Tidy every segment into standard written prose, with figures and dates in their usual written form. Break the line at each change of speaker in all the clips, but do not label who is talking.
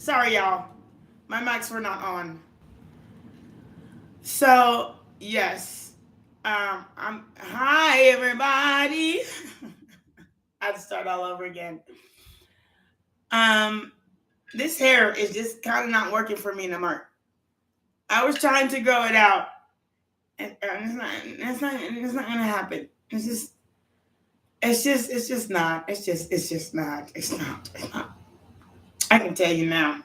Sorry, y'all. My mics were not on. So, yes. I'm hi everybody. I have to start all over again. Um, this hair is just kind of not working for me no more. I was trying to grow it out, and it's not gonna happen. It's just not. It's just not. It's not. It's not. I can tell you now.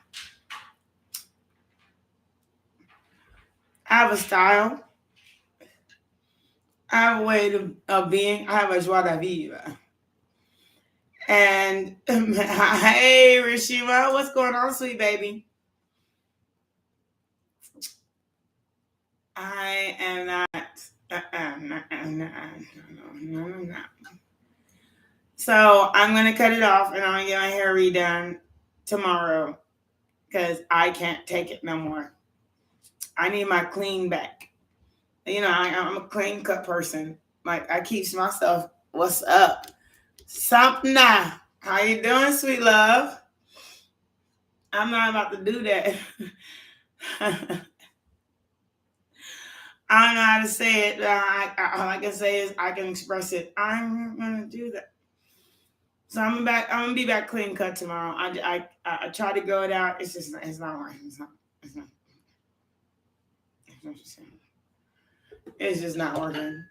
I have a style. I have a way of being. I have a joie de vivre. And hey, Rishima, what's going on, sweet baby? I am not. No. So I'm gonna cut it off, and I'm gonna get my hair redone tomorrow because I can't take it no more. I need my clean back. I'm a clean cut person. Like I keeps myself. What's up? Something now. How you doing, sweet love? I'm not about to do that. I don't know how to say it. All I can say is I can express it. I'm gonna do that. So I'm back. I'm gonna be back clean cut tomorrow. I try to grow it out. It's just it's not working. It's just not working.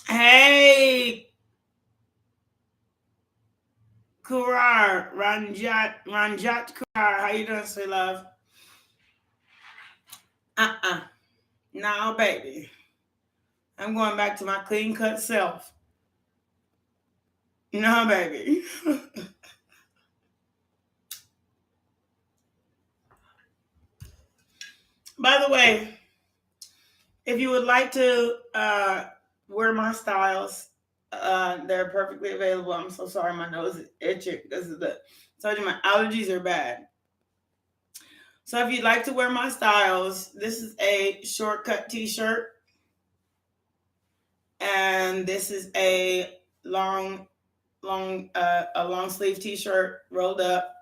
Hey, Kurar, Ranjat Kurar, how you doing, sweet love? No, baby. I'm going back to my clean cut self. No, baby. By the way, if you would like to wear my styles, they're perfectly available. I'm so sorry, my nose is itching because of the. I told you my allergies are bad. So if you'd like to wear my styles, this is a shortcut T-shirt, and this is a long sleeve T-shirt rolled up,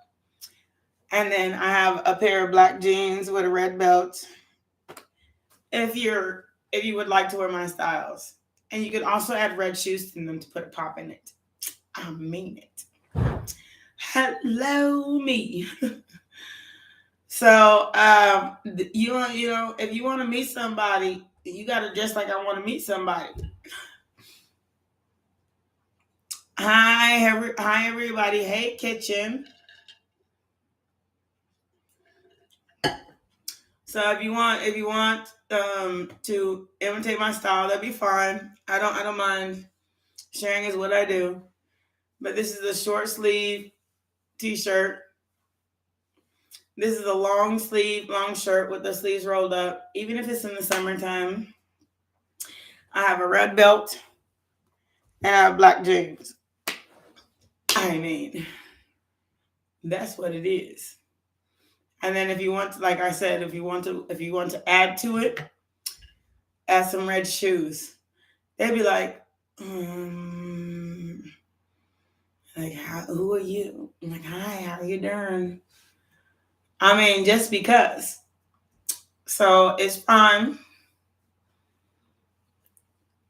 and then I have a pair of black jeans with a red belt. If you would like to wear my styles, and you can also add red shoes to them to put a pop in it. I mean it. Hello, me. So, if you want to meet somebody, you got to dress like I want to meet somebody. Hi, everybody. Hey, kitchen. So if you want to imitate my style, that'd be fine. I don't mind. Sharing is what I do. But this is a short sleeve T-shirt. This is a long sleeve, long shirt with the sleeves rolled up. Even if it's in the summertime, I have a red belt and I have black jeans. I mean, that's what it is. And then if you want to, like I said, if you want to add to it, add some red shoes. They'd be like, who are you? I'm like, hi, how are you doing? I mean, just because. So it's fine.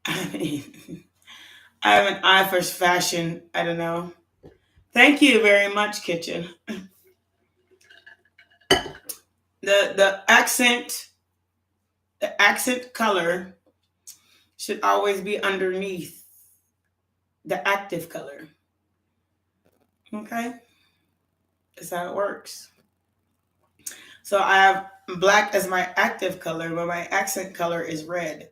I mean, I have an eye for fashion. I don't know. Thank you very much, kitchen. The accent color should always be underneath the active color. Okay? That's how it works. So I have black as my active color, but my accent color is red.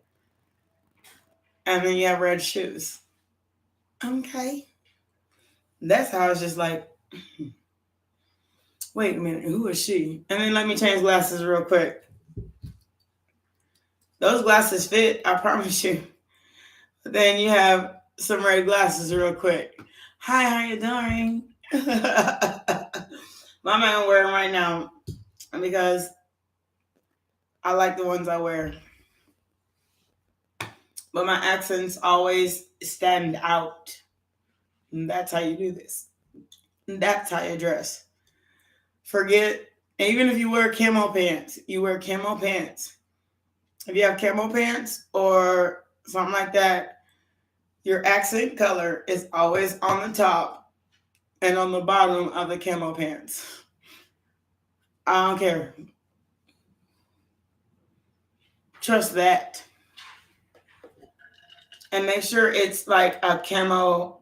And then you have red shoes. Okay. That's how it's just like, wait a minute, who is she? And then let me change glasses real quick. Those glasses fit, I promise you. But then you have some red glasses real quick. Hi, how you doing? I'm not gonna wear them right now because I like the ones I wear. But my accents always stand out. And that's how you do this. That's how you dress. Forget, even if you wear camo pants, you wear camo pants. If you have camo pants or something like that, your accent color is always on the top and on the bottom of the camo pants. I don't care. Trust that. And make sure it's like a camo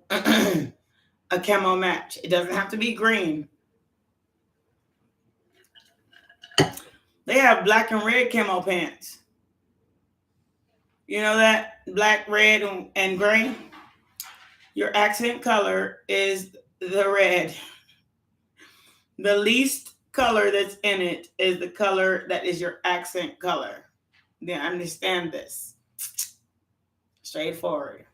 a camo match. It doesn't have to be green. They have black and red camo pants. You know that? Black, red, and gray. Your accent color is the red. The least color that's in it is the color that is your accent color. Then understand this. Straightforward.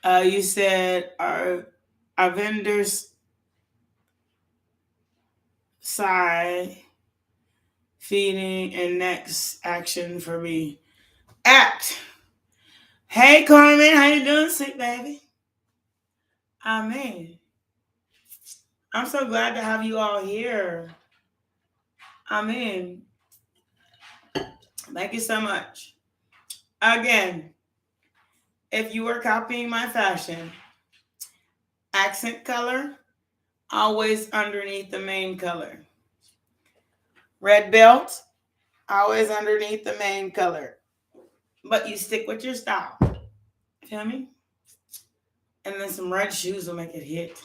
You said our vendors side feeding and next action for me. Act. Hey Carmen, how you doing, sick baby? Amen. I'm so glad to have you all here. Amen. Thank you so much. Again, if you are copying my fashion, accent color, always underneath the main color. Red belt, always underneath the main color. But you stick with your style. Feel me? And then some red shoes will make it hit.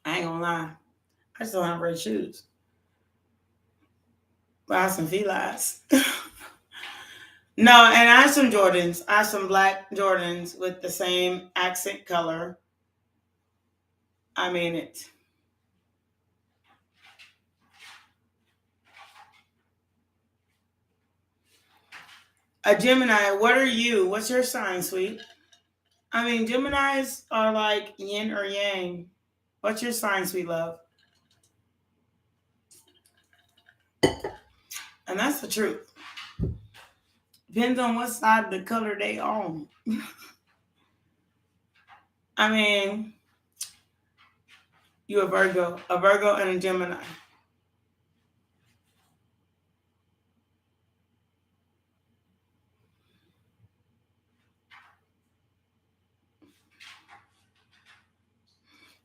I ain't gonna lie. I just don't have red shoes. But I have some felines. No, and I have some Jordans. I have some black Jordans with the same accent color. I mean it. A Gemini, what are you? What's your sign, sweet? I mean, Geminis are like yin or yang. What's your sign, sweet love? And that's the truth. Depends on what side of the color they own. I mean, you a Virgo and a Gemini.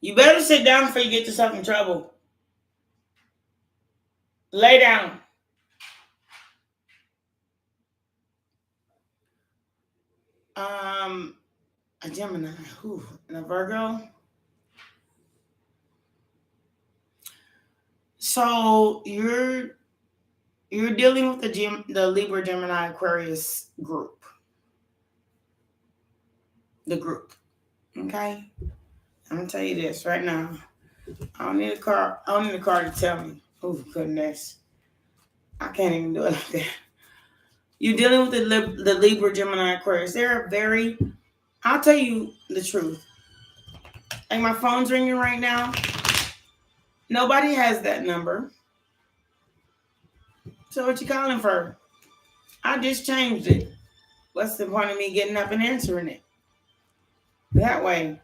You better sit down before you get yourself in trouble. Lay down. A Gemini, and a Virgo. So you're dealing with the Libra, Gemini, Aquarius group. The group. Okay? I'm gonna tell you this right now. I don't need a car to tell me. Oh goodness. I can't even do it like that. You're dealing with the Libra, Gemini, Aquarius. They're very, I'll tell you the truth. Like my phone's ringing right now. Nobody has that number. So what you calling for? I just changed it. What's the point of me getting up and answering it? That way.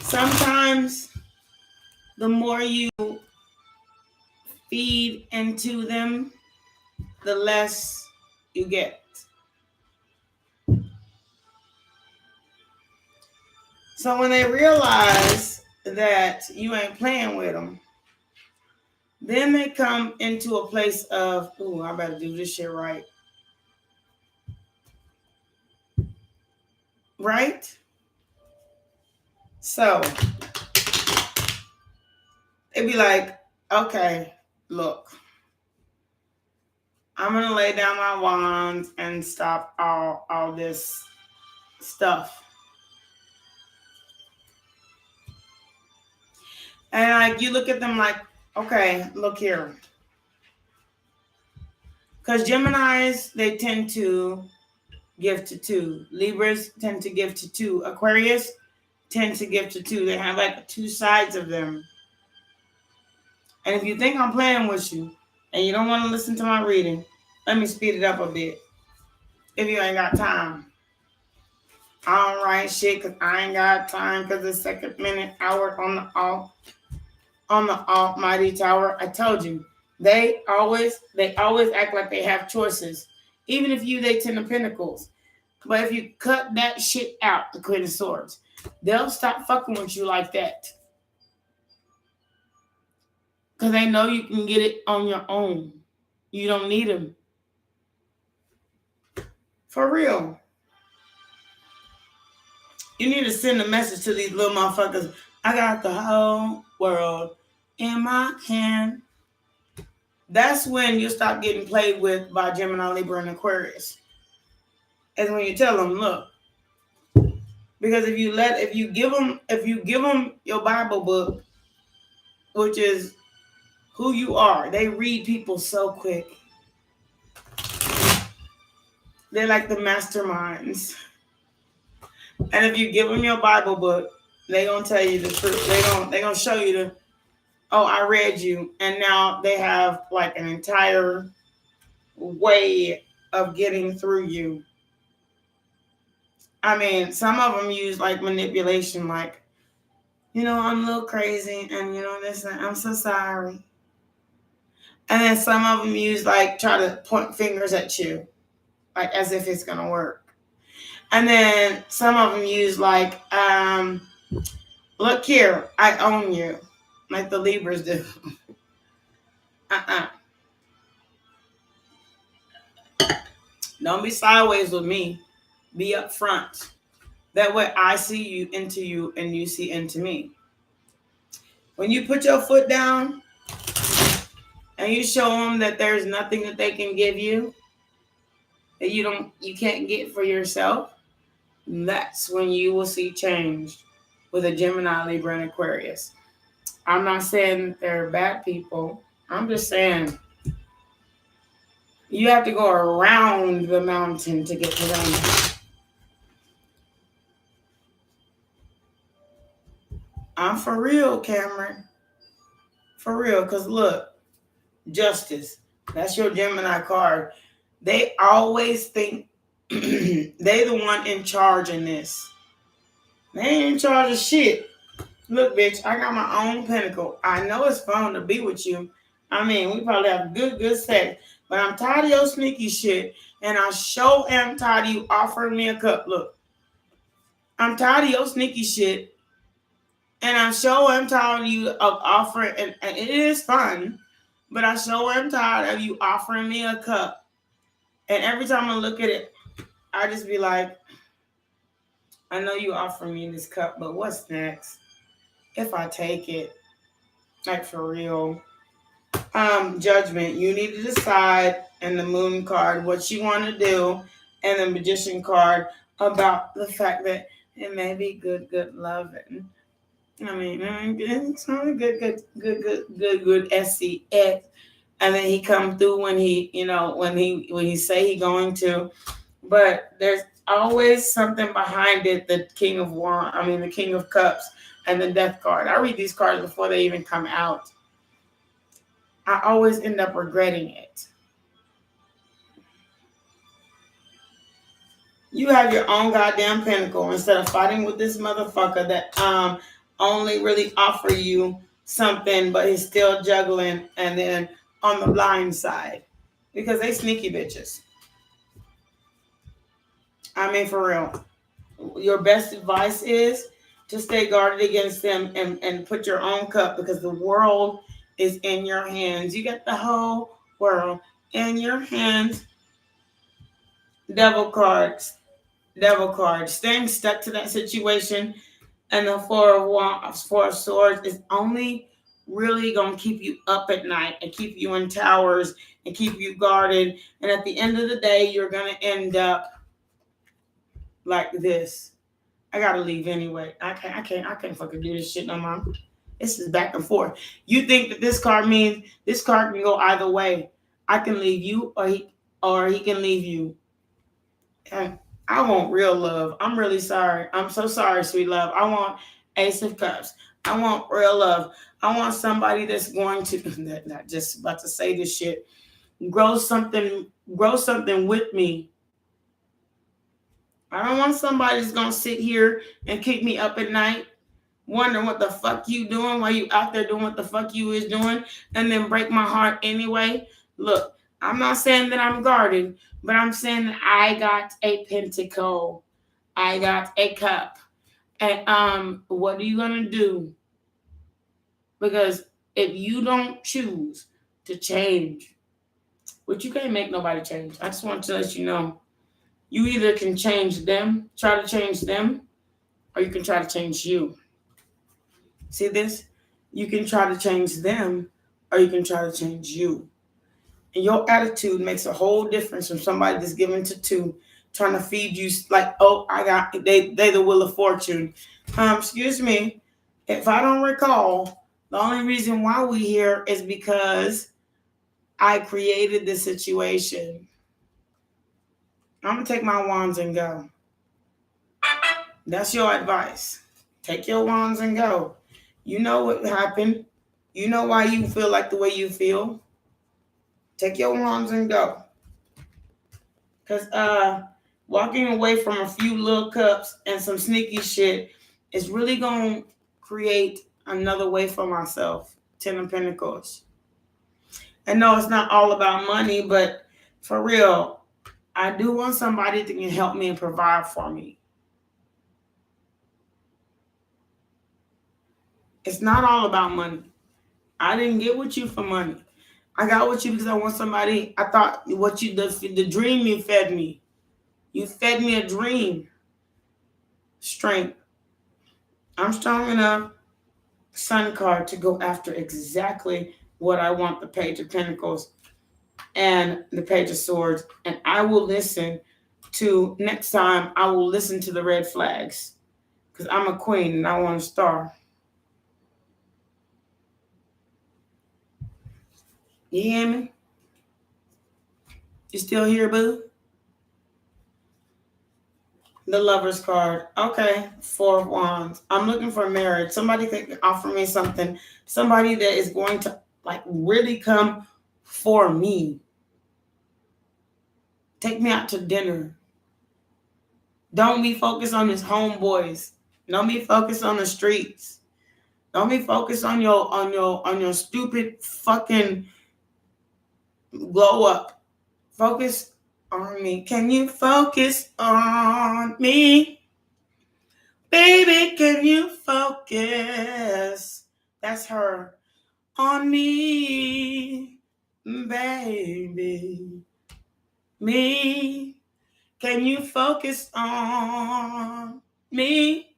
Sometimes the more you feed into them, the less you get. So when they realize that you ain't playing with them, then they come into a place of, ooh, I better do this shit right. Right? So they'd be like, okay, look, I'm gonna lay down my wands and stop all this stuff. And like you look at them like, okay, look here. Because Geminis, they tend to give to two. Libras tend to give to two. Aquarius tend to give to two. They have like two sides of them. And if you think I'm playing with you and you don't want to listen to my reading, Let me speed it up a bit. If you ain't got time. I don't write shit because I ain't got time because the second minute hour on the almighty tower. I told you. They always act like they have choices. Even if they 10 of pentacles. But if you cut that shit out, the Queen of Swords, they'll stop fucking with you like that. Because they know you can get it on your own. You don't need them. For real. You need to send a message to these little motherfuckers. I got the whole world in my hand. That's when you stop getting played with by Gemini, Libra, and Aquarius. And when you tell them, look, because if you give them your Bible book, which is who you are, they read people so quick. They're like the masterminds. And if you give them your Bible book, they gonna tell you the truth. They gonna show you the, oh, I read you, and now they have like an entire way of getting through you. I mean, some of them use like manipulation, like, I'm a little crazy, and this, and I'm so sorry. And then some of them use like try to point fingers at you, like as if it's gonna work. And then some of them use like, look here, I own you, like the Libras do. Don't be sideways with me. Be up front. That way I see you into you and you see into me. When you put your foot down and you show them that there's nothing that they can give you, that you can't get for yourself, that's when you will see change with a Gemini, Libra, and Aquarius. I'm not saying that they're bad people. I'm just saying you have to go around the mountain to get to them. I'm for real, Cameron. For real, because look, Justice, that's your Gemini card. They always think they the one in charge in this. They ain't in charge of shit. Look, bitch, I got my own pentacle. I know it's fun to be with you. I mean, we probably have good sex. But I'm tired of your sneaky shit. And I sure am tired of you offering me a cup. Look, I'm tired of your sneaky shit. And I sure am tired of you of offering, and it is fun, but I sure am tired of you offering me a cup. And every time I look at it, I just be like, I know you offering me this cup, but what's next? If I take it, like for real. Judgment. You need to decide in the Moon card what you want to do, and the Magician card about the fact that it may be good loving. I mean, it's not good SCX. And then he come through when he, when he say he going to. But there's always something behind it. The King of Cups and the Death card. I read these cards before they even come out. I always end up regretting it. You have your own goddamn pentacle instead of fighting with this motherfucker that only really offer you something, but he's still juggling and then on the blind side. Because they sneaky bitches. I mean, for real. Your best advice is to stay guarded against them and put your own cup, because the world is in your hands. You got the whole world in your hands. Devil cards. Staying stuck to that situation. And the Four of Swords is only really going to keep you up at night and keep you in towers and keep you guarded. And at the end of the day, you're going to end up like this. I got to leave anyway. I can't fucking do this shit no more. This is back and forth. You think that this card means this card can go either way. I can leave you or he can leave you. And I want real love. I'm really sorry. I'm so sorry, sweet love. I want Ace of Cups. I want real love. I want somebody that's going to, not just about to say this shit, grow something with me. I don't want somebody that's gonna sit here and keep me up at night, wondering what the fuck you doing while you out there doing what the fuck you is doing, and then break my heart anyway. Look, I'm not saying that I'm guarded, but I'm saying that I got a pentacle, I got a cup, and what are you gonna do? Because if you don't choose to change, which you can't make nobody change. I just want to let you know, you either can change them, try to change them, or you can try to change you. See this? You can try to change them, or you can try to change you. And your attitude makes a whole difference from somebody that's given to two, trying to feed you like, oh, I got they the wheel of fortune. Excuse me, if I don't recall, the only reason why we here is because I created the situation. I'm gonna take my wands and go. That's your advice. Take your wands and go. You know what happened. You know why you feel like the way you feel. Take your wands and go. Because walking away from a few little cups and some sneaky shit is really going to create another way for myself. 10 of Pentacles. I know it's not all about money, but for real, I do want somebody that can help me and provide for me. It's not all about money. I didn't get with you for money. I got with you because I want somebody. I thought the dream you fed me. You fed me a dream. Strength. I'm strong enough, Sun card, to go after exactly what I want, the Page of Pentacles and the Page of Swords. And I will listen to, next time, I will listen to the red flags. Because I'm a queen and I want a star. You hear me? You still here, boo? The Lover's card. Okay. 4 of Wands. I'm looking for marriage. Somebody can offer me something. Somebody that is going to like really come for me. Take me out to dinner. Don't be focused on his homeboys. Don't be focused on the streets. Don't be focused on your stupid fucking glow up. Focus on me. Can you focus on me? Baby, can you focus? That's her. On me, baby. Me. Can you focus on me?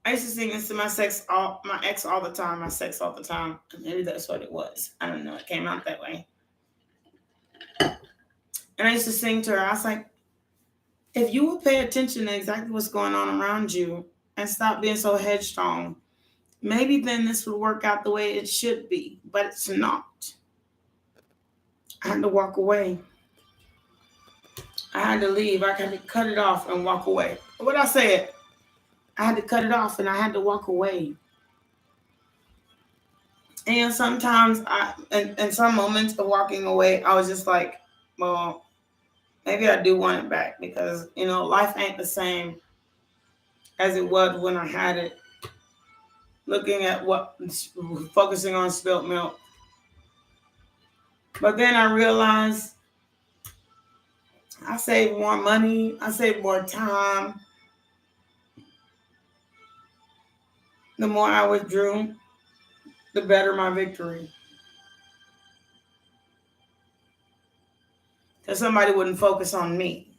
I used to sing this to my ex all the time. My sex all the time. Maybe that's what it was. I don't know. It came out that way. And I used to sing to her. I was like, if you would pay attention to exactly what's going on around you and stop being so headstrong, maybe then this would work out the way it should be. But it's not. I had to walk away. I had to leave. I had to cut it off and walk away. What I said? I had to cut it off and I had to walk away. And sometimes in some moments of walking away, I was just like, well, maybe I do want it back because, life ain't the same as it was when I had it. Looking at focusing on spilt milk. But then I realized I saved more money. I saved more time. The more I withdrew, the better my victory. Because somebody wouldn't focus on me.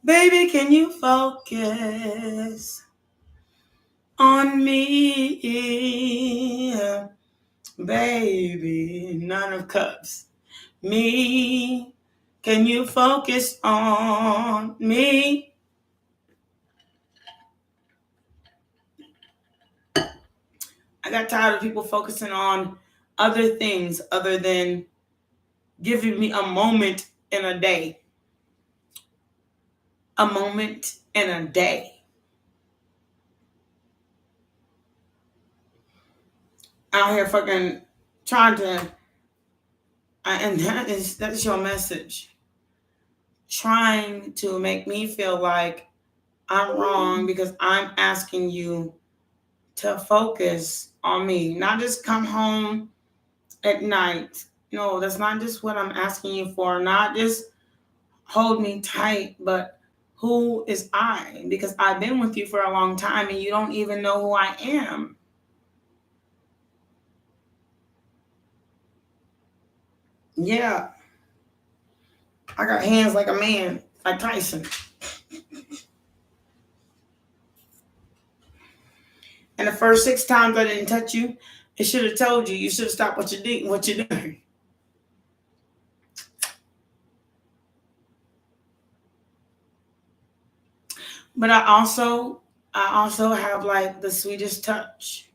Baby, can you focus on me? Baby, 9 of Cups. Me, can you focus on me? I got tired of people focusing on other things other than giving me a moment in a day. A moment in a day. Out here fucking trying to, and that's your message. Trying to make me feel like I'm wrong because I'm asking you to focus on me, not just come home at night. No, that's not just what I'm asking you for. Not just hold me tight, but who is I? Because I've been with you for a long time and you don't even know who I am. Yeah. I got hands like a man, like Tyson. And the first 6 times I didn't touch you, it should have told you. You should have stopped what you're doing. But I also have like the sweetest touch,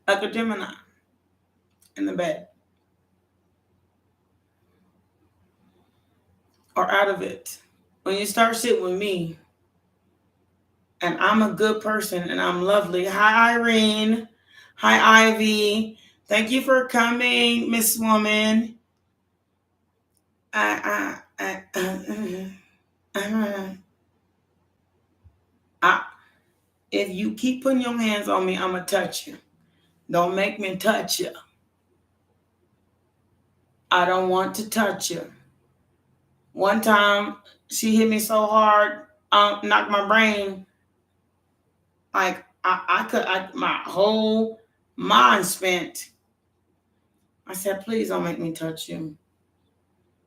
like a Gemini in the bed or out of it. When you start sitting with me, and I'm a good person and I'm lovely. Hi, Irene. Hi, Ivy. Thank you for coming, Miss Woman. If you keep putting your hands on me, I'm going to touch you. Don't make me touch you. I don't want to touch you. One time, she hit me so hard, knocked my brain. Like, my whole mind spent. I said, please don't make me touch you.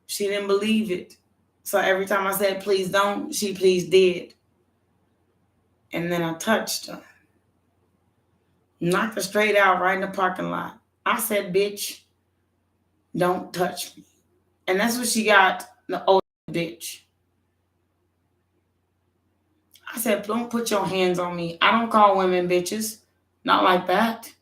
She didn't believe it. So every time I said, please don't, she please did. And then I touched her. Knocked her straight out right in the parking lot. I said, bitch, don't touch me. And that's what she got, the old bitch. I said, don't put your hands on me. I don't call women bitches. Not like that.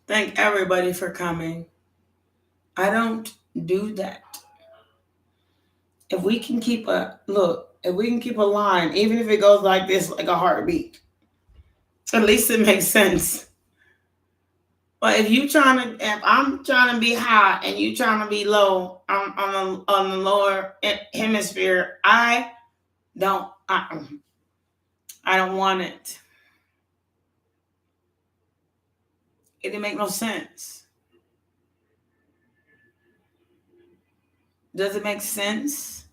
Thank everybody for coming. I don't do that. If we can keep a line, even if it goes like this, like a heartbeat, at least it makes sense. But if I'm trying to be high and you trying to be low on the lower hemisphere, I don't want it. It didn't make no sense. Does it make sense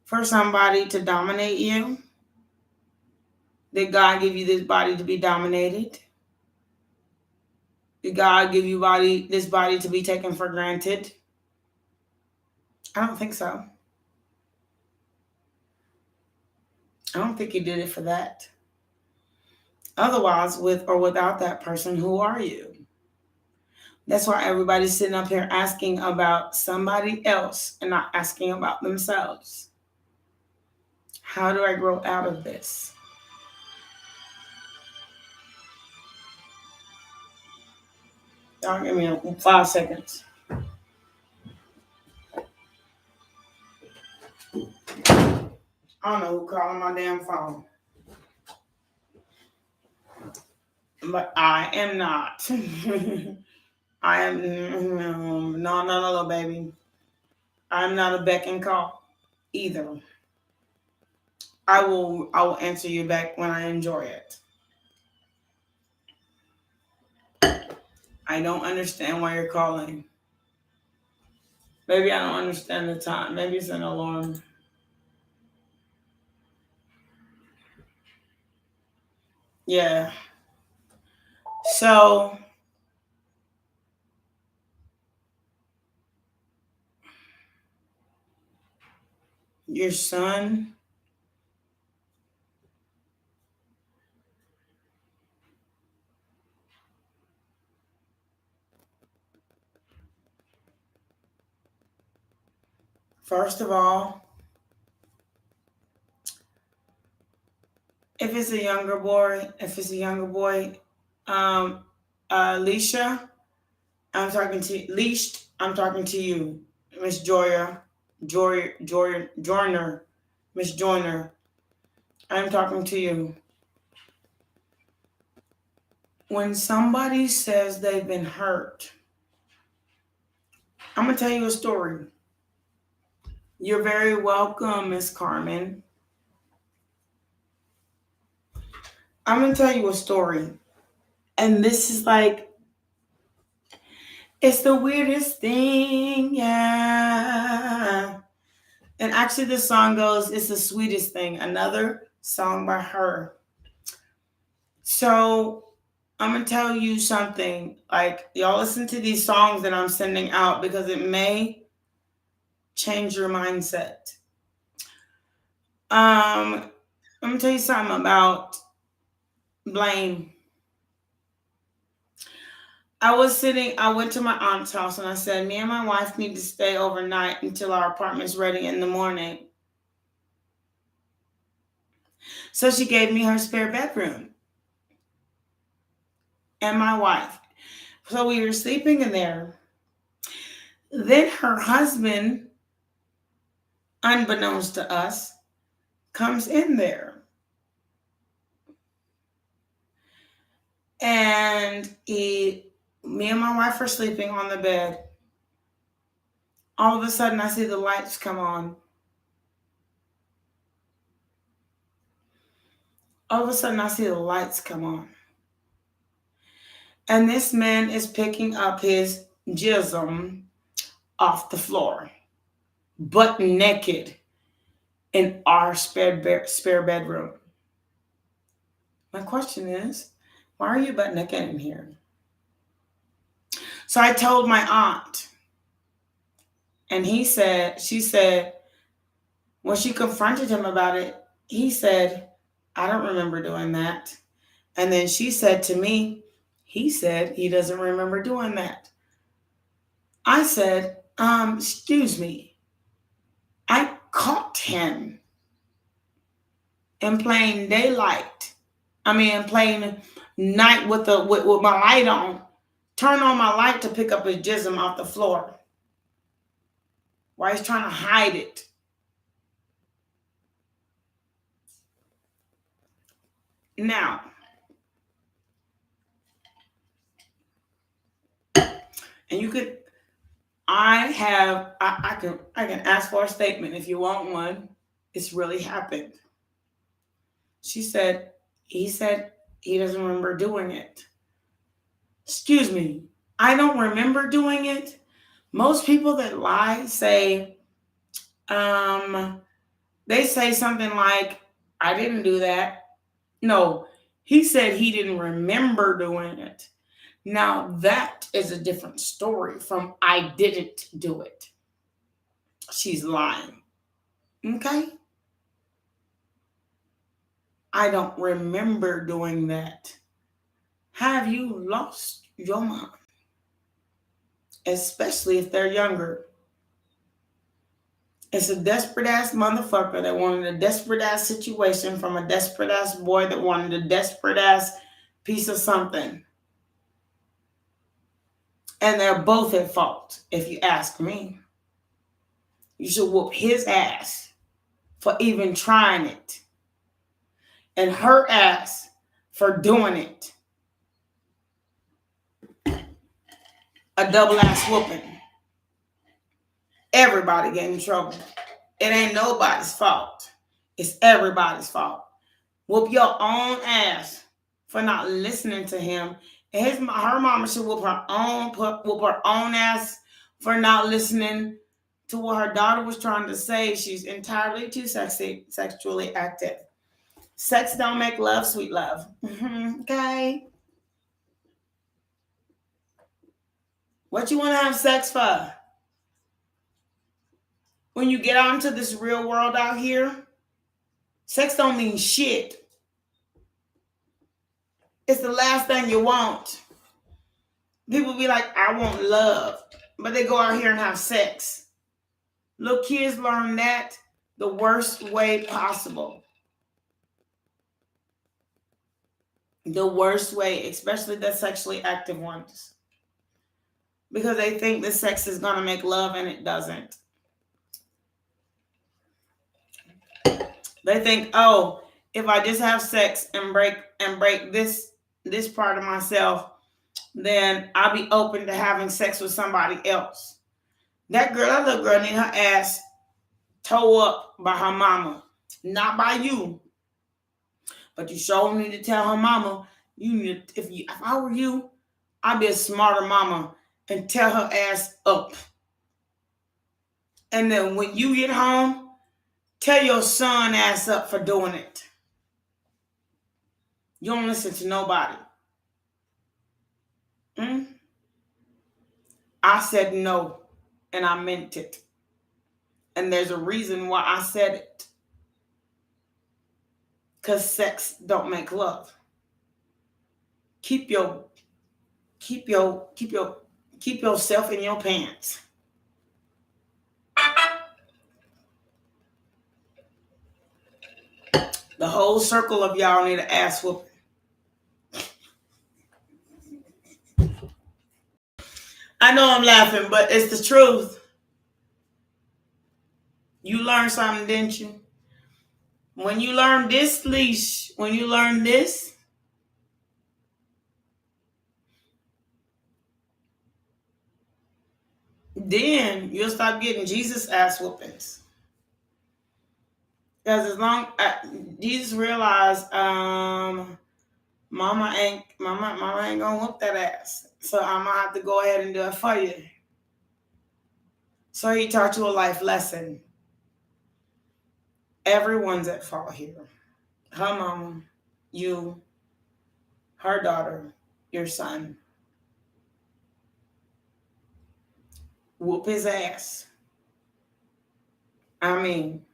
for somebody to dominate you? Did God give you this body to be dominated? Did God give you this body to be taken for granted? I don't think so. I don't think He did it for that. Otherwise, with or without that person, who are you? That's why everybody's sitting up here asking about somebody else and not asking about themselves. How do I grow out of this? Y'all give me 5 seconds. I don't know who calling my damn phone. But I am not. I am no, baby. I'm not a beck and call either. I will answer you back when I enjoy it. I don't understand why you're calling. Maybe I don't understand the time. Maybe it's an alarm. Yeah. So your son, first of all, if it's a younger boy, Alicia, I'm talking to you, Miss Joya. Joyner, Miss Joyner, I'm talking to you. When somebody says they've been hurt, I'm going to tell you a story. You're very welcome, Miss Carmen. I'm going to tell you a story. And this is like, it's the weirdest thing, yeah. And actually the song goes, it's the sweetest thing. Another song by her. So I'm going to tell you something. Like, y'all listen to these songs that I'm sending out because it may change your mindset. I'm going to tell you something about blame. I went to my aunt's house and I said, me and my wife need to stay overnight until our apartment's ready in the morning. So she gave me her spare bedroom and my wife. So we were sleeping in there. Then her husband, unbeknownst to us, comes in there. And me and my wife are sleeping on the bed. All of a sudden, I see the lights come on. All of a sudden, I see the lights come on. And this man is picking up his jism off the floor, butt naked, in our spare bedroom. My question is, why are you butt naked in here? So I told my aunt, and she said, when she confronted him about it, he said, I don't remember doing that. And then she said to me, he said he doesn't remember doing that. I said, excuse me. I caught him in plain daylight. In plain night with my light on. Turn on my light to pick up his jism off the floor. While he's trying to hide it. Now, and you could, I can ask for a statement if you want one. It's really happened. He said he doesn't remember doing it. Excuse me, I don't remember doing it. Most people that lie say, they say something like, I didn't do that. No, he said he didn't remember doing it. Now that is a different story from I didn't do it. She's lying. Okay? I don't remember doing that. Have you lost your mind? Especially if they're younger. It's a desperate ass motherfucker that wanted a desperate ass situation from a desperate ass boy that wanted a desperate ass piece of something. And they're both at fault, if you ask me. You should whoop his ass for even trying it. And her ass for doing it. A double ass whooping. Everybody getting in trouble. It ain't nobody's fault. It's everybody's fault. Whoop your own ass for not listening to him. And her mama should whoop her own ass for not listening to what her daughter was trying to say. She's entirely too sexually active. Sex don't make love, sweet love. Okay? What you want to have sex for? When you get out into this real world out here, sex don't mean shit. It's the last thing you want. People be like, I want love. But they go out here and have sex. Little kids learn that the worst way possible. The worst way, especially the sexually active ones. Because they think that sex is going to make love and it doesn't. They think, oh, if I just have sex and break this part of myself, then I'll be open to having sex with somebody else. That little girl need her ass toe up by her mama, not by you. But you sure need to tell her mama, you need to, if I were you, I'd be a smarter mama and tell her ass up. And then when you get home, tell your son ass up for doing it. You don't listen to nobody. I said no, and I meant it. And there's a reason why I said it. Because sex don't make love. Keep yourself in your pants. The whole circle of y'all need an ass whooping. I know I'm laughing, but it's the truth. You learned something, didn't you? When you learn this leash, when you learn this, then you'll stop getting Jesus ass whoopings. Because as long Jesus realized, mama ain't gonna whoop that ass, so I'm gonna have to go ahead and do it for you. So he taught you a life lesson. Everyone's at fault here. Her mama, you, her daughter, your son. Whoop his ass. I mean,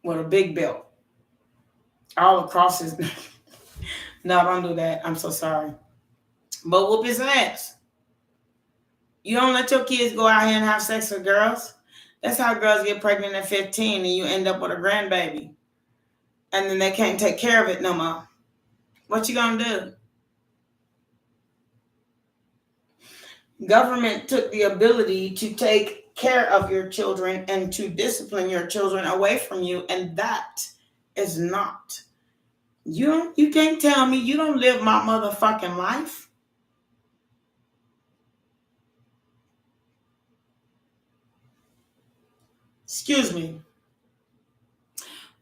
with a big belt. All across his neck. No, don't do that. I'm so sorry. But whoop his ass. You don't let your kids go out here and have sex with girls. That's how girls get pregnant at 15 and you end up with a grandbaby. And then they can't take care of it no more. What you gonna do? Government took the ability to take care of your children and to discipline your children away from you, and that is not. You can't tell me you don't live my motherfucking life. Excuse me.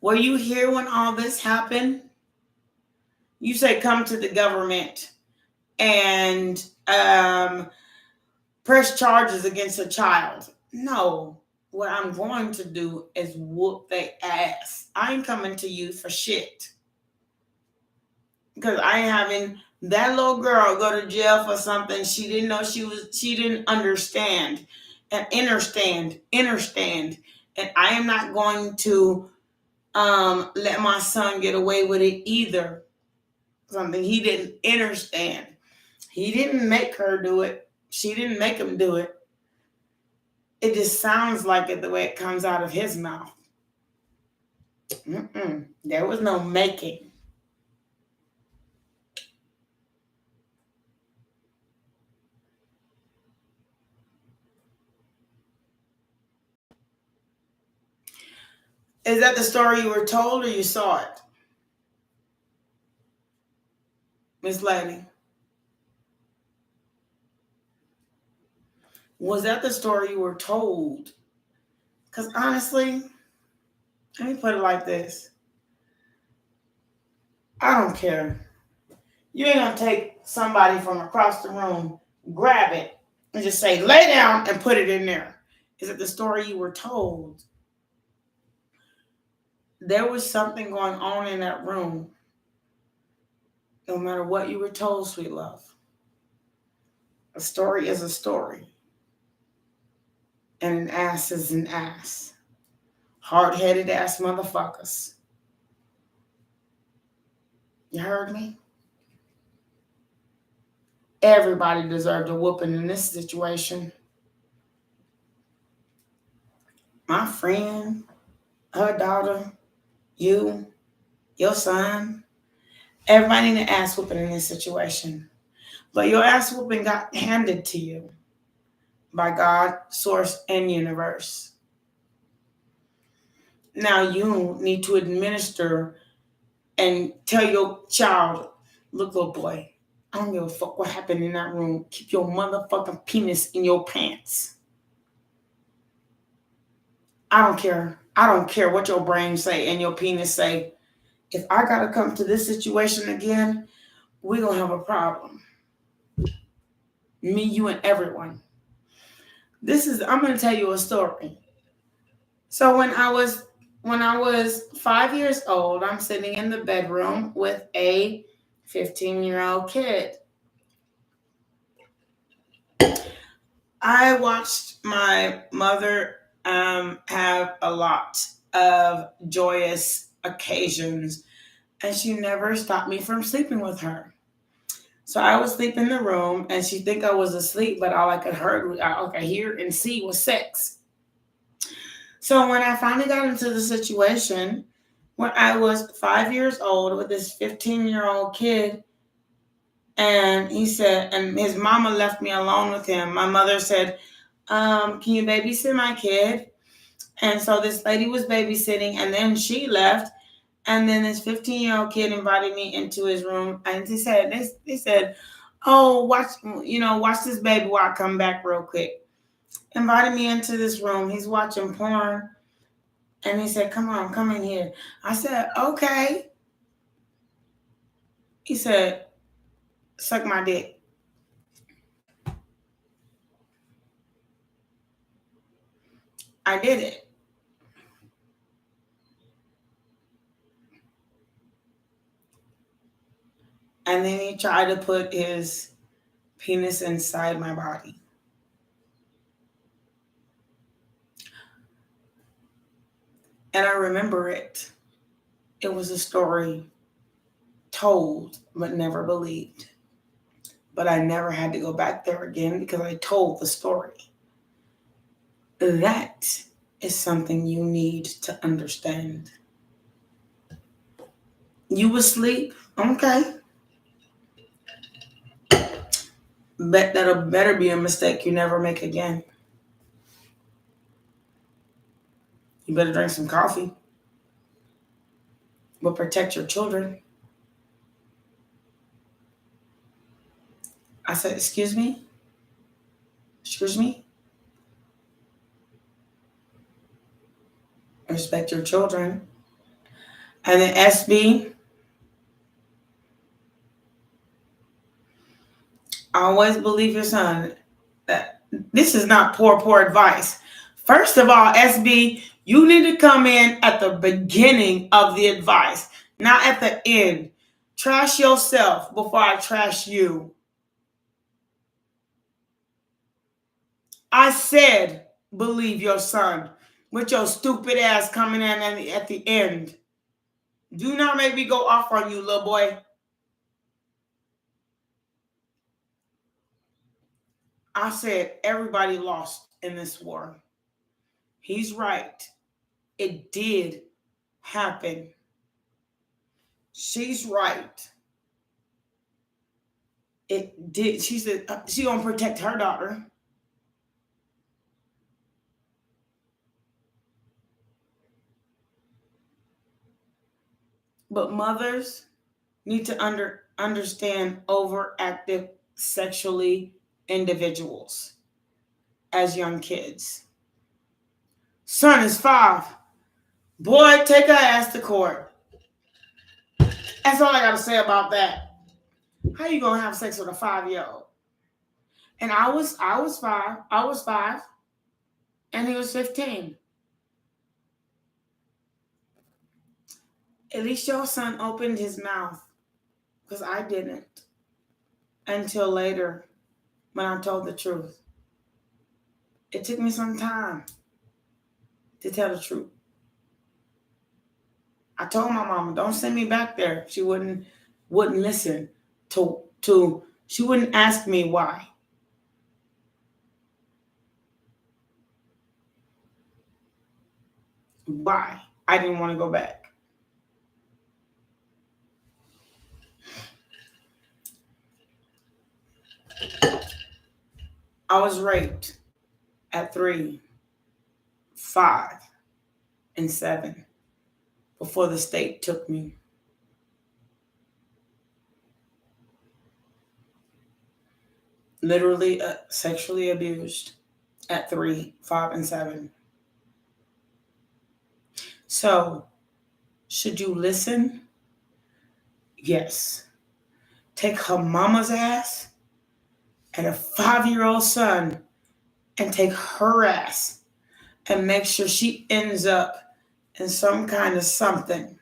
Were you here when all this happened? You say come to the government and press charges against a child. No. What I'm going to do is whoop their ass. I ain't coming to you for shit. Because I ain't having that little girl go to jail for something she didn't know she didn't understand. And understand. And I am not going to let my son get away with it either. Something he didn't understand. He didn't make her do it. She didn't make him do it. It just sounds like it the way it comes out of his mouth. There was no making. Is that the story you were told or you saw it? Miss Lady? Was that the story you were told? Because honestly, let me put it like this. I don't care. You ain't going to take somebody from across the room, grab it, and just say, lay down and put it in there. Is it the story you were told? There was something going on in that room. No matter what you were told, sweet love. A story is a story. And an ass is an ass. Hard-headed ass motherfuckers. You heard me? Everybody deserved a whooping in this situation. My friend, her daughter, you, your son. Everybody need an ass whooping in this situation. But your ass whooping got handed to you by God, Source, and Universe. Now you need to administer and tell your child, look, little boy, I don't give a fuck what happened in that room. Keep your motherfucking penis in your pants. I don't care. I don't care what your brain say and your penis say. If I gotta come to this situation again, we're gonna have a problem. Me, you, and everyone. I'm gonna tell you a story. So when I was 5 years old, I'm sitting in the bedroom with a 15-year-old kid. I watched my mother have a lot of joyous occasions, and she never stopped me from sleeping with her. So I would sleep in the room, and she'd think I was asleep, but all I could hear and see was sex. So when I finally got into the situation, when I was 5 years old with this 15-year-old kid, and he said, and his mama left me alone with him. My mother said, can you babysit my kid? And so this lady was babysitting, and then she left. And then this 15-year-old kid invited me into his room, and he said, oh, watch this baby while I come back real quick. Invited me into this room. He's watching porn. And he said, come on, come in here. I said, okay. He said, suck my dick. I did it. And then he tried to put his penis inside my body. And I remember it. It was a story told, but never believed. But I never had to go back there again because I told the story. That is something you need to understand. You asleep? Okay. Bet that'll better be a mistake you never make again. You better drink some coffee. But protect your children. I said, excuse me? Excuse me? Respect your children. And then SB, always believe your son. This is not poor advice. First of all, SB, you need to come in at the beginning of the advice, not at the end. Trash yourself before I trash you. I said, believe your son, with your stupid ass coming in at the end. Do not make me go off on you, little boy. I said, everybody lost in this war. He's right. It did happen. She's right. It did. She said she gonna protect her daughter. But mothers need to understand overactive sexually individuals as young kids. Son is 5. Boy, take her ass to court. That's all I gotta say about that. How you gonna have sex with a 5-year-old? And I was 5. I was 5, and he was 15. At least your son opened his mouth, because I didn't until later when I told the truth. It took me some time to tell the truth. I told my mama, don't send me back there. She wouldn't listen to she wouldn't ask me why. Why I didn't want to go back. I was raped at 3, 5, and 7 before the state took me. Literally sexually abused at 3, 5, and 7. So, should you listen? Yes. Take her mama's ass and a 5-year-old son and take her ass and make sure she ends up in some kind of something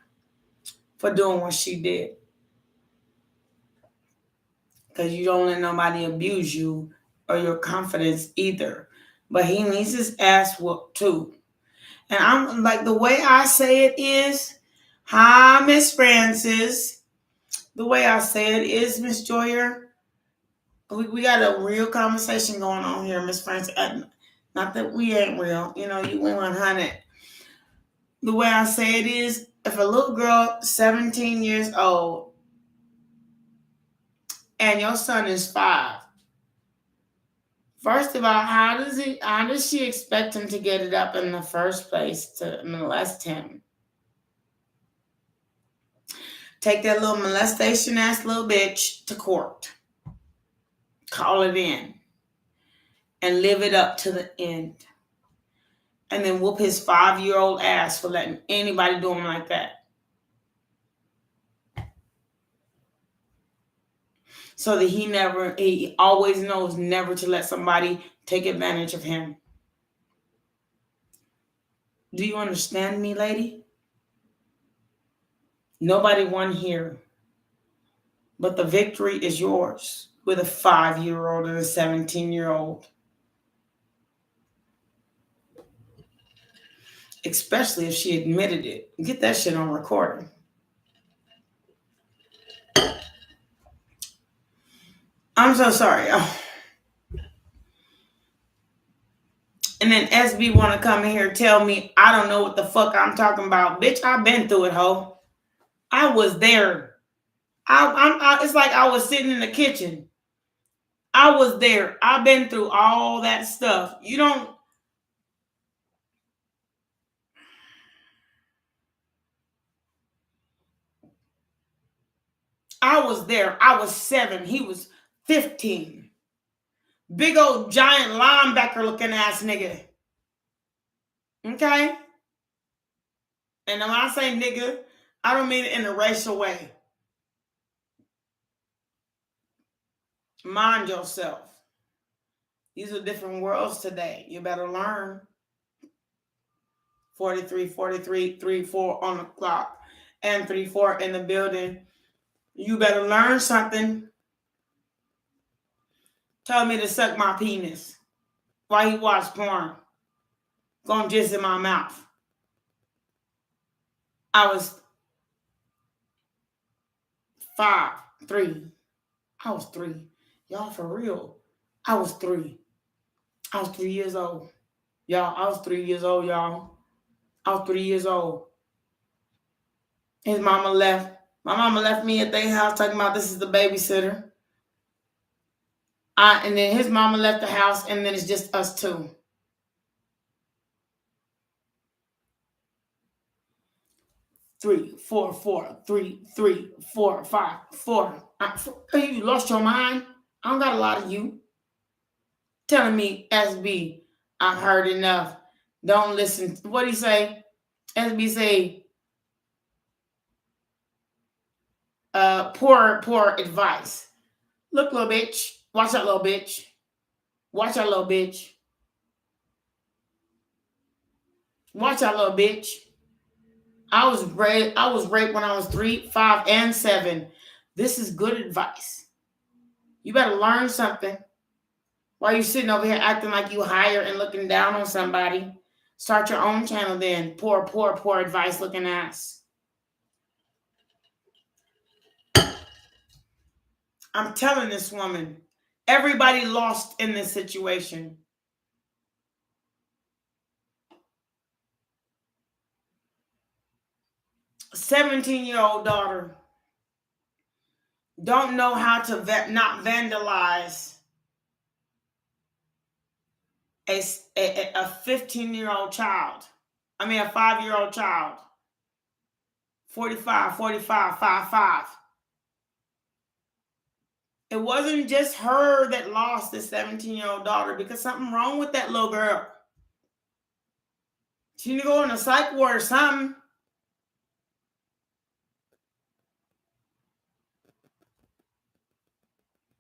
for doing what she did. Because you don't let nobody abuse you or your confidence either. But he needs his ass whooped too. And I'm like, the way I say it is, hi, Miss Francis. The way I say it is, Miss Joyer, we got a real conversation going on here, Miss Francis. Not that we ain't real. You know, you went 100. The way I say it is, if a little girl, 17 years old, and your son is 5, first of all, how does she expect him to get it up in the first place to molest him? Take that little molestation ass little bitch to court. Call it in. And live it up to the end. And then whoop his 5-year-old ass for letting anybody do him like that. So that he always knows never to let somebody take advantage of him. Do you understand me, lady? Nobody won here. But the victory is yours with a 5-year-old and a 17-year-old. Especially if she admitted it. Get that shit on recording. I'm so sorry. Oh. And then SB want to come in here and tell me I don't know what the fuck I'm talking about. Bitch, I've been through it, ho. I was there. It's like I was sitting in the kitchen. I was there. I've been through all that stuff. You don't. I was there. I was 7. He was 15. Big old giant linebacker looking ass nigga. Okay? And when I say nigga, I don't mean it in a racial way. Mind yourself. These are different worlds today. You better learn. 43, 3, 4 on the clock. And 3, 4 in the building. You better learn something. Tell me to suck my penis while he watch porn. Gonna jizz in my mouth. I was 5, 3. I was 3. Y'all, for real. I was 3. I was 3 years old. Y'all, I was 3 years old, y'all. I was 3 years old. His mama left. My mama left me at their house talking about this is the babysitter. And then his mama left the house, and then it's just us two. Three, four, 3, 4, 5, 4. You lost your mind? I don't got a lot of you. Telling me, SB, I've heard enough. Don't listen. What do you say? SB say, poor advice. Look, little bitch. Watch out, little bitch. Watch out, little bitch. Watch out, little bitch. I was raped when I was 3, 5, and 7. This is good advice. You better learn something. While you sitting over here acting like you higher and looking down on somebody, start your own channel then. Poor advice looking ass. I'm telling this woman, everybody lost in this situation. A 17-year-old daughter don't know how to not vandalize a 15-year-old child. I mean, a 5-year-old child. 45, 45, 55. It wasn't just her that lost the 17-year-old daughter because something wrong with that little girl. She need to go in a psych ward or something.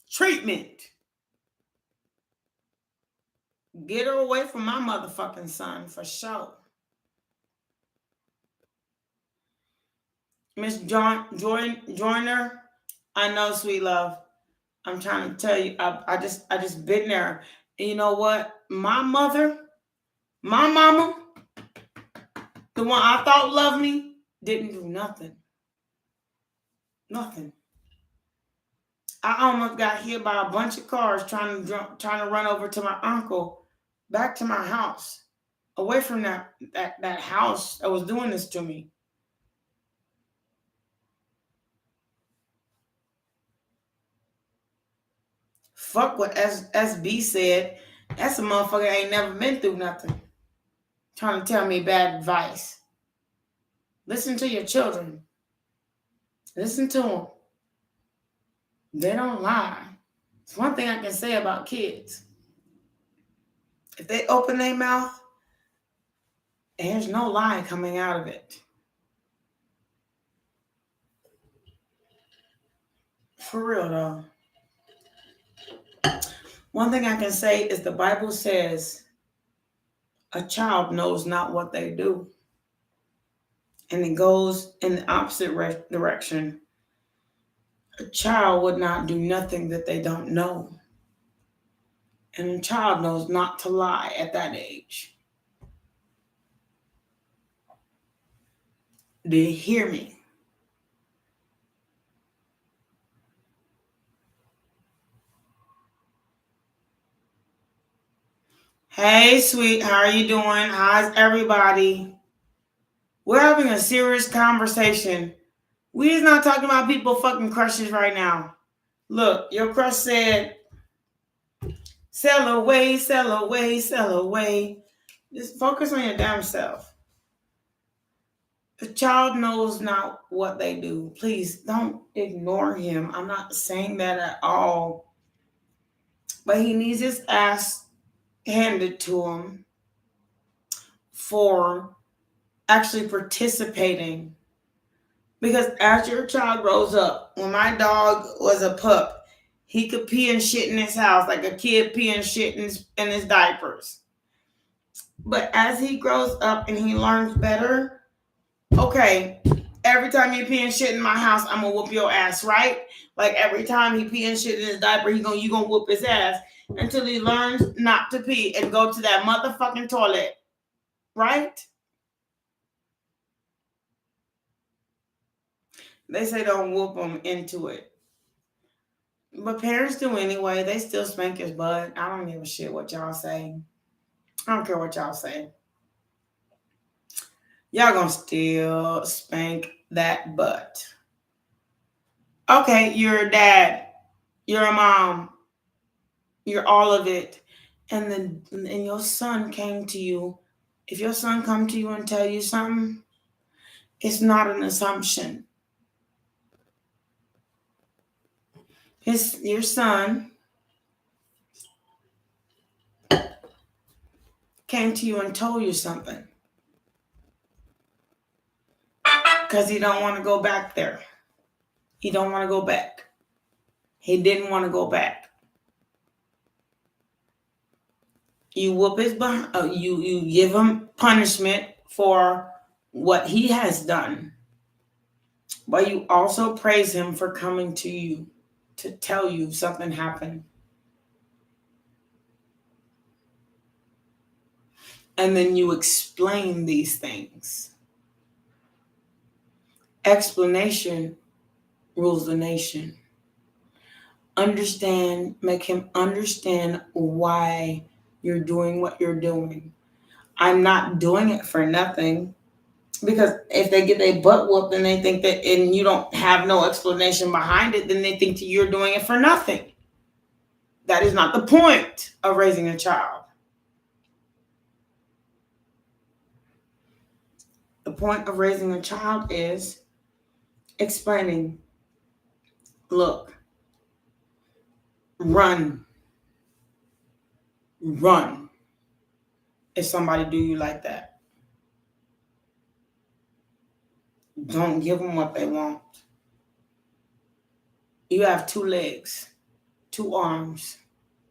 Treatment. Get her away from my motherfucking son for sure. Miss Joyner, I know, sweet love. I'm trying to tell you, I just been there. And you know what? My mother, my mama, the one I thought loved me, didn't do nothing. Nothing. I almost got hit by a bunch of cars trying to run over to my uncle, back to my house, away from that house that was doing this to me. Fuck what SB said. That's a motherfucker ain't never been through nothing. Trying to tell me bad advice. Listen to your children. Listen to them. They don't lie. It's one thing I can say about kids. If they open their mouth, there's no lie coming out of it. For real though. One thing I can say is the Bible says a child knows not what they do. And it goes in the opposite direction. A child would not do nothing that they don't know. And a child knows not to lie at that age. Do you hear me? Hey, sweet, how are you doing? How's everybody? We're having a serious conversation. We're not talking about people fucking crushes right now. Look, your crush said, sell away, sell away, sell away. Just focus on your damn self. The child knows not what they do. Please don't ignore him. I'm not saying that at all. But he needs his ass handed to him for actually participating. Because as your child grows up, when my dog was a pup, he could pee and shit in his house like a kid pee and shit in his diapers. But as he grows up and he learns better, okay, every time you pee and shit in my house, I'm gonna whoop your ass, right? Like every time he pee and shit in his diaper, you gonna whoop his ass until he learns not to pee and go to that motherfucking toilet, right? They say don't whoop them into it. But parents do anyway. They still spank his butt. I don't give a shit what y'all say. I don't care what y'all say. Y'all gonna still spank that butt. Okay, you're a dad. You're a mom. You're all of it. And then your son came to you. If your son come to you and tell you something, it's not an assumption. Your son came to you and told you something. Because he don't want to go back there. He don't want to go back. He didn't want to go back. You whoop his butt. You give him punishment for what he has done. But you also praise him for coming to you to tell you something happened. And then you explain these things. Explanation rules the nation. Make him understand why you're doing what you're doing. I'm not doing it for nothing. Because if they get their butt whooped and they think that, and you don't have no explanation behind it, then they think that you're doing it for nothing. That is not the point of raising a child. point of raising a child is explaining, look, run if somebody do you like that. Don't give them what they want. You have 2 legs, 2 arms,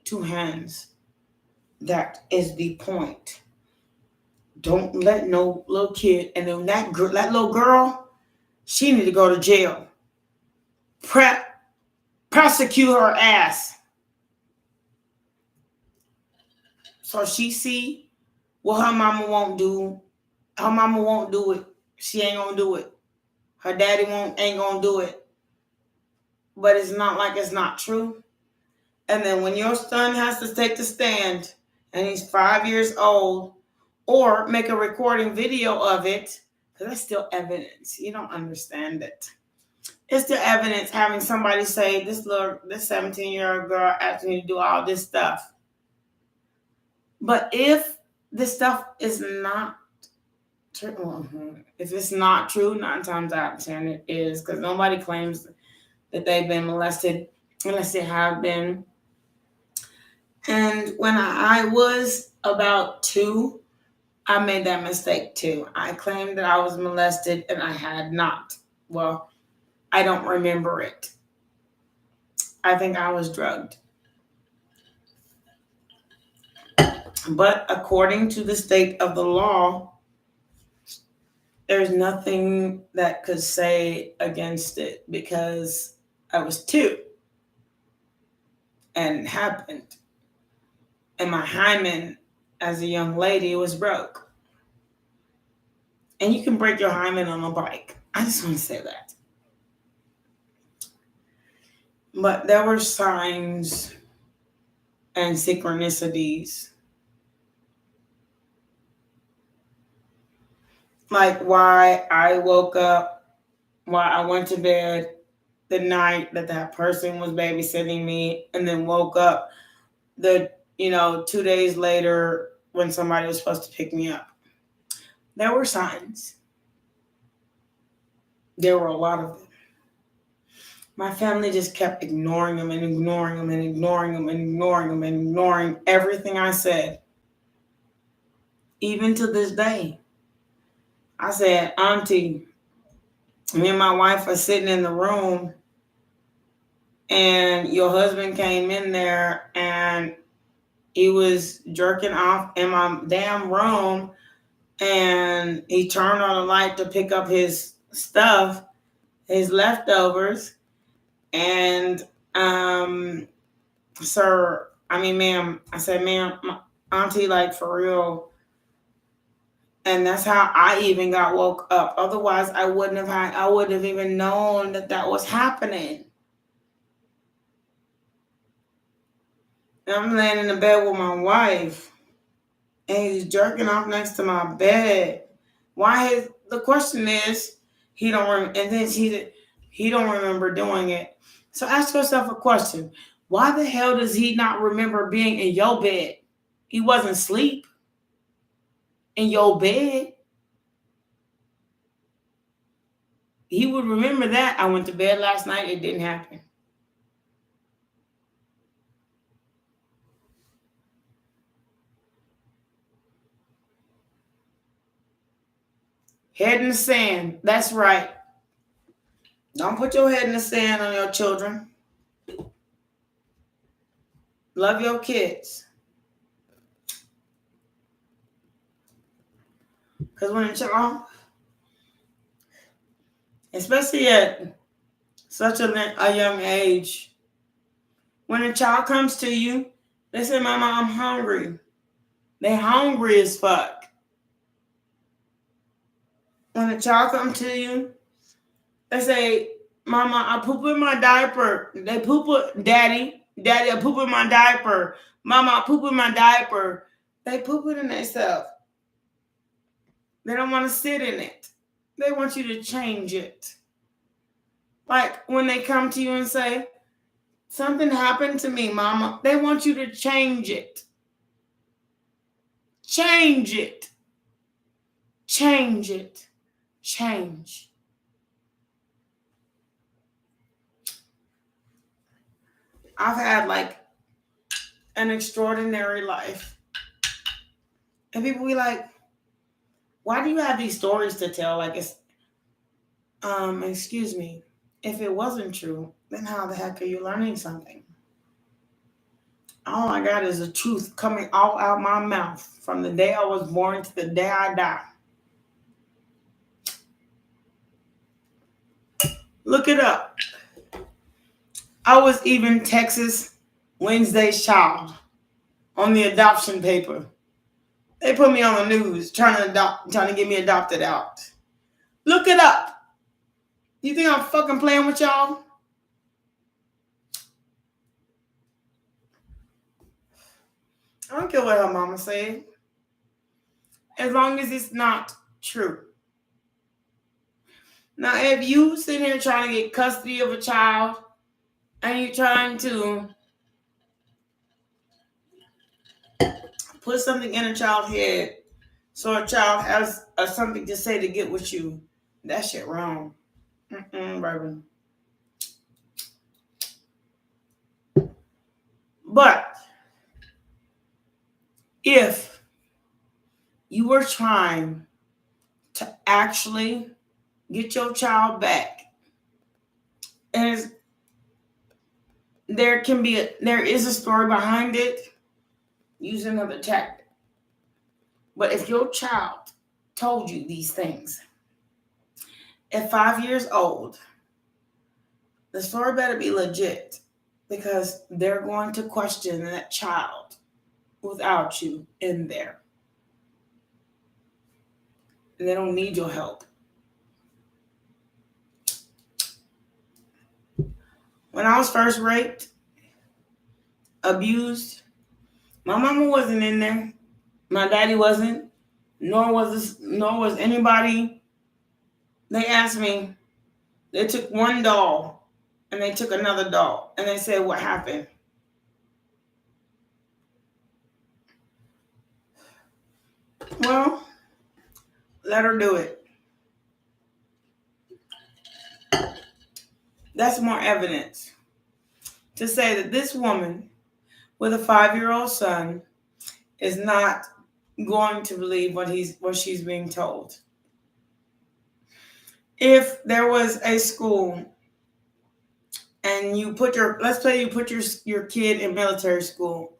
2 hands. That is the point. Don't let no little kid, and then that little girl, she need to go to jail. Prosecute her ass. So she see what her mama won't do. Her mama won't do it. She ain't gonna do it. Her daddy ain't gonna do it. But it's not like it's not true. And then when your son has to take the stand and he's 5 years old, or make a recording video of it, because that's still evidence. You don't understand it. It's still evidence having somebody say, this 17-year-old girl asked me to do all this stuff. But if this stuff is not true, if it's not true, 9 times out of 10 it is, because nobody claims that they've been molested unless they have been. And when I was about 2, I made that mistake too. I claimed that I was molested and I had not. Well, I don't remember it. I think I was drugged. But according to the state of the law, there's nothing that could say against it because I was 2 and it happened. And my hymen as a young lady was broke. And you can break your hymen on a bike. I just want to say that. But there were signs and synchronicities. Like why I woke up, why I went to bed the night that person was babysitting me, and then woke up 2 days later when somebody was supposed to pick me up. There were signs. There were a lot of them. My family just kept ignoring them and ignoring them and ignoring them and ignoring them and ignoring everything I said. Even to this day. I said, Auntie, me and my wife are sitting in the room and your husband came in there and he was jerking off in my damn room and he turned on the light to pick up his stuff, his leftovers. And, ma'am, I said, ma'am, Auntie, like for real. And that's how I even got woke up. Otherwise, I wouldn't have even known that was happening. And I'm laying in the bed with my wife, and he's jerking off next to my bed. The question is, he don't remember doing it. So ask yourself a question. Why the hell does he not remember being in your bed? He wasn't asleep in your bed. He would remember that. I went to bed last night. It didn't happen. Head in the sand. That's right. Don't put your head in the sand on your children. Love your kids. Because when a child, especially at such a young age, when a child comes to you, they say, Mama, I'm hungry. They hungry as fuck. When a child comes to you, they say, Mama, I poop in my diaper. They Daddy, I poop in my diaper. Mama, I poop in my diaper. They poop it in themselves. They don't want to sit in it. They want you to change it. Like when they come to you and say, something happened to me, Mama. They want you to change it. Change it. Change it. change. I've had like an extraordinary life. And people be like, why do you have these stories to tell? Like it's, excuse me. If it wasn't true, then how the heck are you learning something? All I got is the truth coming all out my mouth from the day I was born to the day I die. Look it up. I was even Texas Wednesday's child on the adoption paper. They put me on the news trying to get me adopted out. Look it up. You think I'm fucking playing with y'all? I don't care what her mama said. As long as it's not true. Now, if you sit here trying to get custody of a child and you're trying to put something in a child's head so a child has something to say to get with you, that shit wrong. Baby. But if you were trying to actually get your child back, and there is a story behind it, use another tactic. But if your child told you these things at 5 years old, the story better be legit, because they're going to question that child without you in there. And they don't need your help. When I was first raped, abused, my mama wasn't in there. My daddy wasn't. Nor was anybody. They asked me. They took one doll and they took another doll and they said, "What happened?" Well, let her do it. That's more evidence to say that this woman with a 5-year-old son is not going to believe what she's being told. If there was a school and you put let's say you put your kid in military school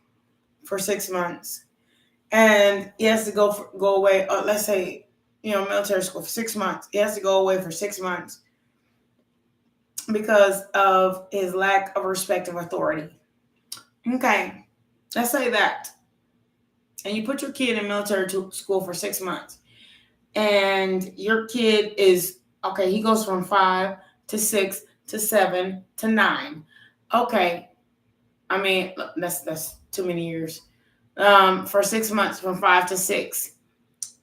for 6 months, and he has to go away. Let's say, military school for 6 months. He has to go away for 6 months because of his lack of respect of authority. Okay, let's say that. And you put your kid in military school for 6 months. And your kid is, okay, he goes from 5 to 6 to 7 to 9. Okay, I mean, that's too many years. For 6 months, from 5 to 6.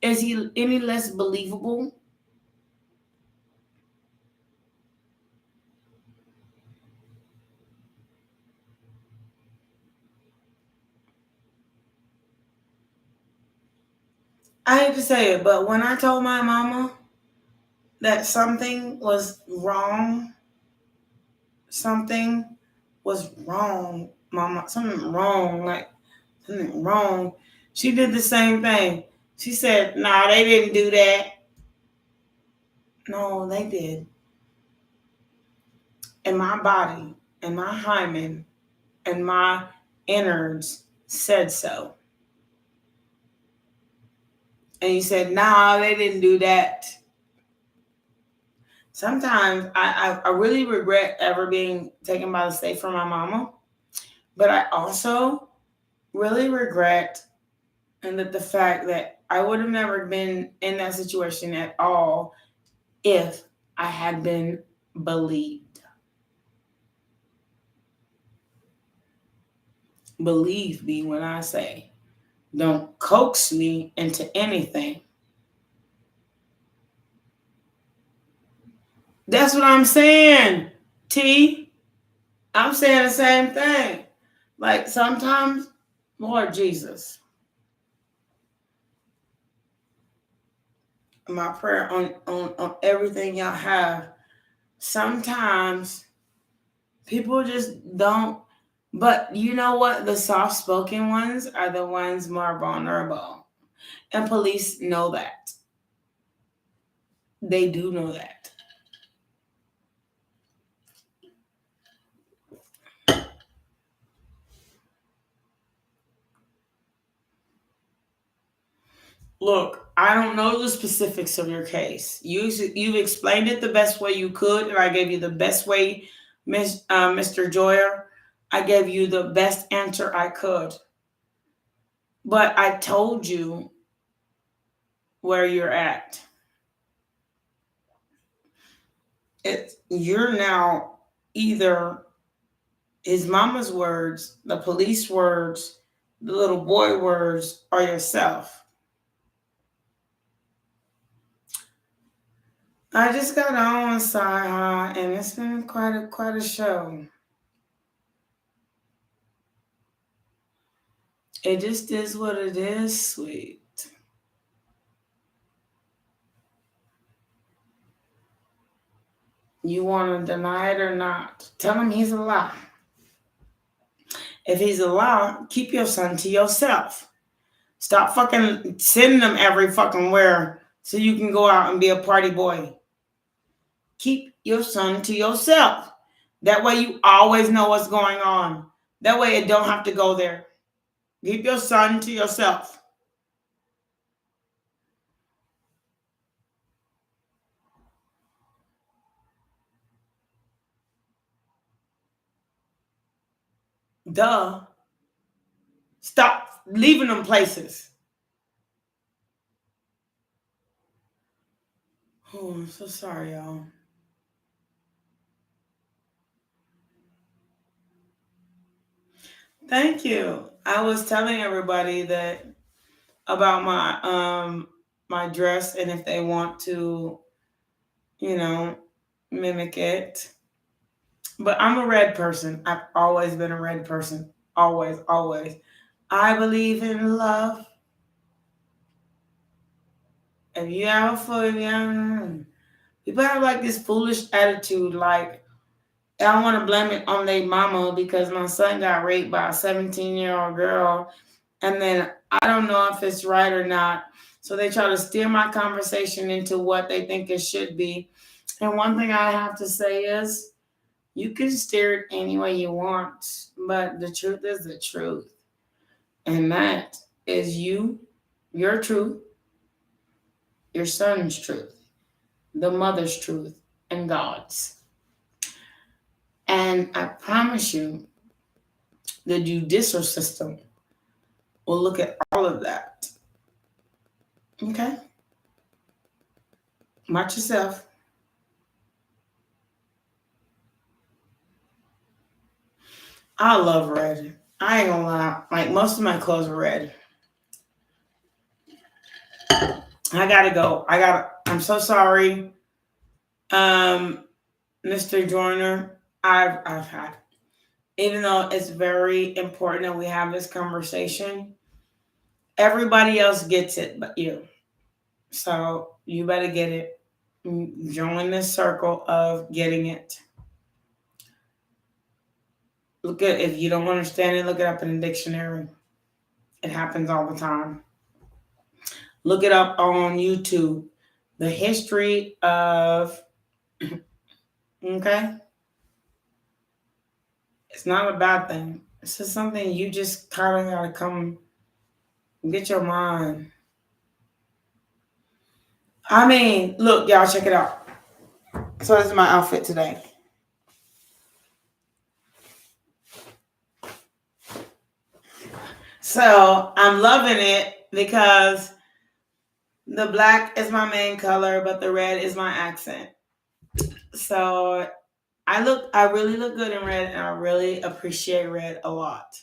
Is he any less believable? I hate to say it, but when I told my mama that something was wrong, mama, something wrong. She did the same thing. She said, "Nah, they didn't do that." No, they did. And my body and my hymen and my innards said so. And you said, "Nah, they didn't do that." Sometimes I really regret ever being taken by the state from my mama. But I also really regret the fact that I would have never been in that situation at all if I had been believed. Believe me when I say, don't coax me into anything. That's what I'm saying, T. I'm saying the same thing. Like sometimes, Lord Jesus, My prayer on everything y'all have. Sometimes people just don't. But you know what? The soft spoken ones are the ones more vulnerable. And police know that. They do know that. Look, I don't know the specifics of your case. You've explained it the best way you could, and I gave you the best way, Mr. Joyer. I gave you the best answer I could. But I told you where you're at. You're now either his mama's words, the police words, the little boy words, or yourself. I just got on side, and it's been quite a show. It just is what it is, sweet. You want to deny it or not? Tell him he's a lie. If he's a lie, keep your son to yourself. Stop fucking sending him every fucking where so you can go out and be a party boy. Keep your son to yourself. That way you always know what's going on. That way it don't have to go there. Keep your son to yourself. Duh. Stop leaving them places. Oh, I'm so sorry, y'all. Thank you. I was telling everybody that about my dress, and if they want to, you know, mimic it. But I'm a red person. I've always been a red person. Always, always. I believe in love. If you have a fool, people have like this foolish attitude, like I want to blame it on their mama because my son got raped by a 17-year-old girl, and then I don't know if it's right or not. So they try to steer my conversation into what they think it should be. And one thing I have to say is, you can steer it any way you want, but the truth is the truth. And that is your truth, your son's truth, the mother's truth, and God's. And I promise you, the judicial system will look at all of that. Okay? Watch yourself. I love red. I ain't gonna lie. Like, most of my clothes are red. I gotta go. I'm so sorry. Mr. Joyner, I've had, even though it's very important that we have this conversation, everybody else gets it but you. So you better get it. Join this circle of getting it. Look at, if you don't understand it, look it up in the dictionary. It happens all the time. Look it up on YouTube. The history of, okay? It's not a bad thing. It's just something you just kind of gotta come get your mind. I mean, look, y'all, check it out. So this is my outfit today. So I'm loving it because the black is my main color, but the red is my accent. So I really look good in red, and I really appreciate red a lot.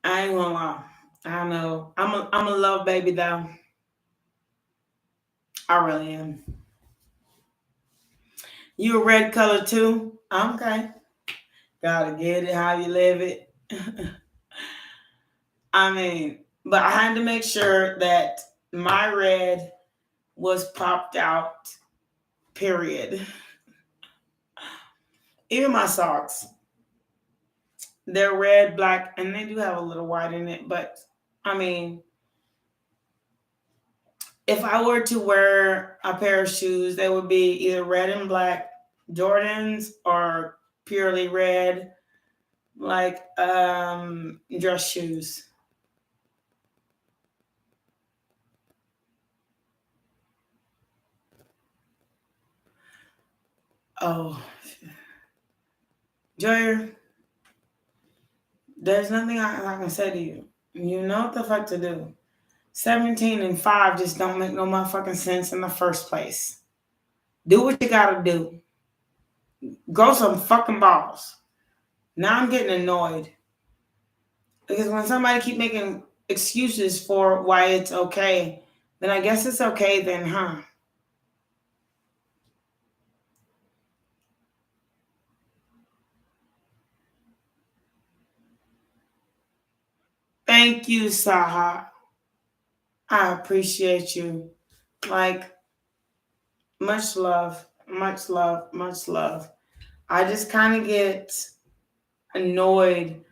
I ain't gonna lie. I don't know. I'm a love baby though. I really am. You a red color too? Okay. Gotta get it how you live it. I mean, but I had to make sure that my red was popped out, period. Even my socks, they're red, black, and they do have a little white in it. But I mean, if I were to wear a pair of shoes, they would be either red and black Jordans or purely red, like dress shoes. Oh, Joyer, there's nothing I can say to you. You know what the fuck to do. 17 and 5 just don't make no motherfucking sense in the first place. Do what you gotta do. Grow some fucking balls. Now I'm getting annoyed. Because when somebody keep making excuses for why it's okay, then I guess it's okay then, huh? Thank you, Saha. I appreciate you. Like, much love, much love, much love. I just kind of get annoyed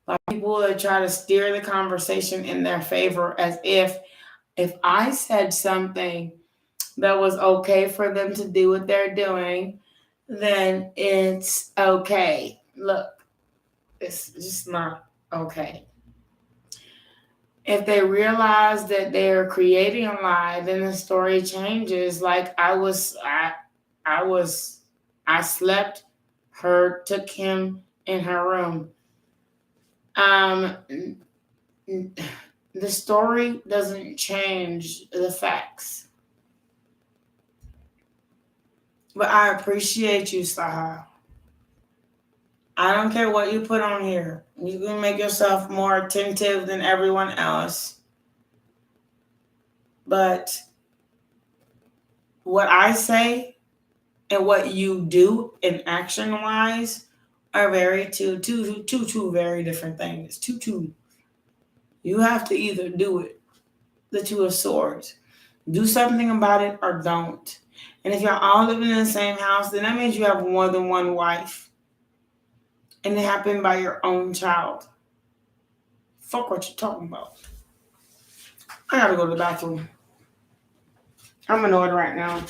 by people that try to steer the conversation in their favor as if I said something that was okay for them to do what they're doing, then it's okay. Look, it's just not okay. If they realize that they're creating a lie, then the story changes. Like I slept her, took him in her room. The story doesn't change the facts. But I appreciate you, Saha. I don't care what you put on here. You can make yourself more attentive than everyone else. But what I say and what you do in action-wise are two very different things. Two. You have to either do it, the Two of Swords. Do something about it or don't. And if y'all all living in the same house, then that means you have more than one wife. And it happened by your own child. Fuck what you talking about. I gotta go to the bathroom. I'm annoyed right now.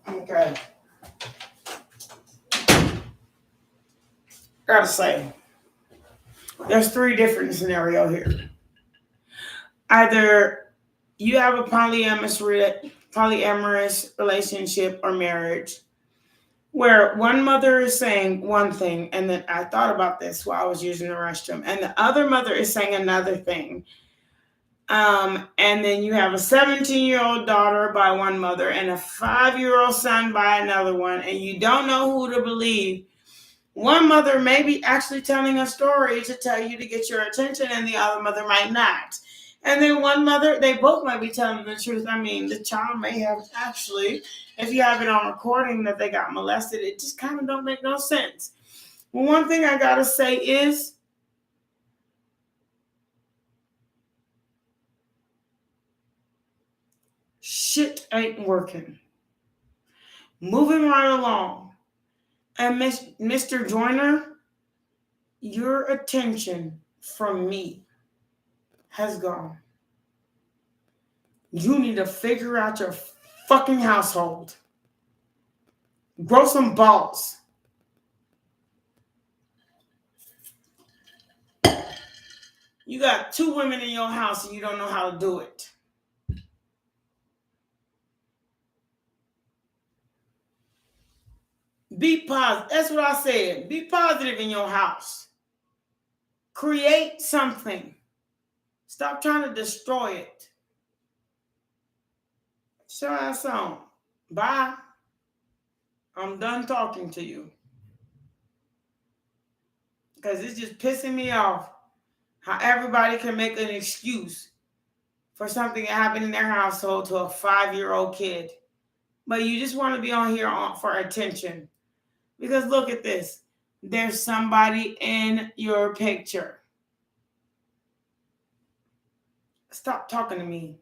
Okay. Gotta say, there's three different scenarios here. Either you have a polyamorous relationship or marriage where one mother is saying one thing, and then I thought about this while I was using the restroom, and the other mother is saying another thing. And then you have a 17-year-old daughter by one mother and a 5-year-old son by another one, and you don't know who to believe.
One mother may be actually telling a story to tell you to get your attention, and the other mother might not. And then one mother, they both might be telling the truth. I mean, the child may have actually, if you have it on recording that they got molested, it just kind of don't make no sense. Well, one thing I gotta say is, shit ain't working. Moving right along. And Mr. Joyner, your attention from me has gone. You need to figure out your fucking household. Grow some balls. You got 2 women in your house and you don't know how to do it. Be positive. That's what I said. Be positive in your house. Create something. Stop trying to destroy it. Show ass on. Bye. I'm done talking to you. Because it's just pissing me off how everybody can make an excuse for something that happened in their household to a 5-year-old kid. But you just want to be on here for attention. Because look at this. There's somebody in your picture. Stop talking to me.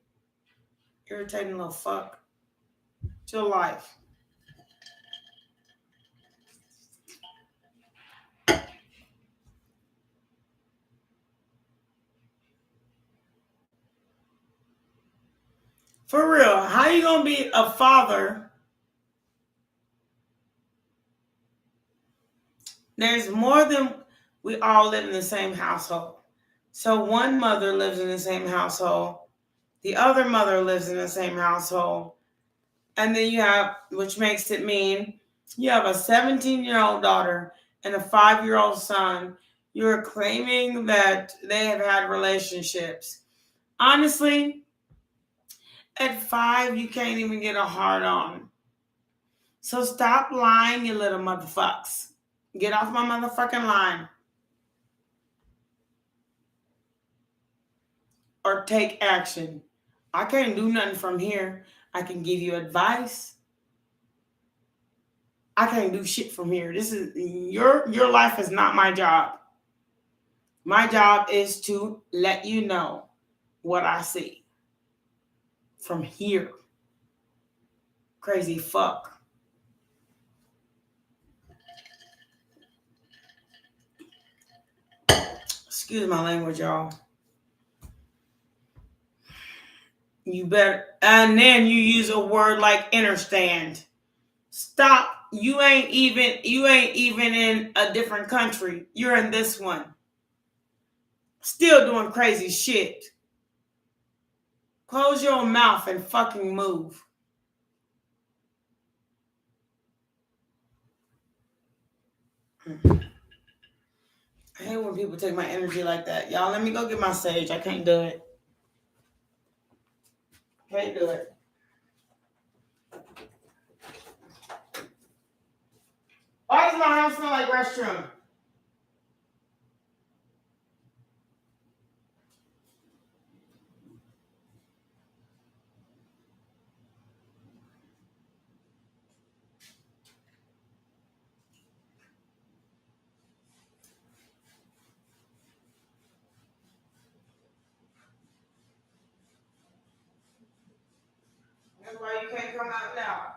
Irritating little fuck. It's your life. For real, how you gonna be a father? There's more than we all live in the same household. So one mother lives in the same household. The other mother lives in the same household. And then you have, which makes it mean, you have a 17-year-old daughter and a 5-year-old son. You're claiming that they have had relationships. Honestly, at 5, you can't even get a hard on. So stop lying, you little motherfucks. Get off my motherfucking line. Or take action. I can't do nothing from here. I can give you advice. I can't do shit from here. This is your life is not my job. My job is to let you know what I see from here. Crazy fuck. Excuse my language, y'all. You better, and then you use a word like understand. Stop. You ain't even in a different country. You're in this one. Still doing crazy shit. Close your mouth and fucking move. I hate when people take my energy like that. Y'all, let me go get my sage. I can't do it. Can't do it. Why does my house smell like restroom? That's why you can't come out now.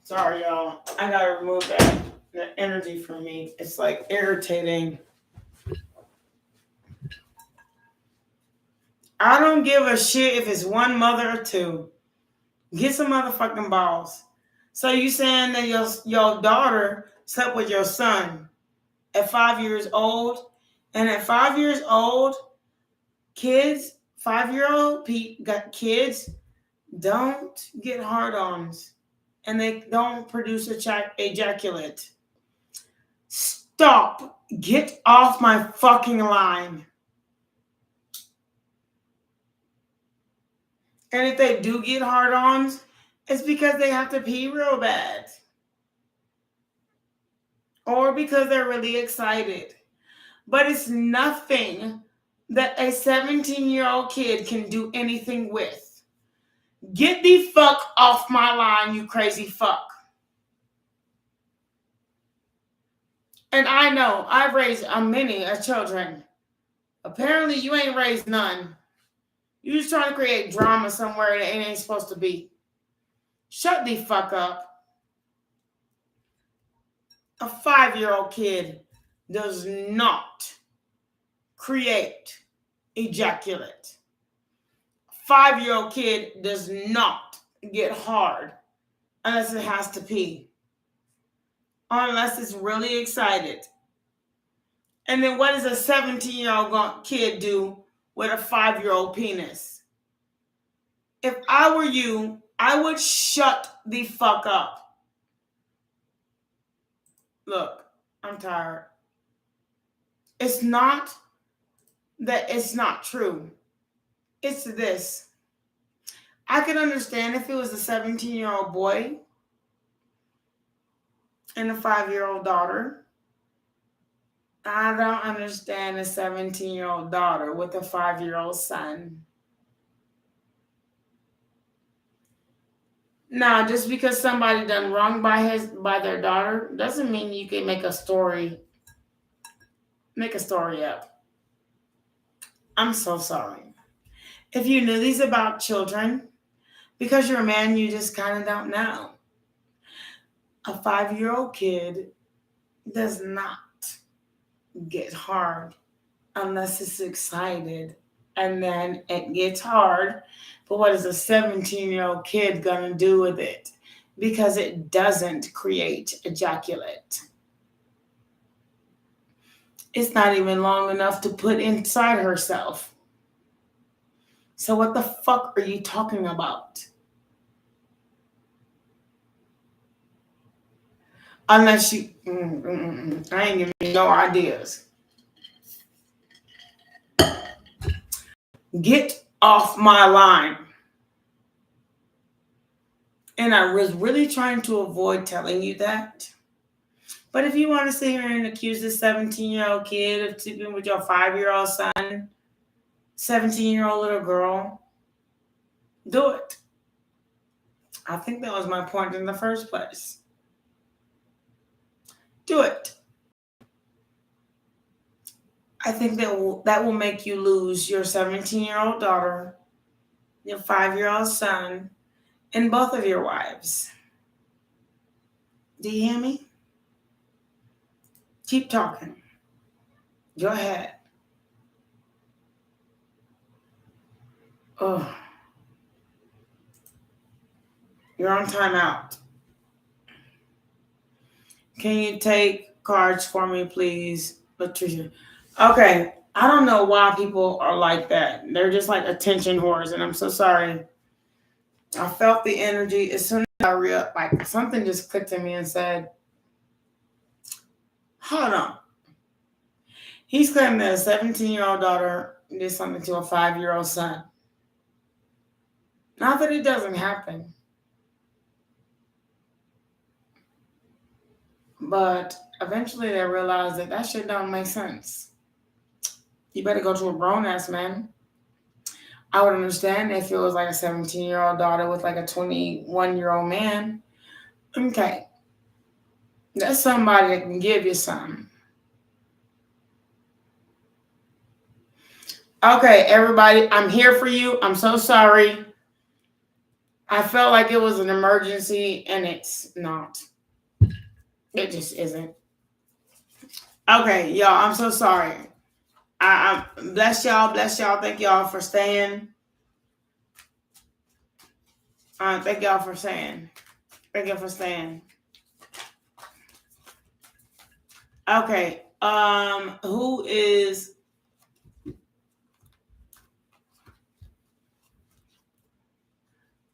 Sorry, y'all. I gotta remove the energy from me. It's like irritating. I don't give a shit if it's one mother or 2. Get some motherfucking balls. So you saying that your daughter slept with your son at 5 years old? And at 5 years old, kids, 5-year-old got kids don't get hard-ons, and they don't produce ejaculate. Stop. Get off my fucking line. And if they do get hard-ons, it's because they have to pee real bad. Or because they're really excited. But it's nothing that a 17-year-old kid can do anything with. Get the fuck off my line, you crazy fuck. And I know I've raised many children. Apparently you ain't raised none. You just trying to create drama somewhere that it ain't supposed to be. Shut the fuck up. A 5-year-old kid does not create ejaculate. A 5-year-old kid does not get hard unless it has to pee. Unless it's really excited. And then what does a 17-year-old kid do with a 5-year-old penis? If I were you, I would shut the fuck up. Look, I'm tired. It's not that it's not true. It's this. I could understand if it was a 17-year-old boy and a 5-year-old daughter. I don't understand a 17-year-old daughter with a 5-year-old son. Now, just because somebody done wrong by their daughter doesn't mean you can make a story up. I'm so sorry. If you knew these about children, because you're a man, you just kind of don't know. A 5-year-old kid does not get hard unless it's excited, and then it gets hard. But what is a 17-year-old kid gonna do with it? Because it doesn't create ejaculate. It's not even long enough to put inside herself. So what the fuck are you talking about? Unless you, I ain't giving you no ideas. Get off my line. And I was really trying to avoid telling you that. But if you want to sit here and accuse this 17-year-old kid of sleeping with your 5-year-old son, 17-year-old little girl, do it. I think that was my point in the first place. Do it. I think that will make you lose your 17-year-old daughter, your 5-year-old son, and both of your wives. Do you hear me? Keep talking. Go ahead. Oh. You're on timeout. Can you take cards for me, please, Latricia? Okay. I don't know why people are like that. They're just like attention whores, and I'm so sorry. I felt the energy as soon as I realized, like, something just clicked in me and said, hold on. He's claiming that a 17-year-old daughter did something to a 5-year-old son. Not that it doesn't happen. But eventually they realize that that shit don't make sense. You better go to a grown-ass man. I would understand if it was like a 17-year-old daughter with like a 21-year-old man. Okay. That's somebody that can give you something. Okay, everybody, I'm here for you. I'm so sorry. I felt like it was an emergency, and it's not. It just isn't. Okay, y'all, I'm so sorry. I bless y'all. Thank y'all for staying. Thank y'all for staying. Thank you for staying. Okay. Who is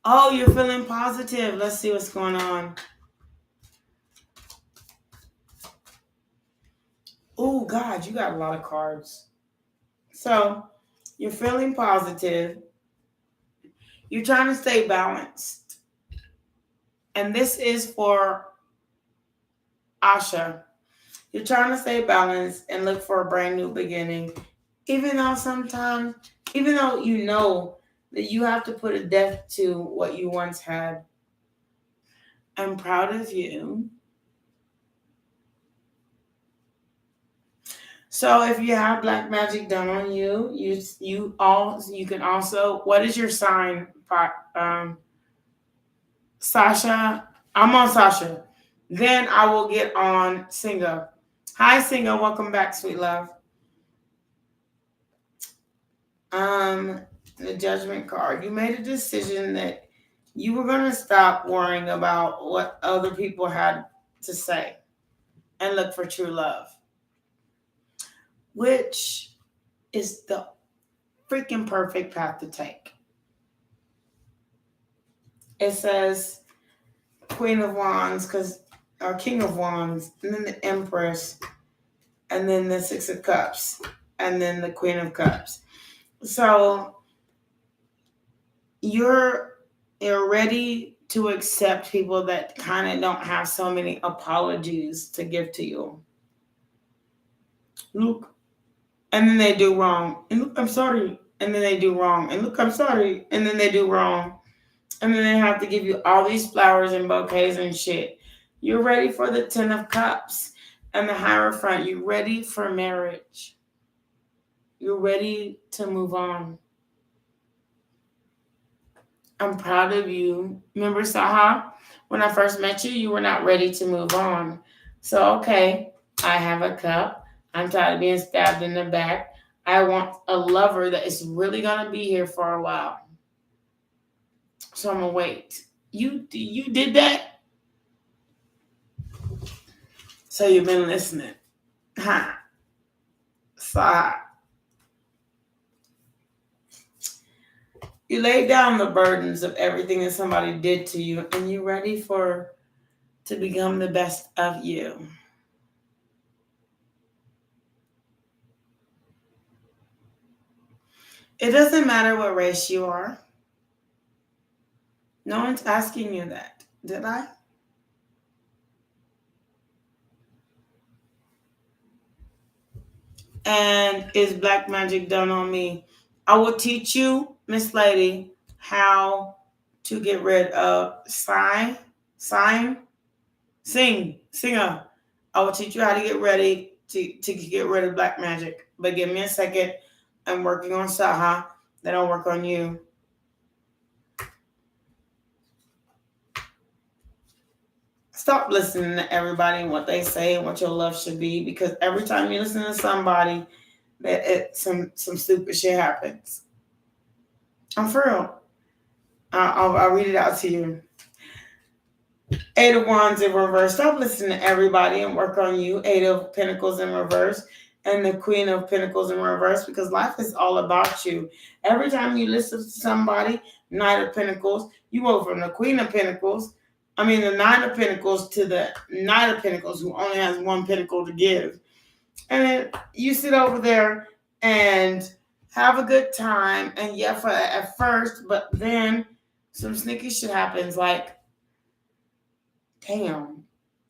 Oh, you're feeling positive. Let's see what's going on. Oh, God, you got a lot of cards. So, you're feeling positive. You're trying to stay balanced. And this is for Asha. You're trying to stay balanced and look for a brand new beginning. Even though sometimes, even though you know that you have to put a death to what you once had. I'm proud of you. So if you have black magic done on you, you can also. What is your sign, Sasha? I'm on Sasha. Then I will get on Singa. Hi, Singa. Welcome back, sweet love. The Judgment card. You made a decision that you were going to stop worrying about what other people had to say and look for true love, which is the freaking perfect path to take. It says Queen of Wands, or King of Wands, and then the Empress, and then the Six of Cups, and then the Queen of Cups. So you're ready to accept people that kind of don't have so many apologies to give to you. Look, and then they do wrong. And look, I'm sorry. And then they do wrong. And look, I'm sorry. And then they do wrong. And then they have to give you all these flowers and bouquets and shit. You're ready for the Ten of Cups and the Hierophant. You're ready for marriage. You're ready to move on. I'm proud of you. Remember, Saha? When I first met you, you were not ready to move on. So, okay, I have a cup. I'm tired of being stabbed in the back. I want a lover that is really going to be here for a while. So I'm going to wait. You did that? So you've been listening. Ha. Saha. You laid down the burdens of everything that somebody did to you, and you're ready to become the best of you. It doesn't matter what race you are. No one's asking you that. Did I? And is black magic done on me? I will teach you, Miss Lady, how to get rid of singer. I will teach you how to get ready to get rid of black magic. But give me a second. I'm working on Saha. Then I'll work on you. Stop listening to everybody and what they say and what your love should be, because every time you listen to somebody, some stupid shit happens. I'm for real. I'll read it out to you. Eight of Wands in reverse. Stop listening to everybody and work on you. Eight of Pentacles in reverse. And the Queen of Pentacles in reverse, because life is all about you. Every time you listen to somebody, Knight of Pentacles, you go from the Queen of Pentacles, the Nine of Pentacles, to the Knight of Pentacles, who only has one pentacle to give. And then you sit over there and have a good time. And yeah, at first, but then some sneaky shit happens. Like, damn,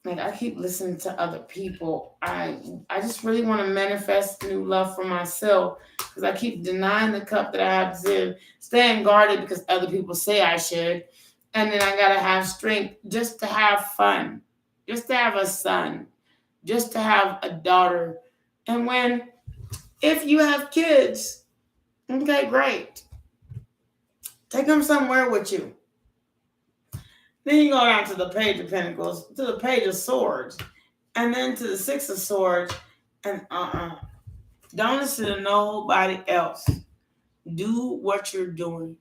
like I keep listening to other people. I just really want to manifest new love for myself, because I keep denying the cup that I have to staying guarded because other people say I should. And then I gotta have strength just to have fun, just to have a son, just to have a daughter. And if you have kids, okay, great. Take them somewhere with you. Then you go down to the Page of Pentacles, to the Page of Swords, and then to the Six of Swords. And don't listen to nobody else. Do what you're doing.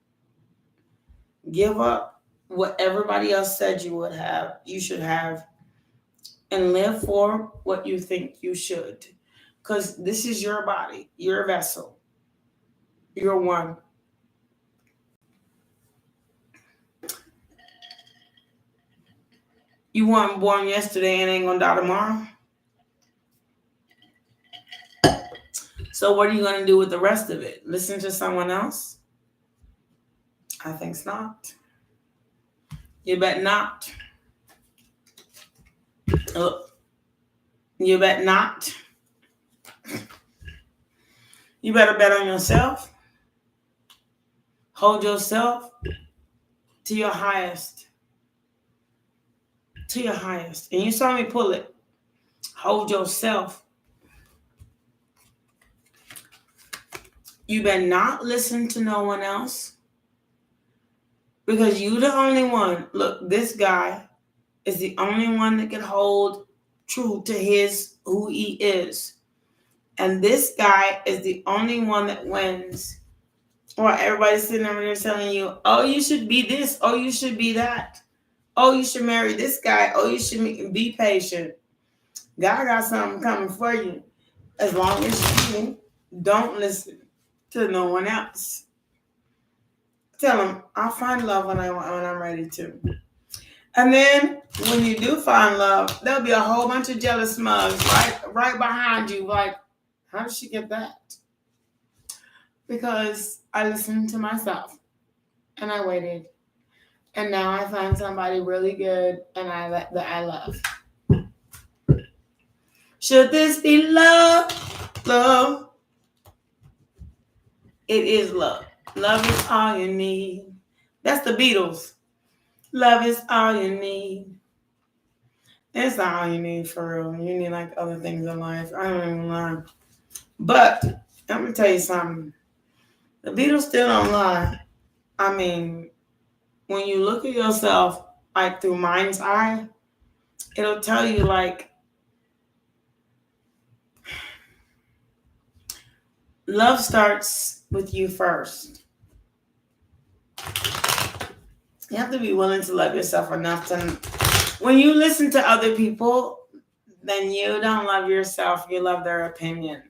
Give up what everybody else said you should have, and live for what you think you should. Because this is your body, your vessel. You're one. You weren't born yesterday and ain't gonna die tomorrow. So what are you gonna do with the rest of it? Listen to someone else? I think not. You bet not. You bet not. You better bet on yourself. Hold yourself to your highest. To your highest. And you saw me pull it. Hold yourself. You better not listen to no one else. Because you the only one. Look, this guy is the only one that can hold true to who he is. And this guy is the only one that wins. While everybody's sitting over there telling you, oh, you should be this. Oh, you should be that. Oh, you should marry this guy. Oh, you should be patient. God got something coming for you. As long as you don't listen to no one else. Tell them, I'll find love when I'm ready to. And then when you do find love, there'll be a whole bunch of jealous mugs right behind you. Like, how did she get that? Because I listened to myself and I waited. And now I find somebody really good and that I love. Should this be love? Love. It is love. Love is all you need. That's the Beatles. Love is all you need. It's not all you need for real. You need like other things in life. I don't even lie. But I'm going to tell you something. The Beatles still don't lie. I mean, when you look at yourself like through mind's eye, it'll tell you like love starts with you first. You have to be willing to love yourself enough to, when you listen to other people, then you don't love yourself, you love their opinion.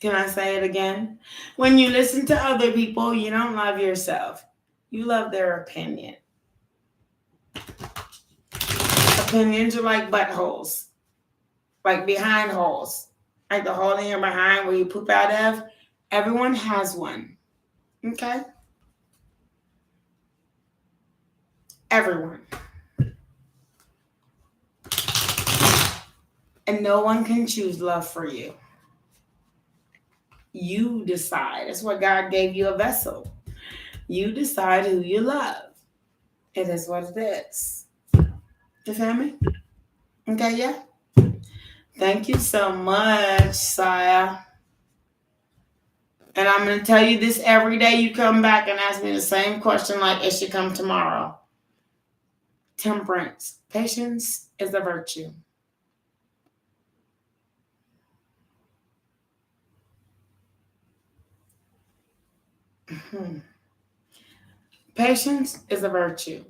Can I say it again? When you listen to other people, you don't love yourself. You love their opinion. Opinions are like buttholes. Like behind holes. Like the hole in your behind where you poop out of. Everyone has one. Okay? Everyone. And no one can choose love for you. You decide. That's why God gave you a vessel. You decide who you love. It is what it is. You feel me? Okay, yeah? Thank you so much, Saya. And I'm going to tell you this every day you come back and ask me the same question like it should come tomorrow. Temperance. Patience is a virtue. Patience is a virtue.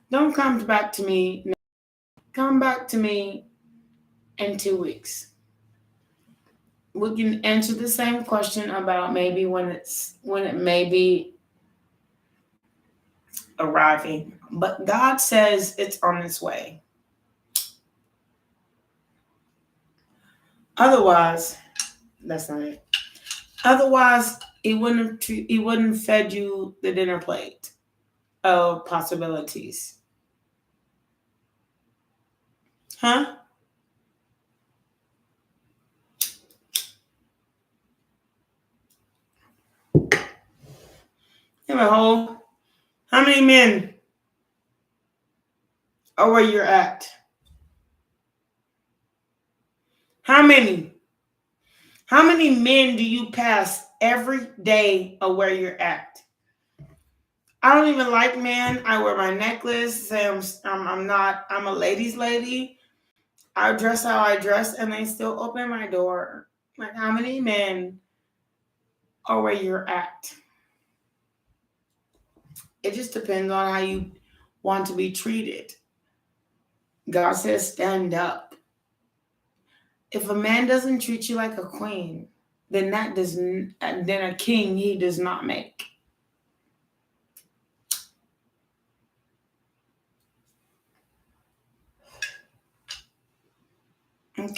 Don't come back to me. Come back to me in 2 weeks. We can answer the same question about maybe when it may be arriving. But God says it's on its way. Otherwise, that's not it. Otherwise, he wouldn't fed you the dinner plate of possibilities. Huh? How many men are where you're at? How many? How many men do you pass every day of where you're at? I don't even like men. I wear my necklace. Say I'm a ladies' lady. I dress how I dress, and they still open my door. Like, how many men are where you're at? It just depends on how you want to be treated. God says, stand up. If a man doesn't treat you like a queen, then a king he does not make.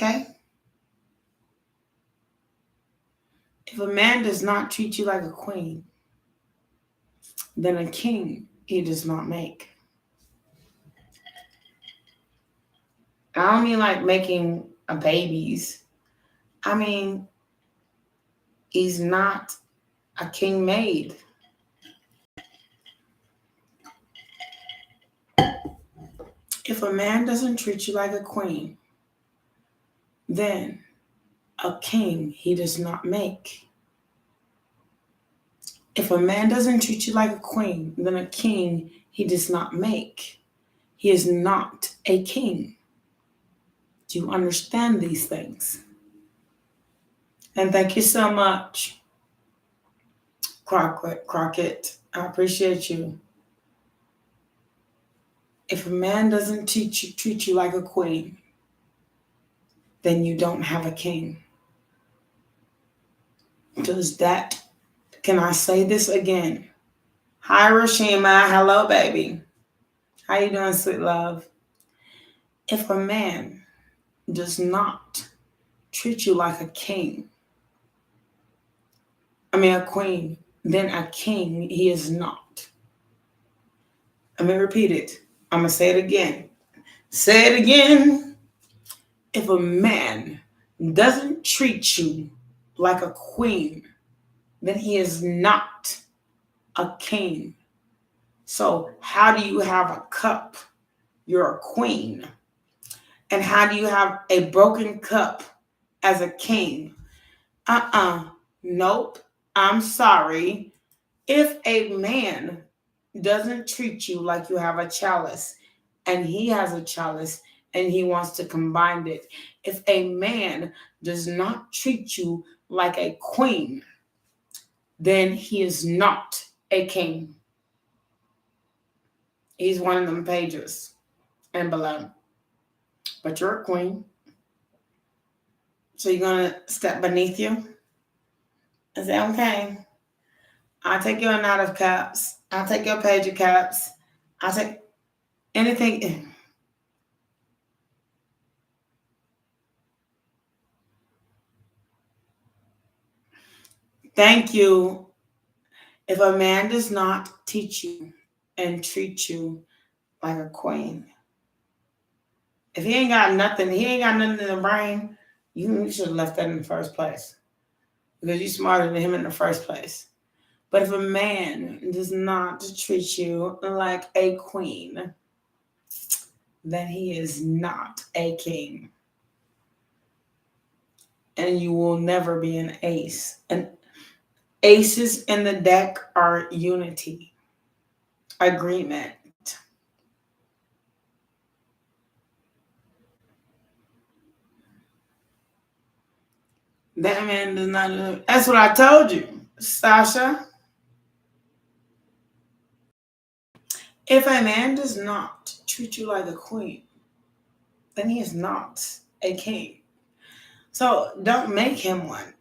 Okay? If a man does not treat you like a queen, then a king he does not make. I don't mean like making a babies. I mean, he's not a king made. If a man doesn't treat you like a queen, then a king he does not make. If a man doesn't treat you like a queen, then a king he does not make. He is not a king. Do you understand these things? And thank you so much, Crockett. I appreciate you. If a man doesn't treat you like a queen, then you don't have a king. Can I say this again? Hi, Rashima. Hello, baby. How you doing, sweet love? If a man does not treat you like a queen, then a king he is not. Let me repeat it. I'm going to say it again. Say it again. If a man doesn't treat you like a queen, then he is not a king. So how do you have a cup? You're a queen. And how do you have a broken cup as a king? Nope. I'm sorry. If a man doesn't treat you like you have a chalice and he has a chalice and he wants to combine it, if a man does not treat you like a queen, then he is not a king. He's one of them pages and below. But you're a queen. So you're going to step beneath you and say, okay, I'll take your Knight of Cups. I'll take your Page of Cups. I'll take anything. Thank you. If a man does not teach you and treat you like a queen, if he ain't got nothing in the brain, you should have left that in the first place. Because you're smarter than him in the first place. But if a man does not treat you like a queen, then he is not a king. And you will never be an ace. And aces in the deck are unity, agreement. That man does not. That's what I told you, Sasha. If a man does not treat you like a queen, then he is not a king. So don't make him one.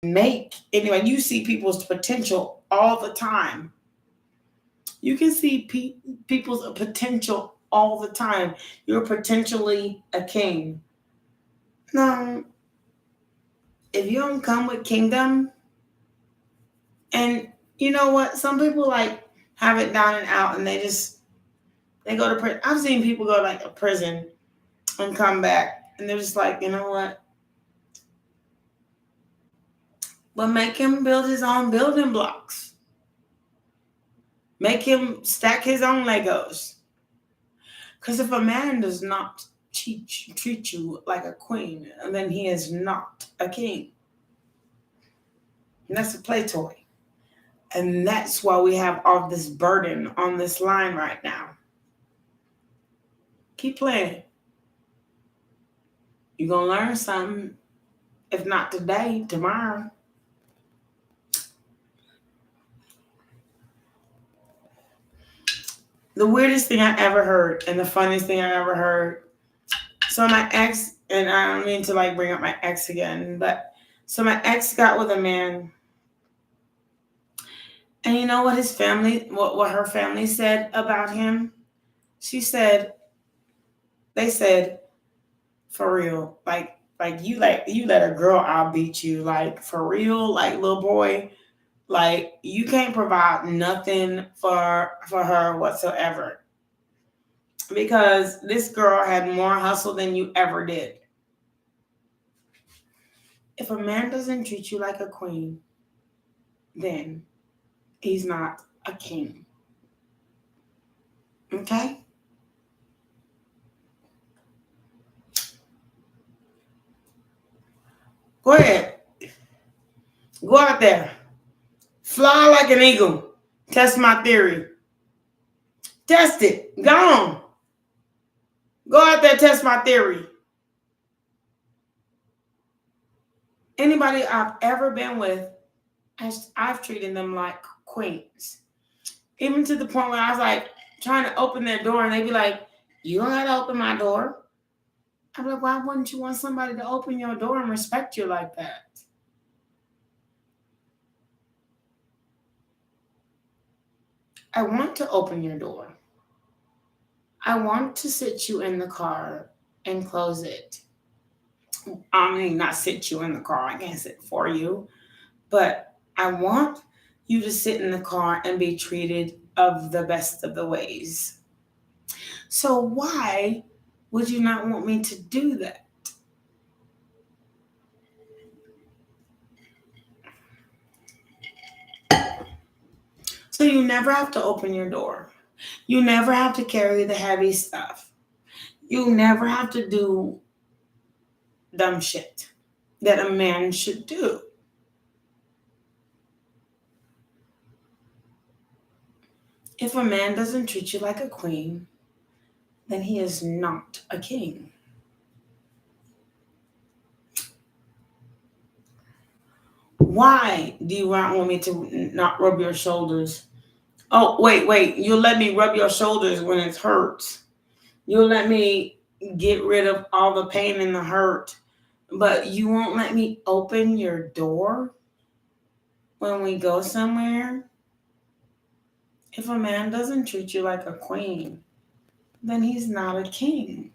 Anyway, you see people's potential all the time. You can see people's potential all the time. You're potentially a king. Now, if you don't come with kingdom, and you know what? Some people like have it down and out and they go to prison. I've seen people go like to prison and come back and they're just like, you know what? But make him build his own building blocks. Make him stack his own Legos. Because if a man does not treat you like a queen, then he is not a king. And that's a play toy. And that's why we have all this burden on this line right now. Keep playing. You're going to learn something. If not today, tomorrow. The weirdest thing I ever heard and the funniest thing I ever heard. So my ex, and I don't mean to like bring up my ex again, but so my ex got with a man. And you know what what her family said about him? They said, For real. Like you let a girl outbeat you. Like for real, like little boy. Like you can't provide nothing for her whatsoever. Because this girl had more hustle than you ever did. If a man doesn't treat you like a queen, then he's not a king. Okay? Go ahead. Go out there. Fly like an eagle. Test my theory. Test it. Go on. Go out there, test my theory. Anybody I've ever been with, I've treated them like queens. Even to the point where I was like trying to open their door and they'd be like, you don't have to open my door. I'm like, why wouldn't you want somebody to open your door and respect you like that? I want to open your door. I want to sit you in the car and close it. I mean, not sit you in the car. I can't sit for you. But I want you to sit in the car and be treated of the best of the ways. So why would you not want me to do that? So you never have to open your door. You never have to carry the heavy stuff. You never have to do dumb shit that a man should do. If a man doesn't treat you like a queen, then he is not a king. Why do you not want me to not rub your shoulders? Oh, wait. You'll let me rub your shoulders when it hurts. You'll let me get rid of all the pain and the hurt. But you won't let me open your door when we go somewhere? If a man doesn't treat you like a queen, then he's not a king.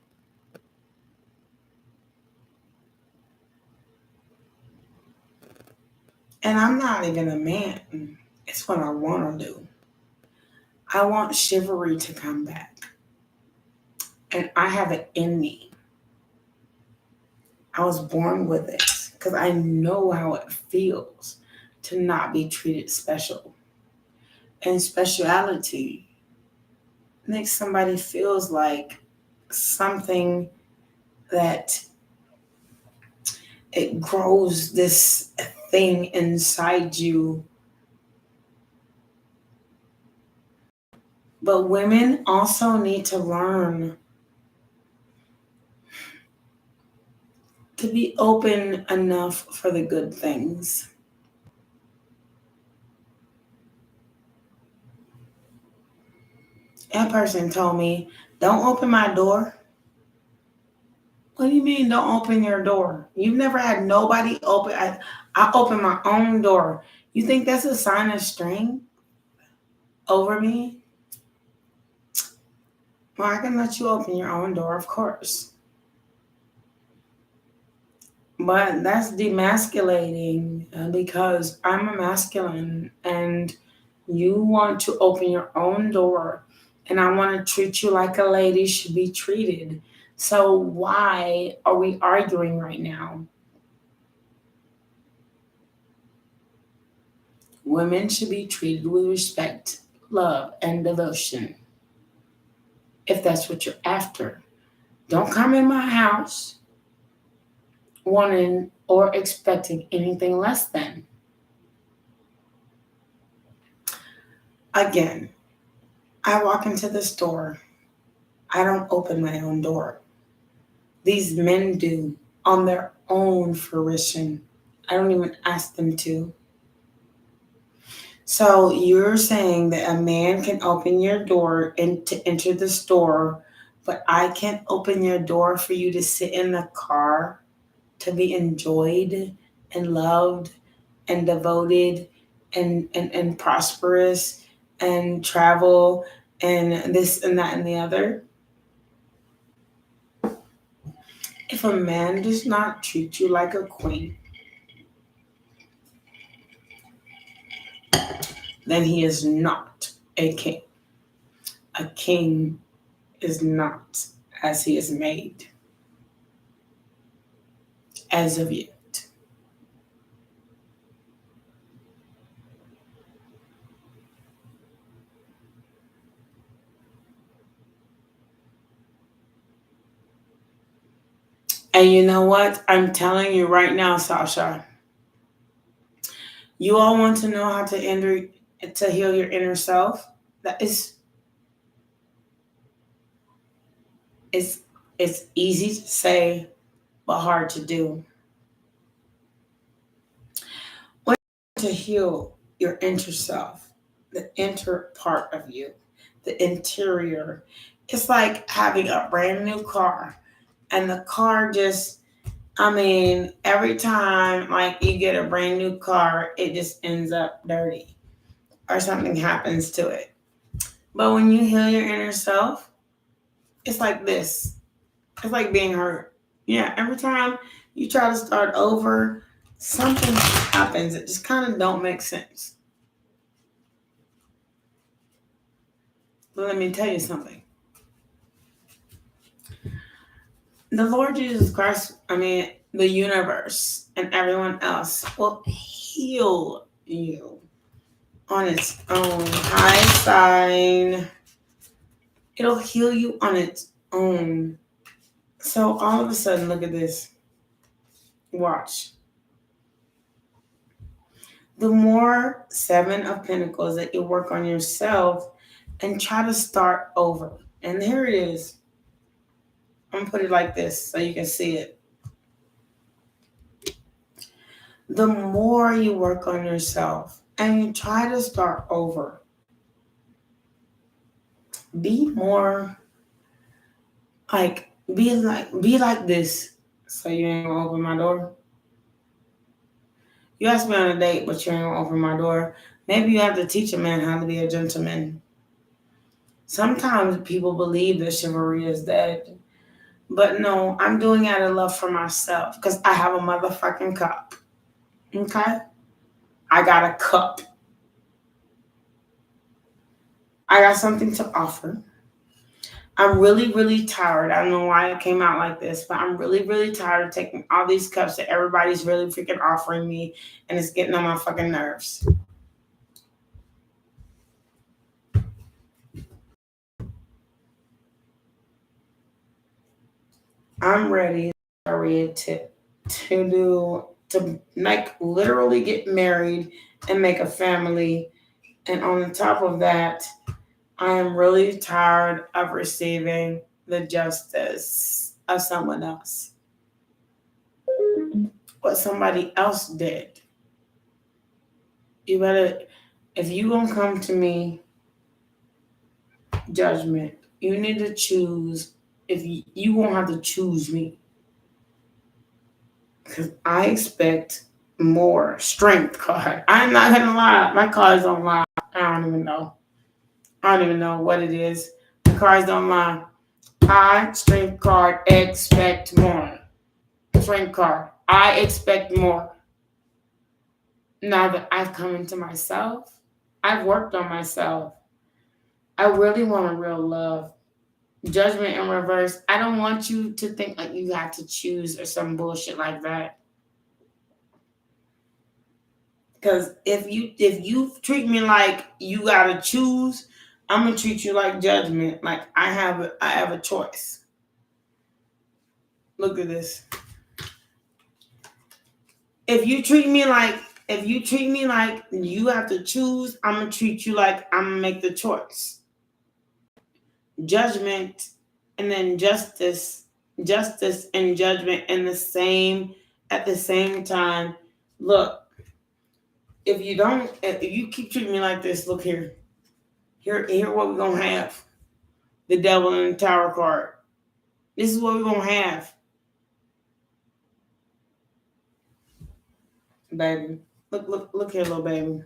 And I'm not even a man. It's what I want to do. I want chivalry to come back. And I have it in me. I was born with it because I know how it feels to not be treated special. And speciality makes somebody feels like something that it grows this thing inside you. But women also need to learn to be open enough for the good things. That person told me, don't open my door. What do you mean don't open your door? You've never had nobody open. I open my own door. You think that's a sign of strength over me? Well, I can let you open your own door, of course. But that's demasculating because I'm a masculine and you want to open your own door and I want to treat you like a lady should be treated. So why are we arguing right now? Women should be treated with respect, love, and devotion. If that's what you're after. Don't come in my house wanting or expecting anything less than. Again, I walk into the store. I don't open my own door. These men do on their own fruition. I don't even ask them to. So you're saying that a man can open your door and to enter the store, but I can't open your door for you to sit in the car to be enjoyed and loved and devoted and prosperous and travel and this and that and the other? If a man does not treat you like a queen, then he is not a king. A king is not as he is made as of yet. And you know what? I'm telling you right now, Sasha. You all want to know how to heal your inner self. That is, it's easy to say, but hard to do. When to heal your inner self, the inner part of you, the interior, it's like having a brand new car, and the car just, I mean, every time like you get a brand new car, it just ends up dirty or something happens to it. But when you heal your inner self, it's like this. It's like being hurt. Yeah, every time you try to start over, something happens. It just kind of don't make sense. But let me tell you something. The Lord Jesus Christ, the universe and everyone else will heal you on its own. High sign. It'll heal you on its own. So all of a sudden, look at this. Watch. The more Seven of Pentacles that you work on yourself and try to start over. And here it is. I'm going to put it like this so you can see it. The more you work on yourself and you try to start over, be more be like this. So you ain't gonna open my door. You asked me on a date, but you ain't gonna open my door. Maybe you have to teach a man how to be a gentleman. Sometimes people believe that chivalry is dead. But no, I'm doing it out of love for myself because I have a motherfucking cup. Okay? I got a cup. I got something to offer. I'm really, really tired. I don't know why it came out like this, but I'm really, really tired of taking all these cups that everybody's really freaking offering me, and it's getting on my fucking nerves. I'm ready to like literally get married and make a family. And on top of that, I am really tired of receiving the justice of someone else. What somebody else did. You better, if you gonna come to me, judgment, you need to choose. If you won't have to choose me. Because I expect more strength card. I'm not gonna lie, my cards don't lie. I don't even know what it is. The cards don't lie. I, strength card, expect more. Strength card, I expect more. Now that I've come into myself, I've worked on myself. I really want a real love. Judgment in reverse. I don't want you to think like you have to choose or some bullshit like that. Because if you treat me like you gotta choose, I'm gonna treat you like judgment. Like I have a choice. Look at this. If you treat me like you have to choose, I'm gonna treat you like I'm gonna make the choice. Judgment and then justice and judgment at the same time. Look, if you keep treating me like this, look here. Here what we're gonna have. The devil and the tower card. This is what we're gonna have. Baby. Look here, little baby.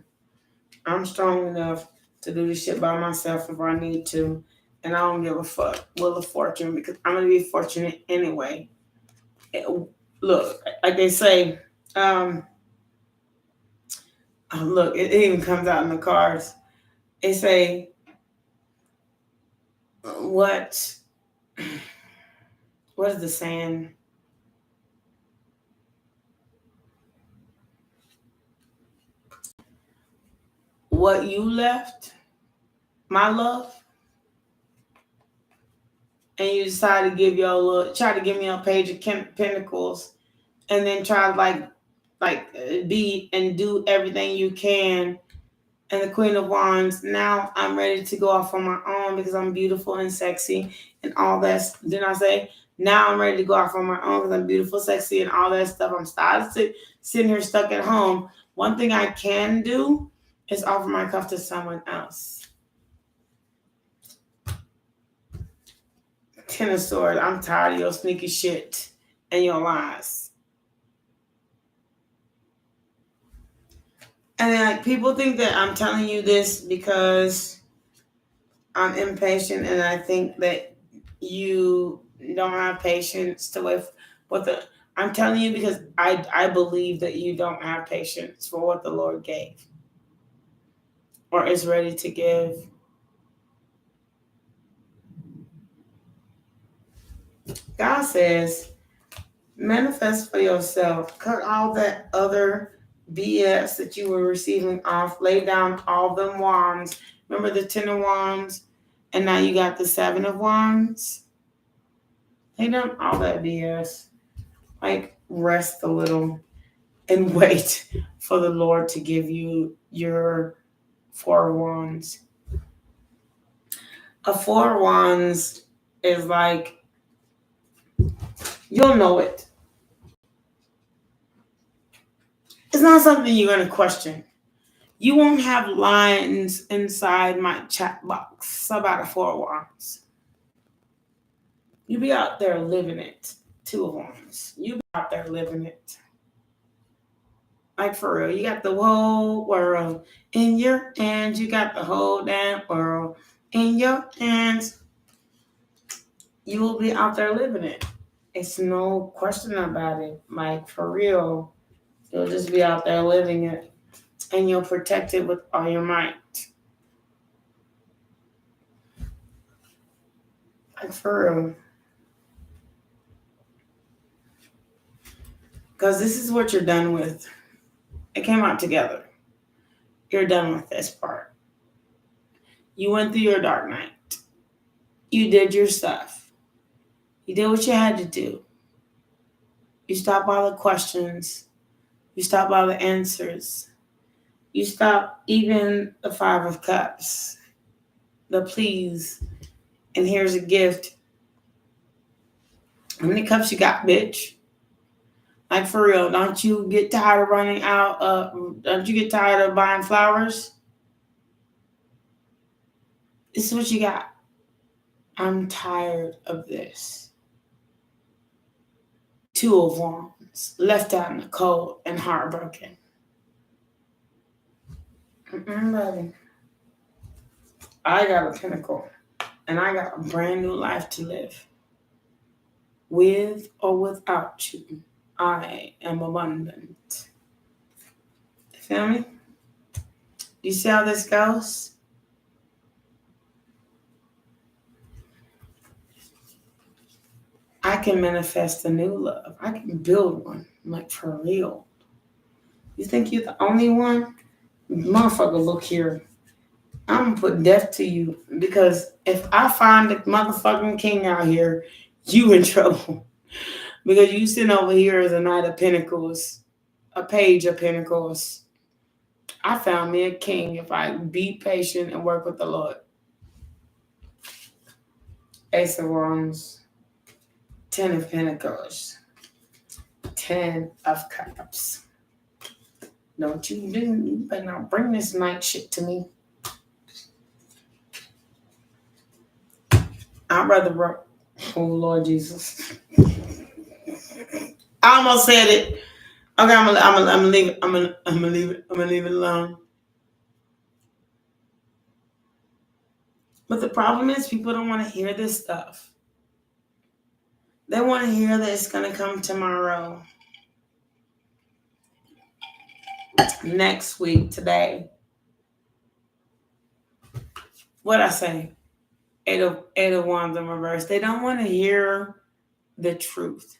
I'm strong enough to do this shit by myself if I need to. And I don't give a fuck. Wheel of Fortune, because I'm gonna be fortunate anyway. Look, like they say, look, it even comes out in the cards. They say, what is the saying? What you left, my love, and you decide to give try to give me a page of pentacles, and then try to be and do everything you can. And the Queen of Wands, now I'm ready to go off on my own because I'm beautiful and sexy and all that. Didn't I say? Now I'm ready to go off on my own because I'm beautiful, sexy, and all that stuff. I'm sitting here stuck at home. One thing I can do is offer my cup to someone else. Ten of Swords, I'm tired of your sneaky shit and your lies. And then people think that I'm telling you this because I'm impatient, and I think that you don't have patience to wait what the. I'm telling you because I believe that you don't have patience for what the Lord gave or is ready to give. God says, manifest for yourself. Cut all that other BS that you were receiving off. Lay down all them wands. Remember the 10 of wands? And now you got the 7 of wands. Lay down all that BS. Rest a little and wait for the Lord to give you your 4 of wands. A 4 of wands is you'll know it. It's not something you're going to question. You won't have lines inside my chat box about a 4 of wands. You be out there living it. 2 of wands. You be out there living it. For real. You got the whole world in your hands. You got the whole damn world in your hands. You will be out there living it. It's no question about it. For real. You'll just be out there living it. And you'll protect it with all your might. For real. Because this is what you're done with. It came out together. You're done with this part. You went through your dark night. You did your stuff. You did what you had to do. You stopped all the questions. You stopped all the answers. You stopped even the 5 of Cups. The please. And here's a gift. How many cups you got, bitch? For real, don't you get tired of running out? Don't you get tired of buying flowers? This is what you got. I'm tired of this. 2 of Wands, left out in the cold and heartbroken. Buddy. I got a pinnacle, and I got a brand new life to live. With or without you, I am abundant. You feel me? Do you see how this goes? I can manifest a new love. I can build one, for real. You think you're the only one? Motherfucker, look here. I'm going to put death to you because if I find the motherfucking king out here, you in trouble. Because you sitting over here as a Knight of Pentacles, a Page of Pentacles. I found me a king if I be patient and work with the Lord. Ace of Wands, 10 of Pentacles, 10 of Cups. Don't you better not bring this night shit to me. I'd rather oh Lord Jesus. I almost said it. Okay, I'm gonna leave it. I'm gonna leave it. I'm gonna leave it alone. But the problem is people don't want to hear this stuff. They want to hear that it's going to come tomorrow, next week, today. What I say? Eight of Wands in reverse. They don't want to hear the truth.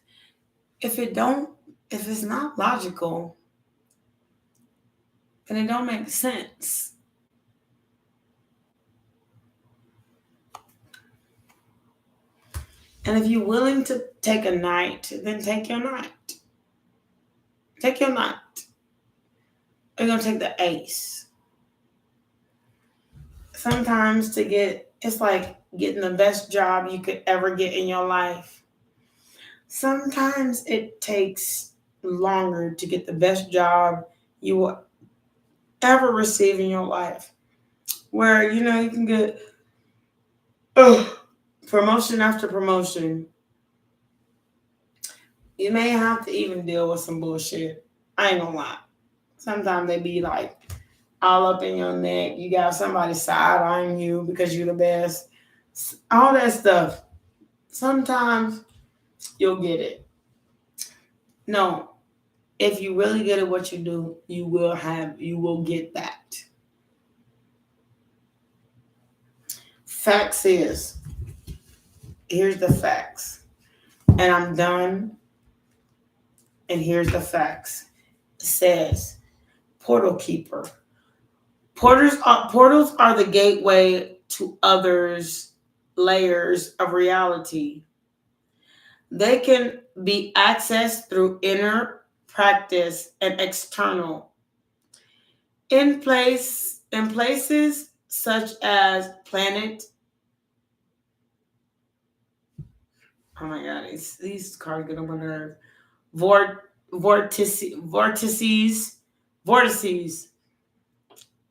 If it's not logical, then it don't make sense. And if you're willing to take a night, then take your night. Take your night. You're going to take the ace. Sometimes it's like getting the best job you could ever get in your life. Sometimes it takes longer to get the best job you will ever receive in your life. Where, you can get promotion after promotion. You may have to even deal with some bullshit. I ain't gonna lie. Sometimes they be like all up in your neck. You got somebody side-eyeing you because you're the best. All that stuff. Sometimes you'll get it. No. If you really good at what you do, you will get that. Facts is, here's the facts. And I'm done. And here's the facts. It says, portal keeper. Portals are the gateway to others' layers of reality. They can be accessed through inner practice and external. In places such as planet. Oh my God, these cards get on my nerve. Vortices.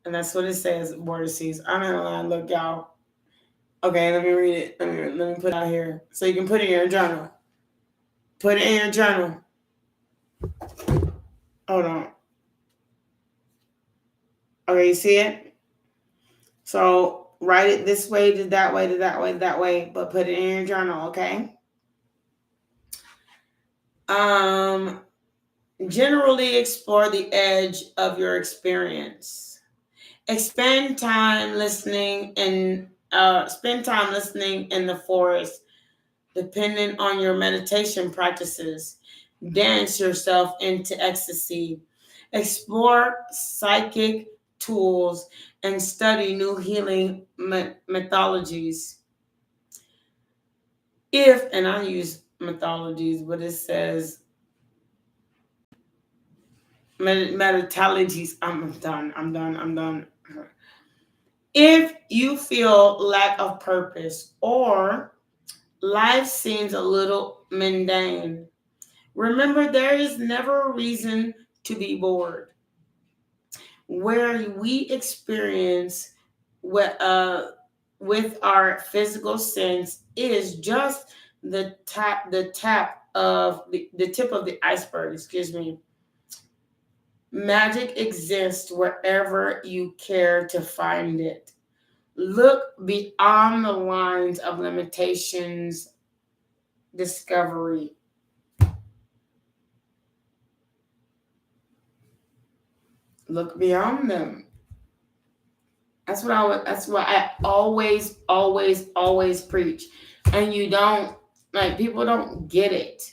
And that's what it says, vortices. I'm not gonna lie, look, y'all. Okay, let me read it. Let me put it out here. So you can put it in your journal. Put it in your journal. Hold on. Okay, you see it? So write it this way, to that way, to that way, that way, but put it in your journal, okay? Generally explore the edge of your experience. Spend time listening in the forest, depending on your meditation practices. Dance yourself into ecstasy. Explore psychic tools and study new healing methodologies. And I use methodologies, but it says methodologies. I'm done. If you feel lack of purpose or life seems a little mundane, remember there is never a reason to be bored. Where we experience with our physical sense is just the tip of the iceberg. Excuse me. Magic exists wherever you care to find it. Look beyond the lines of limitations, discovery. Look beyond them. That's what I always preach. And people don't get it.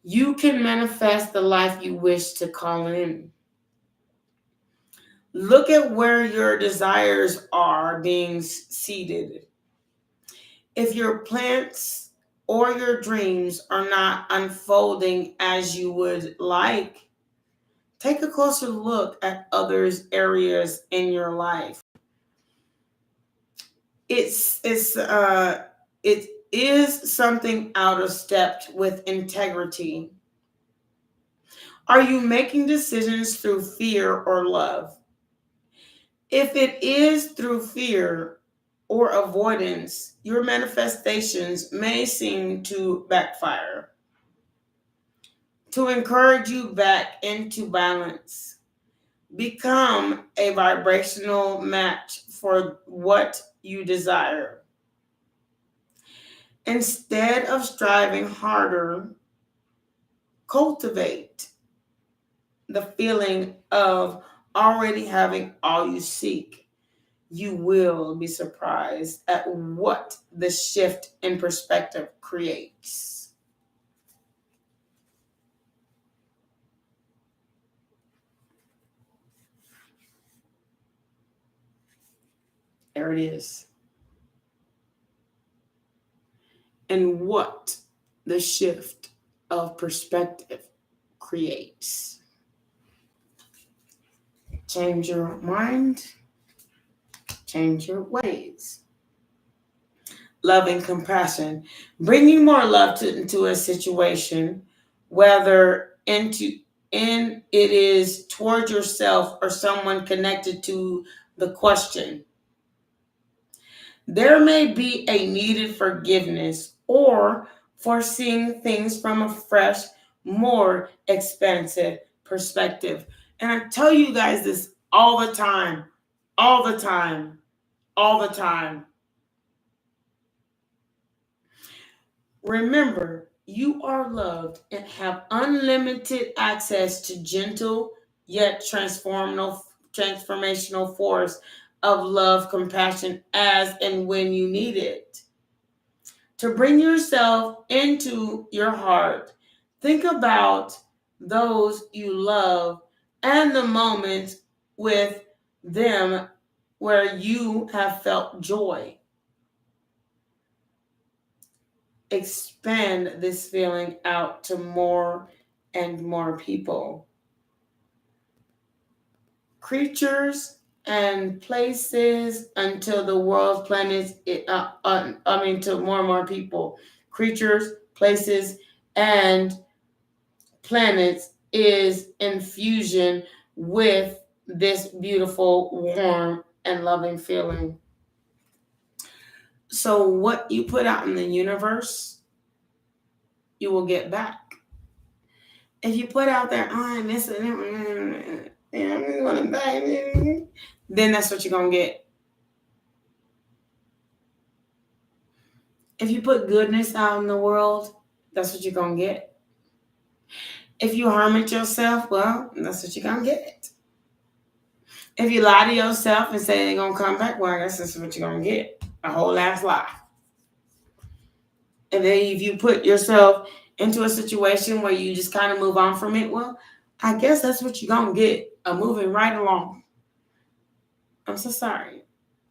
You can manifest the life you wish to call in. Look at where your desires are being seeded. If your plans or your dreams are not unfolding as you would like, take a closer look at others' areas in your life. It is something out of step with integrity. Are you making decisions through fear or love? If it is through fear or avoidance, your manifestations may seem to backfire. To encourage you back into balance, become a vibrational match for what you desire. Instead of striving harder, cultivate the feeling of already having all you seek. You will be surprised at what the shift in perspective creates. There it is. And what the shift of perspective creates. Change your mind, change your ways. Love and compassion. Bringing more love into a situation, whether it is toward yourself or someone connected to the question. There may be a needed forgiveness or foreseeing things from a fresh, more expansive perspective. And I tell you guys this all the time, all the time, all the time. Remember, you are loved and have unlimited access to gentle yet transformational force of love, compassion as and when you need it. To bring yourself into your heart, think about those you love and the moments with them where you have felt joy. Expand this feeling out to more and more people. Creatures and places until the world's planets, to more and more people. Creatures, places, and planets is infusion with this beautiful, warm, and loving feeling. So what you put out in the universe, you will get back. If you put out there, I'm this and then that's what you're going to get. If you put goodness out in the world, that's what you're going to get. If you harm it yourself, well, that's what you're going to get. If you lie to yourself and say they're going to come back, well, I guess that's what you're going to get. A whole ass lie. And then if you put yourself into a situation where you just kind of move on from it, well, I guess that's what you're going to get. Moving right along. I'm so sorry.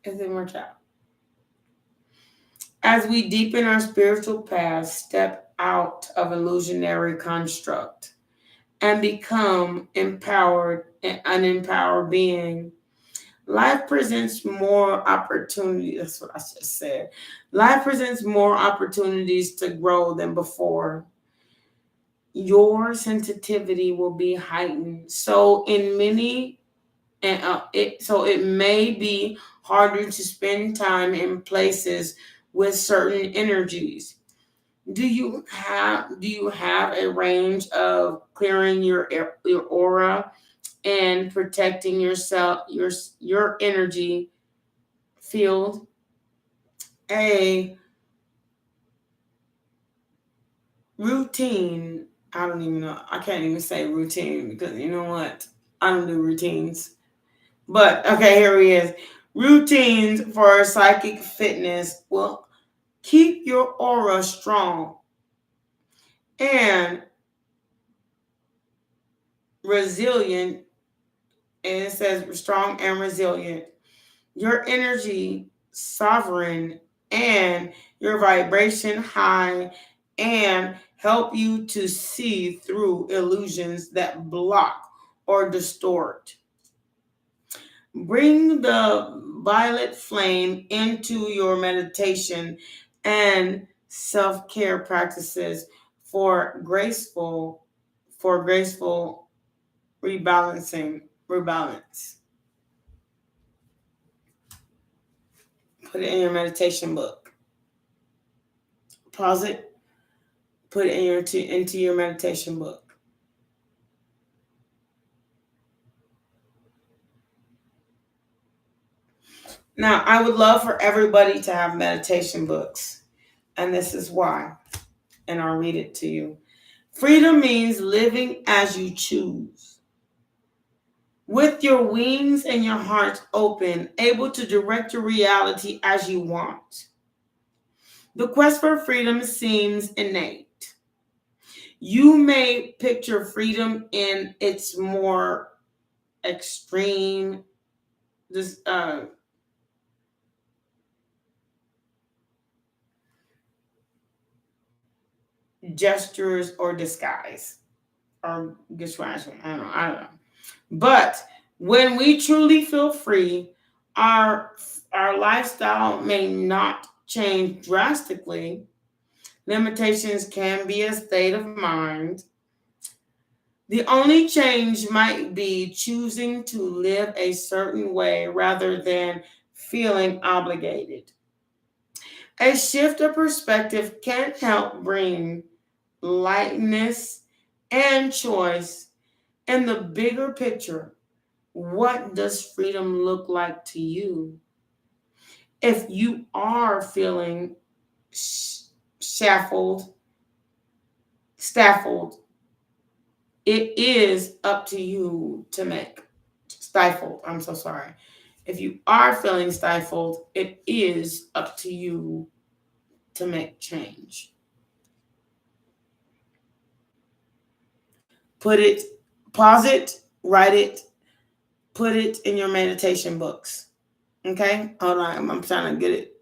It didn't work out. As we deepen our spiritual path, step out of illusionary construct and become empowered and unempowered being, life presents more opportunities. That's what I just said. Life presents more opportunities to grow than before. Your sensitivity will be heightened. So it may be harder to spend time in places with certain energies. Do you have a range of clearing your aura and protecting yourself, your energy field? A routine. I don't even know. I can't even say routine because you know what? I don't do routines. But okay, here he is. Routines for psychic fitness will keep your aura strong and resilient. And it says strong and resilient. Your energy sovereign and your vibration high and help you to see through illusions that block or distort. Bring the violet flame into your meditation and self-care practices for graceful rebalance. Put it in your meditation book. Pause it. Put it into your meditation book. Now, I would love for everybody to have meditation books. And this is why. And I'll read it to you. Freedom means living as you choose, with your wings and your heart open, able to direct your reality as you want. The quest for freedom seems innate. You may picture freedom in its more extreme gestures or disguise or distraction. I don't know. But when we truly feel free, our lifestyle may not change drastically. Limitations can be a state of mind. The only change might be choosing to live a certain way rather than feeling obligated. A shift of perspective can help bring lightness and choice in the bigger picture. What does freedom look like to you? If you are feeling staffled, it is up to you to make. Stifled, I'm so sorry. If you are feeling stifled, it is up to you to make change. Pause it, write it, put it in your meditation books. Okay? Hold on, I'm trying to get it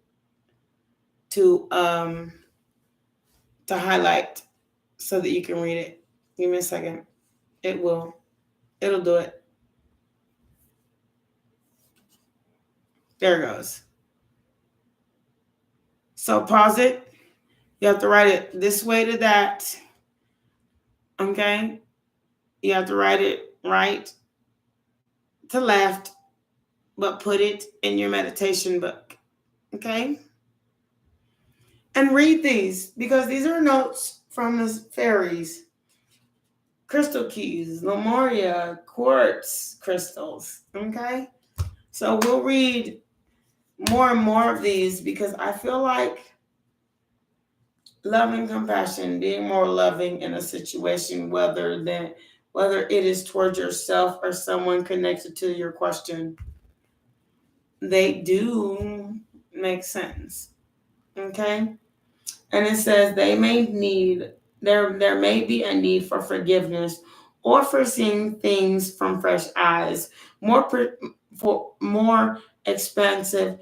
to highlight so that you can read it. Give me a second. It'll do it. There it goes. So pause it. You have to write it this way to that. Okay? You have to write it right to left, but put it in your meditation book. Okay? And read these because these are notes from the fairies. Crystal keys, Lemuria, quartz crystals. Okay? So we'll read more and more of these because I feel like love and compassion, being more loving in a situation, whether it is towards yourself or someone connected to your question, they do make sense. Okay? And it says there may be a need for forgiveness or for seeing things from fresh eyes, for more expansive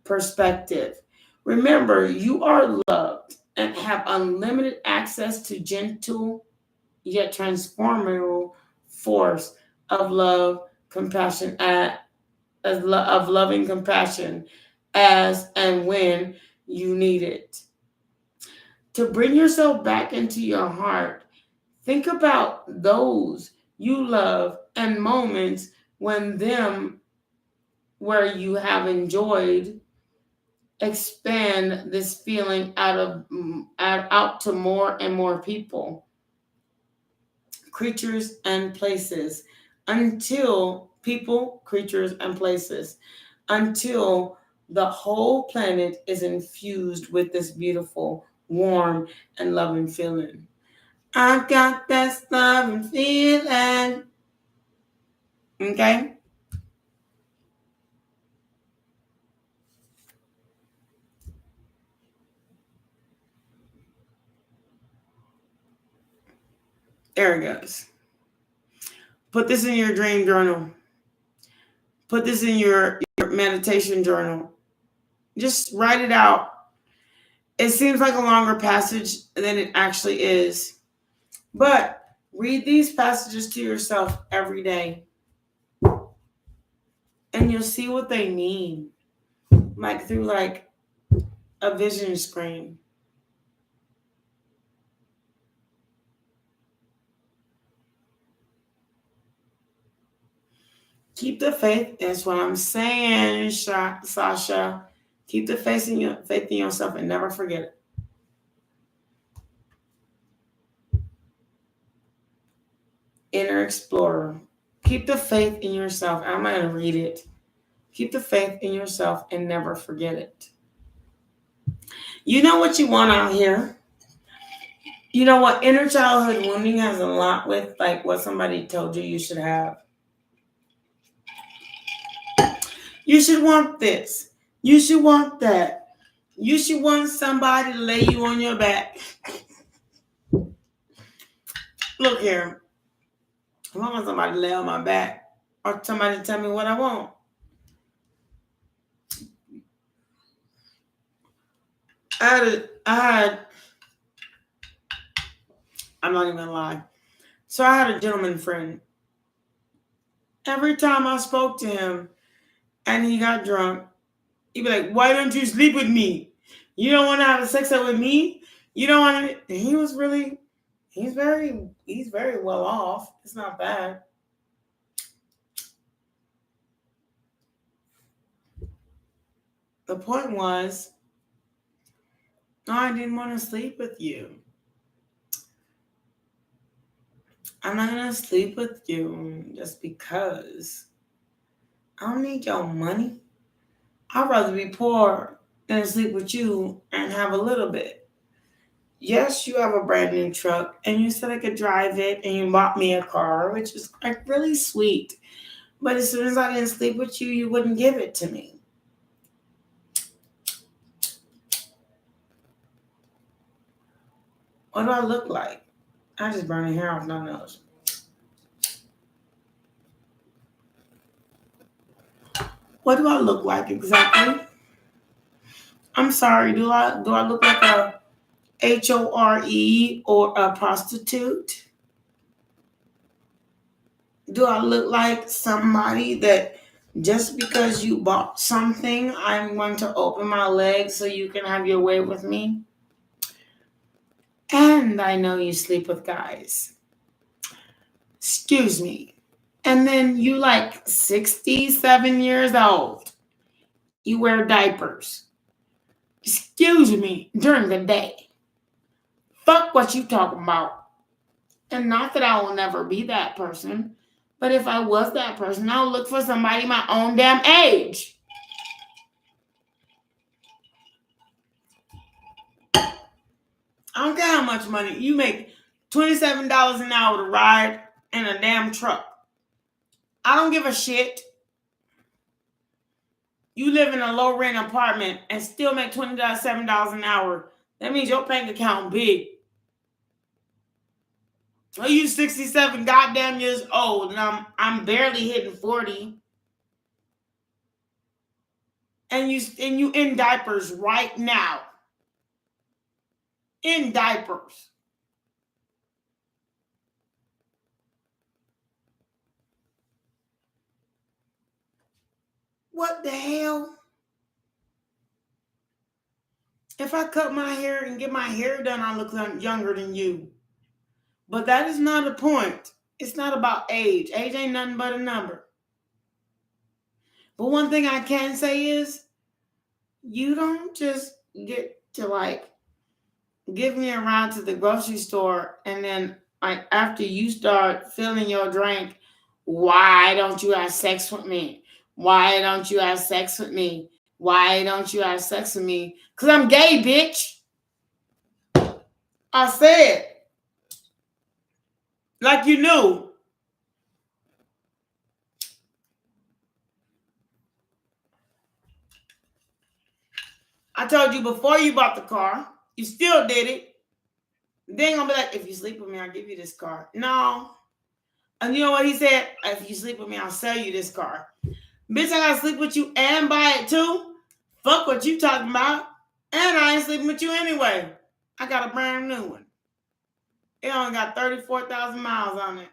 perspective. Remember, you are loved and have unlimited access to gentle yet transformative force of love, compassion, of loving compassion as and when you need it. To bring yourself back into your heart, think about those you love and moments where you have enjoyed. Expand this feeling out to more and more people, creatures, and places until the whole planet is infused with this beautiful, warm, and loving feeling. I've got this loving feeling. Okay? There it goes. Put this in your dream journal. Put this in your meditation journal. Just write it out. It seems like a longer passage than it actually is. But read these passages to yourself every day. And you'll see what they mean. Like through a vision screen. Keep the faith. That's what I'm saying, Sasha. Keep the faith in yourself and never forget it. Inner Explorer. Keep the faith in yourself. I'm going to read it. Keep the faith in yourself and never forget it. You know what you want out here? You know what? Inner childhood wounding has a lot with like what somebody told you should have. You should want this. You should want that. You should want somebody to lay you on your back. Look here. I want somebody to lay on my back or somebody to tell me what I want. I'm not even gonna lie. So I had a gentleman friend. Every time I spoke to him and he got drunk, he'd be like, "Why don't you sleep with me? You don't want to have sex with me? You don't want to." And he's very well off. It's not bad. The point was, no, I didn't want to sleep with you. I'm not gonna sleep with you just because. I don't need your money. I'd rather be poor than sleep with you and have a little bit. Yes, you have a brand new truck and you said I could drive it and you bought me a car, which is like really sweet. But as soon as I didn't sleep with you, you wouldn't give it to me. What do I look like? I just burn the hair off my nose. What do I look like exactly? I'm sorry, do I look like a HORE or a prostitute? Do I look like somebody that just because you bought something, I'm going to open my legs so you can have your way with me? And I know you sleep with guys. Excuse me. And then you like 67 years old. You wear diapers. Excuse me, during the day. Fuck what you talking about. And not that I will never be that person, but if I was that person, I'll look for somebody my own damn age. I don't care how much money. You make $27 an hour to ride in a damn truck. I don't give a shit. You live in a low rent apartment and still make $27 an hour. That means your bank account big. Are you 67 goddamn years old and I'm barely hitting 40? And you in diapers right now. In diapers. What the hell? If I cut my hair and get my hair done, I look younger than you. But that is not the point. It's not about age. Age ain't nothing but a number. But one thing I can say is, you don't just get to like give me a ride to the grocery store and then like after you start filling your drink, why don't you have sex with me? Why don't you have sex with me? Why don't you have sex with me? Because I'm gay, bitch. I said. Like you knew. I told you before you bought the car. You still did it. They ain't gonna be like, if you sleep with me, I'll give you this car. No. And you know what he said? If you sleep with me, I'll sell you this car. Bitch, I gotta sleep with you and buy it too? Fuck what you talking about. And I ain't sleeping with you anyway. I got a brand new one. It only got 34,000 miles on it.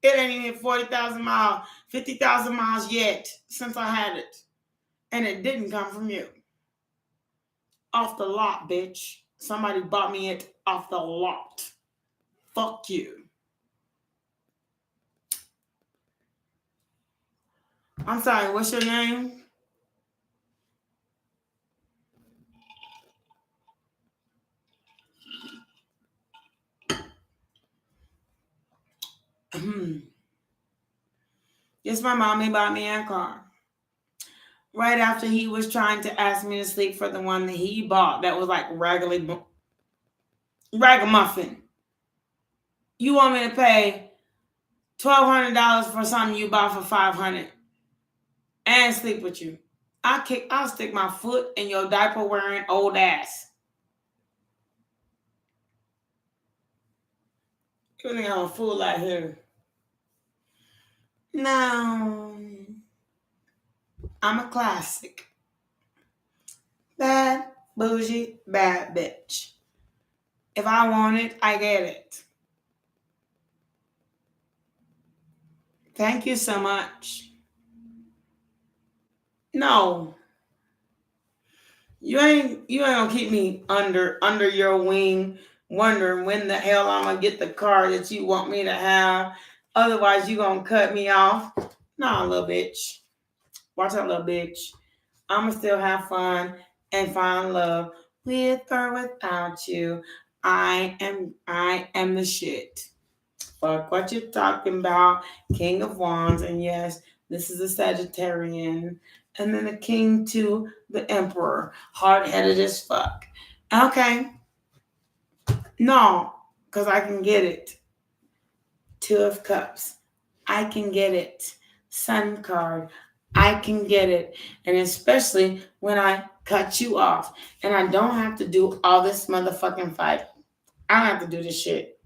It ain't even 40,000 miles, 50,000 miles yet since I had it. And it didn't come from you. Off the lot, bitch. Somebody bought me it off the lot. Fuck you. I'm sorry, what's your name? Yes, my mommy bought me a car. right after he was trying to ask me to sleep for the one that he bought that was like ragamuffin. You want me to pay $1,200 for something you bought for $500 and sleep with you? I'll stick my foot in your diaper wearing old ass. You think I'm a fool out here? No, I'm a classic. Bad, bougie, bad bitch. If I want it, I get it. Thank you so much. No. You ain't gonna keep me under your wing wondering when the hell I'm gonna get the car that you want me to have. Otherwise you gonna cut me off. Nah, little bitch. Watch out, little bitch. I'ma still have fun and find love with or without you. I am the shit. Fuck what you're talking about. King of Wands, and yes, this is a Sagittarian. And then the king to the emperor. Hard-headed as fuck. Okay. No, because I can get it. 2 of Cups. I can get it. Sun card. I can get it. And especially when I cut you off. And I don't have to do all this motherfucking fighting. I don't have to do this shit.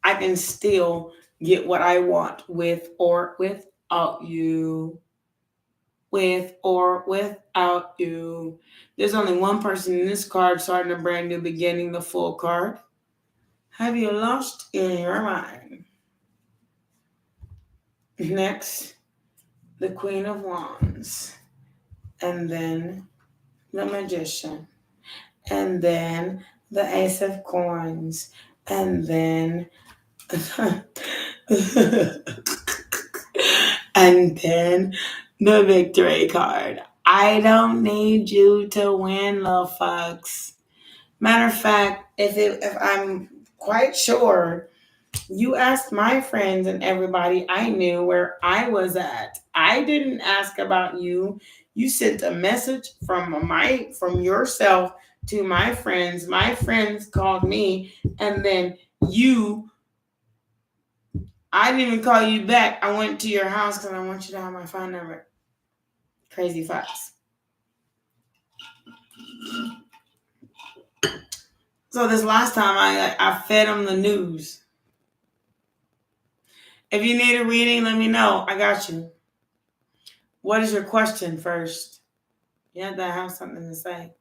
I can still get what I want with or without you. With or without you. There's only one person in this card starting a brand new beginning, the Fool card. Have you lost in your mind? Next, the Queen of Wands. And then the Magician. And then the Ace of Coins. And then and then the Victory card. I don't need you to win, little fucks. Matter of fact, if I'm quite sure, you asked my friends and everybody I knew where I was at. I didn't ask about you. You sent a message from yourself to my friends. My friends called me, and then I didn't even call you back. I went to your house because I want you to have my phone number. Crazy fucks. So this last time I fed them the news. If you need a reading, let me know. I got you. What is your question first? You have to have something to say.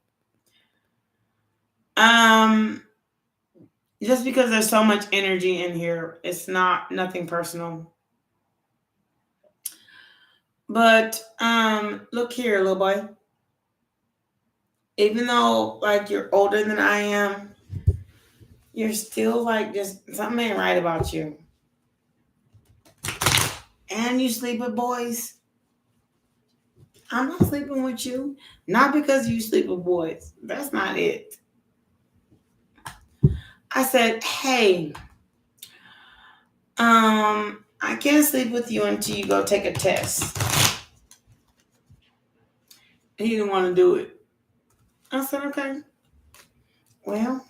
Just because there's so much energy in here, it's nothing personal. But look here, little boy. Even though like you're older than I am, you're still like just something ain't right about you. And you sleep with boys. I'm not sleeping with you. Not because you sleep with boys. That's not it. I said, hey, I can't sleep with you until you go take a test. He didn't want to do it. I said, okay. Well,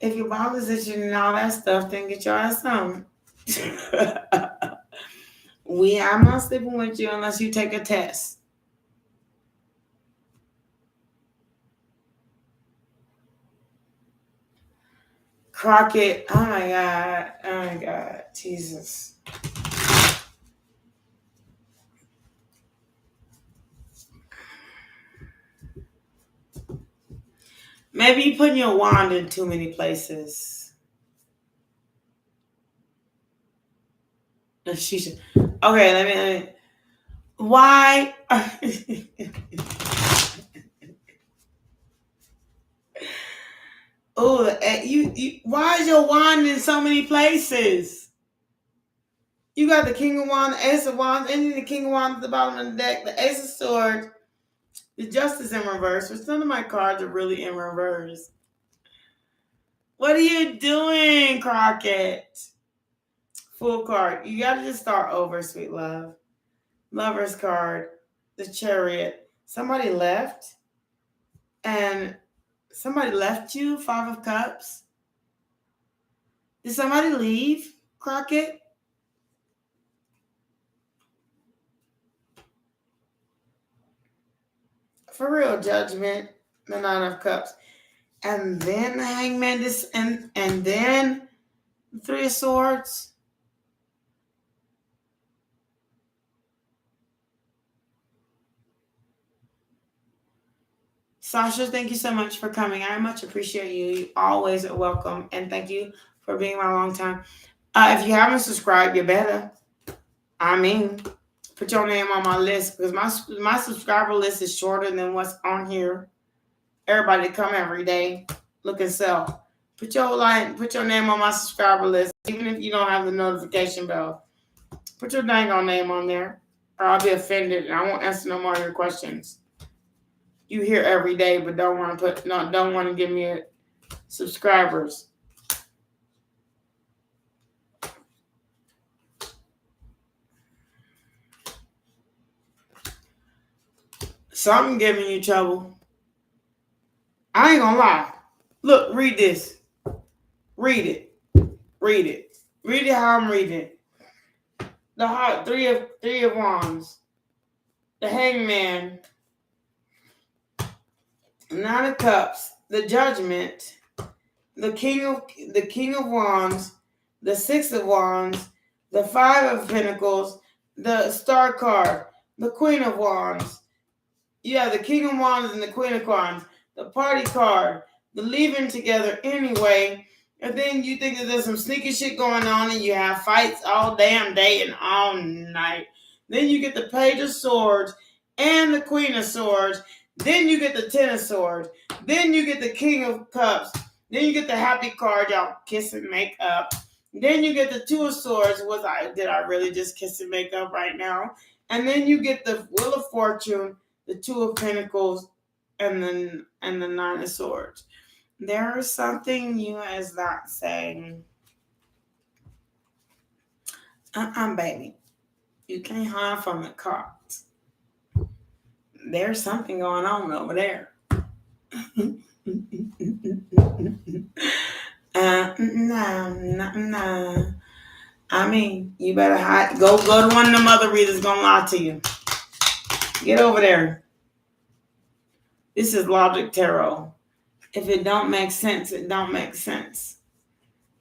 if your bothers at you and all that stuff, then get your ass on. I'm not sleeping with you unless you take a test. Crockett, oh my God, Jesus. Maybe you're putting your wand in too many places. She should. Okay, let me. Why? Why is your wand in so many places? You got the King of Wands, the Ace of Wands, and the King of Wands at the bottom of the deck, the Ace of Swords, the Justice in reverse, which some of my cards are really in reverse. What are you doing, Crockett? Full card. You got to just start over, sweet love. Lover's card. the Chariot. Somebody left. And somebody left you, 5 of Cups. Did somebody leave, Crockett? For real, Judgment, the 9 of Cups. And then the Hangman, and then the 3 of Swords. Sasha, thank you so much for coming. I much appreciate you. You always are welcome. And thank you for being my long time. If you haven't subscribed, you better. I mean, put your name on my list because my subscriber list is shorter than what's on here. Everybody come every day, look and sell. Put your name on my subscriber list, even if you don't have the notification bell. Put your dang on name on there, or I'll be offended and I won't answer no more of your questions. You hear every day, but don't want to give me subscribers. Something giving you trouble. I ain't gonna lie. Look, read this. Read it. Read it. Read it how I'm reading it. The heart, three of Wands. The Hangman. 9 of Cups. The Judgment. The King of Wands. The 6 of Wands. The 5 of Pentacles. The Star card. The Queen of Wands. Yeah, the King of Wands and the Queen of Wands. The Party card. The leaving together anyway. And then you think that there's some sneaky shit going on and you have fights all damn day and all night. Then you get the Page of Swords and the Queen of Swords. Then you get the 10 of Swords. Then you get the King of Cups. Then you get the Happy card, y'all kiss and make up. Then you get the 2 of Swords. Did I really just kiss and make up right now? And then you get the Wheel of Fortune, the 2 of Pentacles, and the 9 of Swords. There is something you is not saying. Baby. You can't hide from the cards. There's something going on over there. No. I mean, you better hide. Go to one of them other readers gonna lie to you. Get over there. This is Logic Tarot. If it don't make sense, it don't make sense.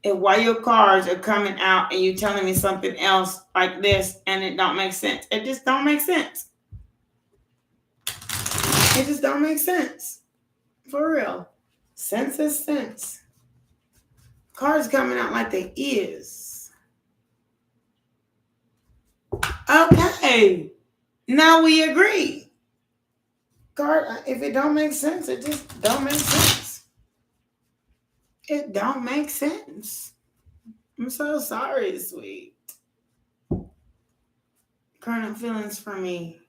If while your cards are coming out and you telling me something else like this and it don't make sense, it just don't make sense. It just don't make sense. For real. Sense is sense. Cards coming out like they is. Okay. Now we agree. Card, if it don't make sense, it just don't make sense. It don't make sense. I'm so sorry, sweet. Current feelings for me.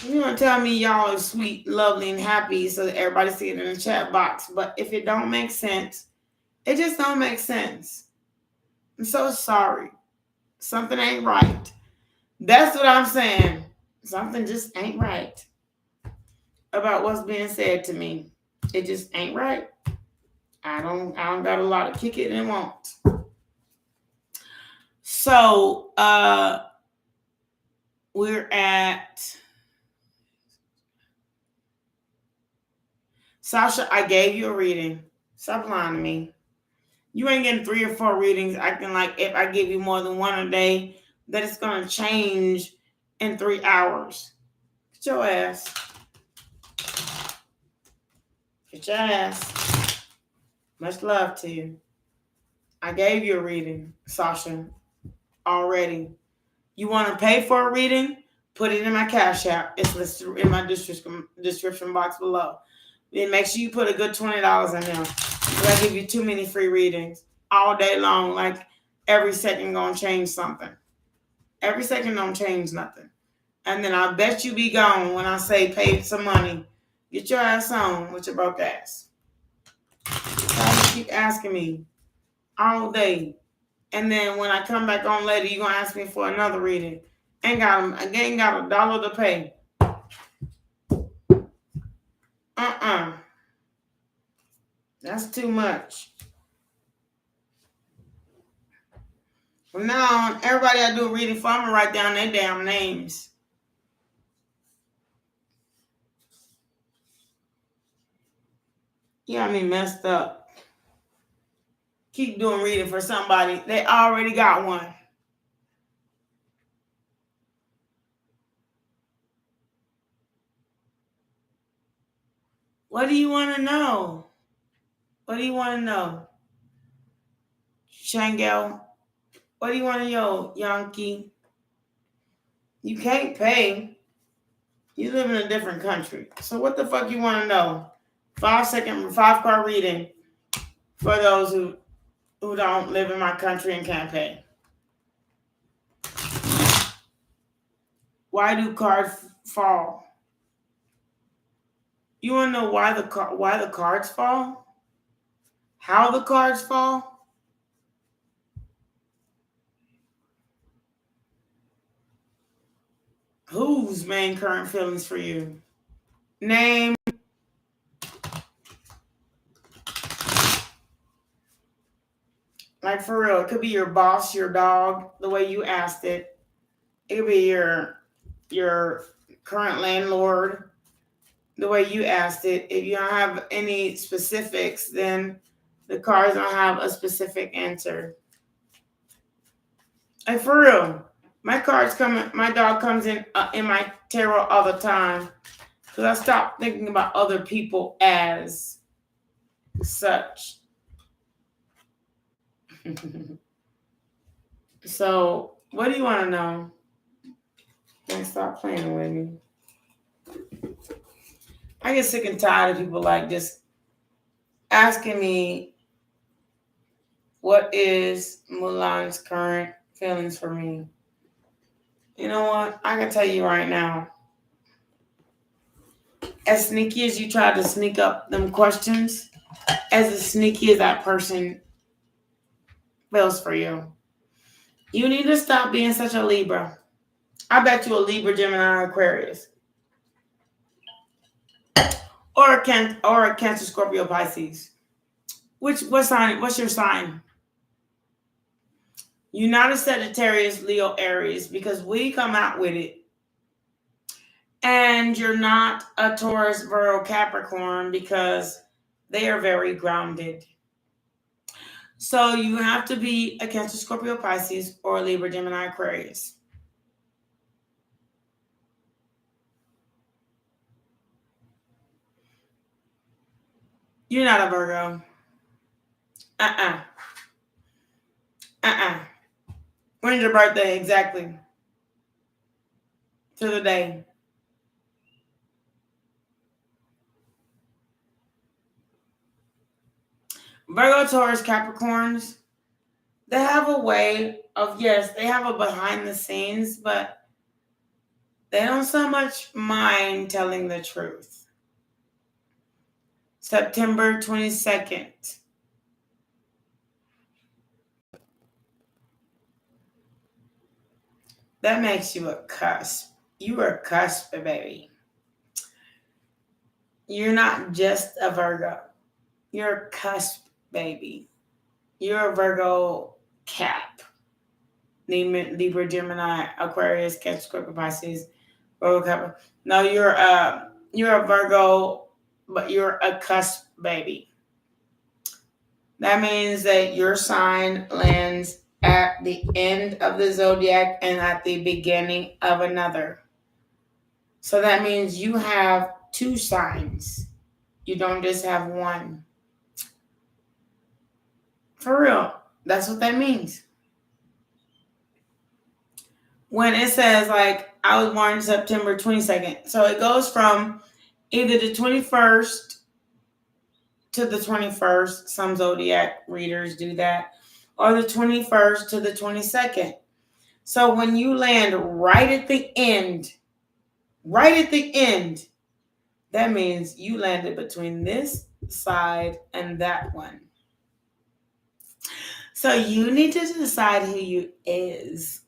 You want to tell me y'all are sweet, lovely, and happy so that everybody see it in the chat box. But if it don't make sense, it just don't make sense. I'm so sorry. Something ain't right. That's what I'm saying. Something just ain't right about what's being said to me. It just ain't right. I don't got a lot of kick it and won't. So we're at Sasha, I gave you a reading. Stop lying to me. You ain't getting 3 or 4 readings acting like if I give you more than one a day, that it's going to change in 3 hours. Get your ass. Get your ass. Much love to you. I gave you a reading, Sasha, already. You want to pay for a reading? Put it in my Cash App. It's listed in my description box below. Then make sure you put a good $20 in there. Because I give you too many free readings all day long. Like every second gonna change something. Every second don't change nothing. And then I bet you be gone when I say pay some money. Get your ass on with your broke ass. You keep asking me all day. And then when I come back on later, you're going to ask me for another reading. Ain't got $1 to pay. That's too much. From now on, everybody I do a reading for, I'm going to write down their damn names. You got me messed up. Keep doing reading for somebody. They already got one. What do you want to know? What do you want to know? Shangel? What do you want to know, Yankee? You can't pay. You live in a different country. So what the fuck you want to know? 5-card reading for those who don't live in my country and can't pay. Why do cards fall? You want to know why the cards fall? How the cards fall? Whose main current feelings for you? Name. Like for real, it could be your boss, your dog, the way you asked it. It could be your current landlord, the way you asked it. If you don't have any specifics, then the cards don't have a specific answer. Like for real, my dog comes in my tarot all the time because I stopped thinking about other people as such. So, what do you want to know? Don't stop playing with me. I get sick and tired of people like just asking me what is Mulan's current feelings for me. You know what? I can tell you right now. As sneaky as you try to sneak up them questions, as sneaky as that person feels for you. You need to stop being such a Libra. I bet you a Libra, Gemini, Aquarius. Or a Cancer, Scorpio, Pisces. What's your sign? You're not a Sagittarius, Leo, Aries, because we come out with it. And you're not a Taurus, Virgo, Capricorn, because they are very grounded. So you have to be a Cancer, Scorpio, Pisces, or a Libra, Gemini, Aquarius. You're not a Virgo. When's your birthday exactly? To the day. Virgo, Taurus, Capricorns, they have a way of, yes, they have a behind the scenes, but they don't so much mind telling the truth. September 22nd. That makes you a cusp. You are a cusp, baby. You're not just a Virgo. You're a cusp, baby. You're a Virgo cap. Libra, Gemini, Aquarius, Cancer, Scorpio, Pisces, Virgo, Cap. No, you're a Virgo, but you're a cusp, baby. That means that your sign lands at the end of the zodiac and at the beginning of another. So that means you have two signs. You don't just have one. For real. That's what that means. When it says, like, I was born September 22nd. So it goes from either the 21st to the 21st. Some zodiac readers do that. Or the 21st to the 22nd. So when you land right at the end, that means you landed between this side and that one. So you need to decide who you is.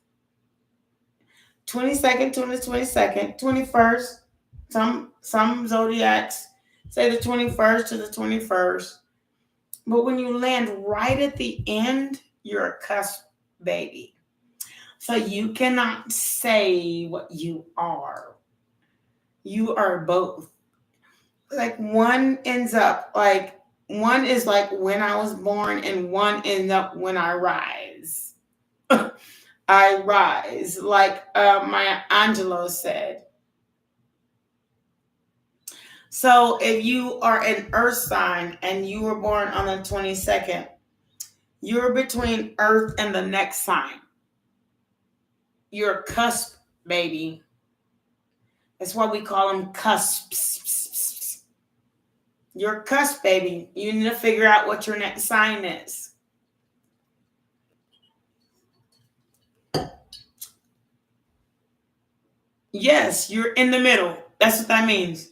22nd to the 22nd, 21st. Some zodiacs say the 21st to the 21st. But when you land right at the end, you're a cusp baby. So you cannot say what you are. You are both. Like one is like when I was born, and one ends up when I rise. I rise, like Maya Angelou said. So if you are an earth sign and you were born on the 22nd, you're between earth and the next sign. You're a cusp baby. That's why we call them cusps. You're a cusp baby. You need to figure out what your next sign is. Yes, you're in the middle. That's what that means.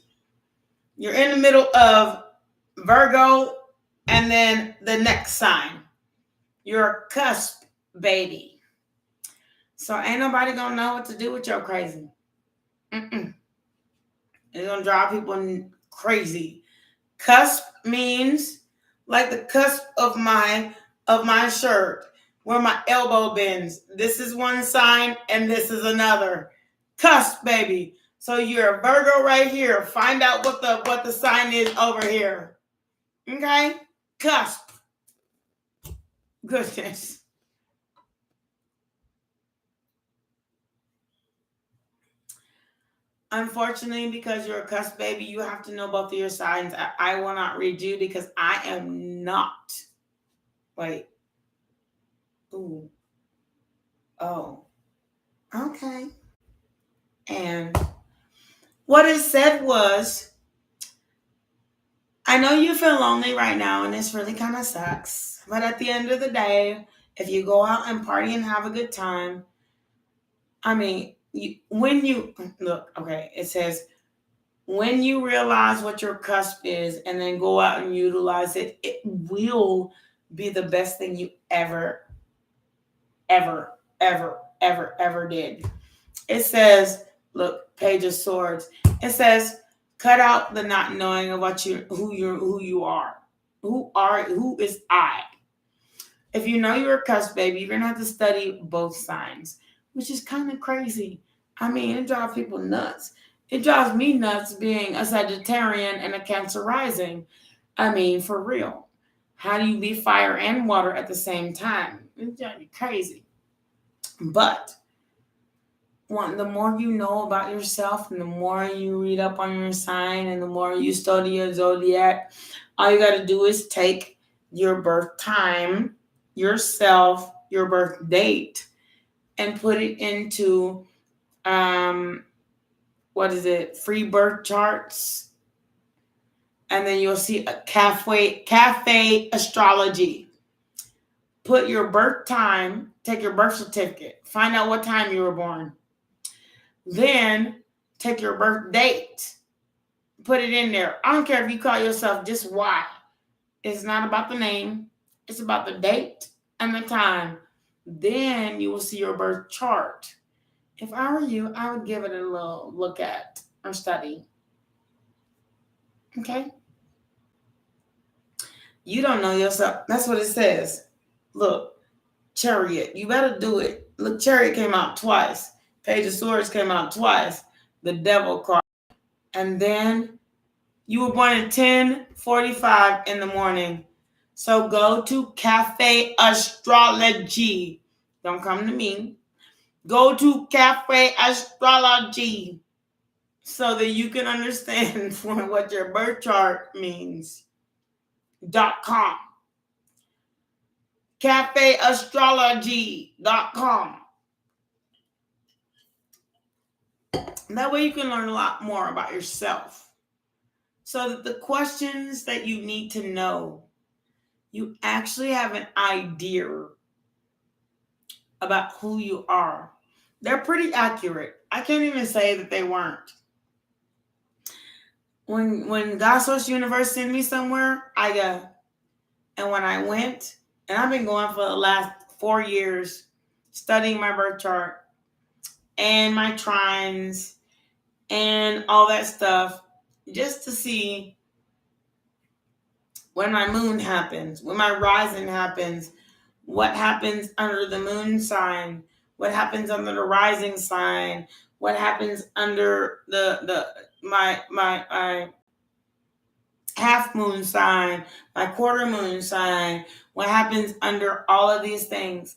You're in the middle of Virgo and then the next sign. You're a cusp baby. So ain't nobody gonna know what to do with your crazy. It's gonna drive people crazy. Cusp means like the cusp of my shirt, where my elbow bends. This is one sign and this is another. Cusp, baby. So you're a Virgo right here. Find out what the sign is over here. Okay? Cusp. Goodness. Unfortunately, because you're a cusp baby, you have to know both of your signs. I will not read you because I am not. Wait. Ooh. Oh. Okay. And what it said was, I know you feel lonely right now and this really kind of sucks. But at the end of the day, if you go out and party and have a good time, I mean, it says, when you realize what your cusp is and then go out and utilize it, it will be the best thing you ever did. It says, look, Page of Swords. It says, cut out the not knowing of who you are. Who is I? If you know you're a cusp baby, you're gonna have to study both signs, which is kind of crazy. I mean, it drives people nuts. It drives me nuts being a Sagittarian and a Cancer rising. I mean, for real. How do you be fire and water at the same time? It's drives me crazy. But the more you know about yourself and the more you read up on your sign and the more you study your zodiac, all you got to do is take your birth time, yourself, your birth date, and put it into free birth charts, and then you'll see a cafe astrology. Put your birth time, take your birth certificate, find out what time you were born. Then take your birth date, put it in there. I don't care if you call yourself just Y. It's not about the name. It's about the date and the time. Then you will see your birth chart. If I were you, I would give it a little look at or study. Okay? You don't know yourself. That's what it says. Look, Chariot. You better do it. Look, Chariot came out twice. Page of Swords came out twice. The Devil card. And then you were born at 10:45 in the morning. So go to Cafe Astrology. Don't come to me. Go to Cafe Astrology so that you can understand what your birth chart means. .com. CafeAstrology.com. That way you can learn a lot more about yourself. So that the questions that you need to know, you actually have an idea about who you are. They're pretty accurate. I can't even say that they weren't. When God Source Universe sent me somewhere, I go. And when I went, And I've been going for the last 4 years studying my birth chart and my trines and all that stuff just to see when my moon happens, when my rising happens, what happens under the moon sign, what happens under the rising sign, what happens under the my half moon sign, my quarter moon sign, what happens under all of these things.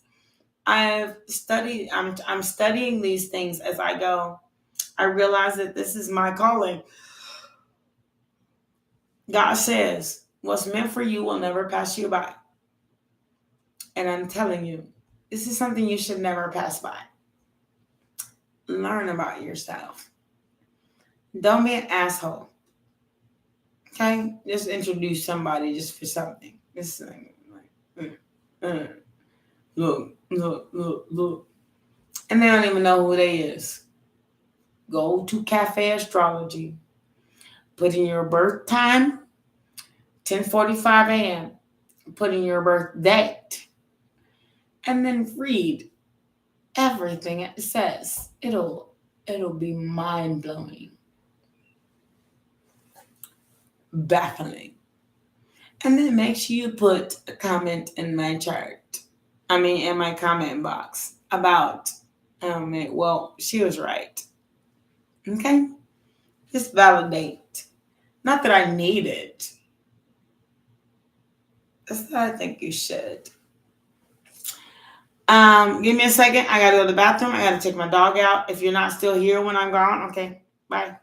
I'm studying these things as I go. I realize that this is my calling. God says, what's meant for you will never pass you by. And I'm telling you, this is something you should never pass by. Learn about yourself. Don't be an asshole. Okay? Just introduce somebody just for something. Just look. And they don't even know who they is. Go to Cafe Astrology. Put in your birth time, 10:45 a.m. Put in your birth date. And then read everything it says. It'll be mind-blowing. Baffling. And then make sure you put a comment in my chart. In my comment box about, well, she was right. Okay? Just validate. Not that I need it. That's what I think you should. Give me a second. I gotta go to the bathroom. I gotta take my dog out. If you're not still here when I'm gone, okay. Bye.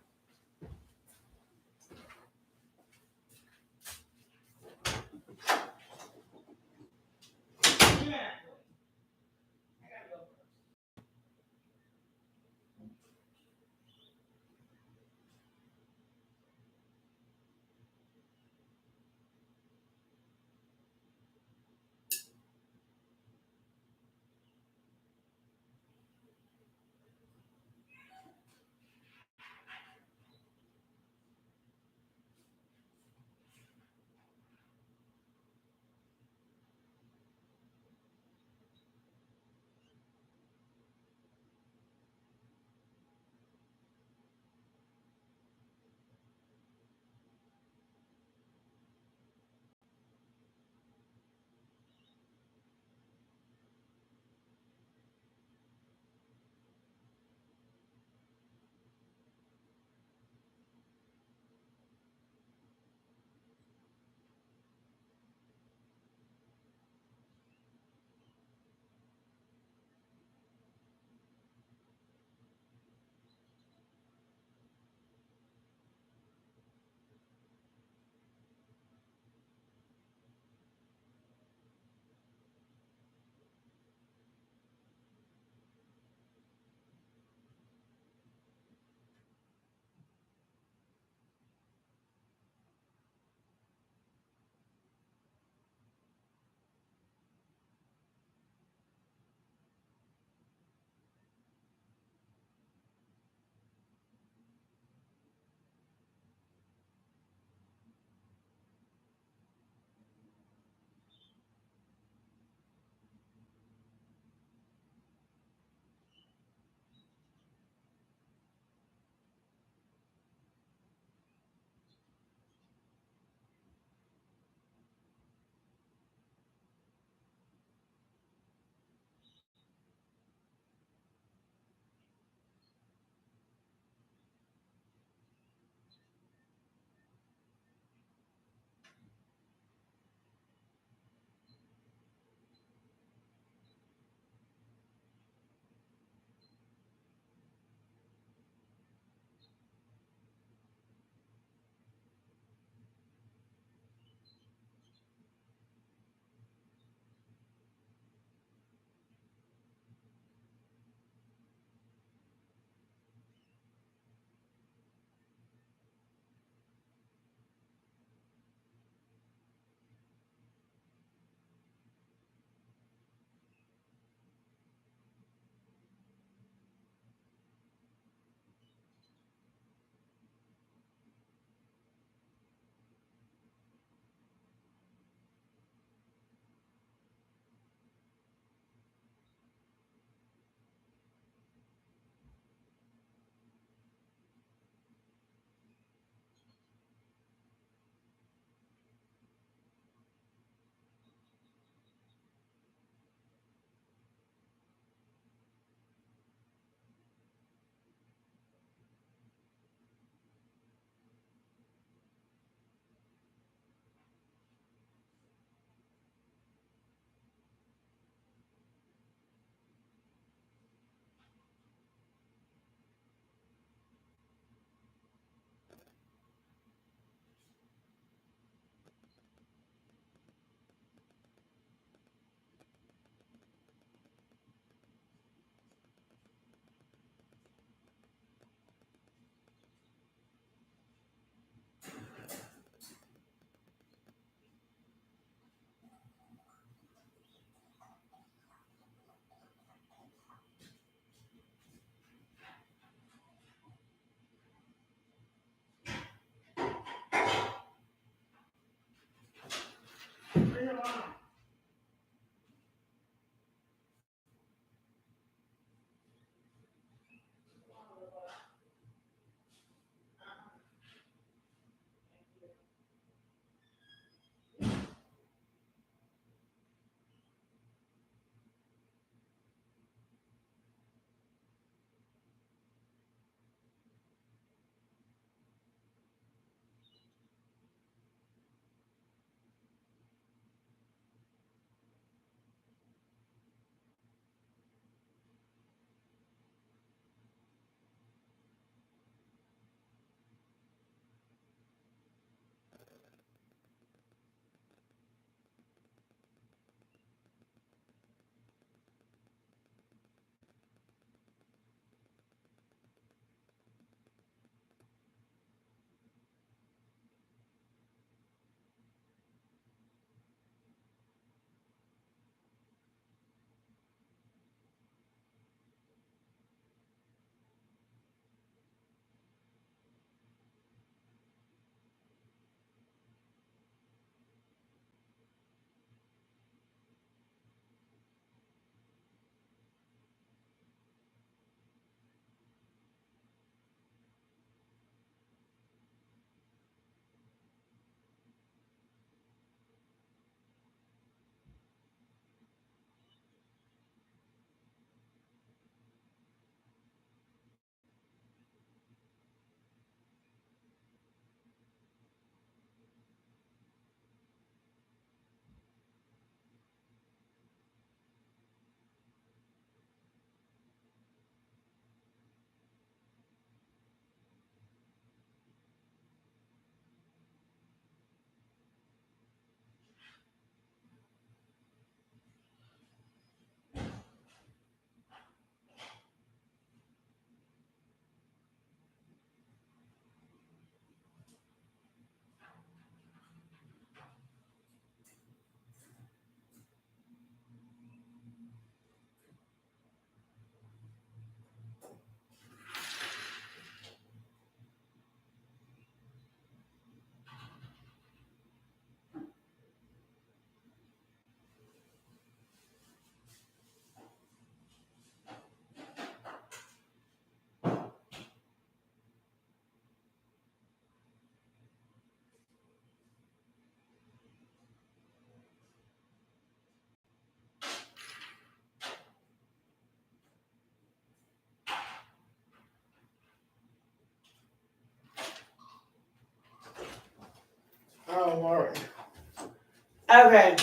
Okay.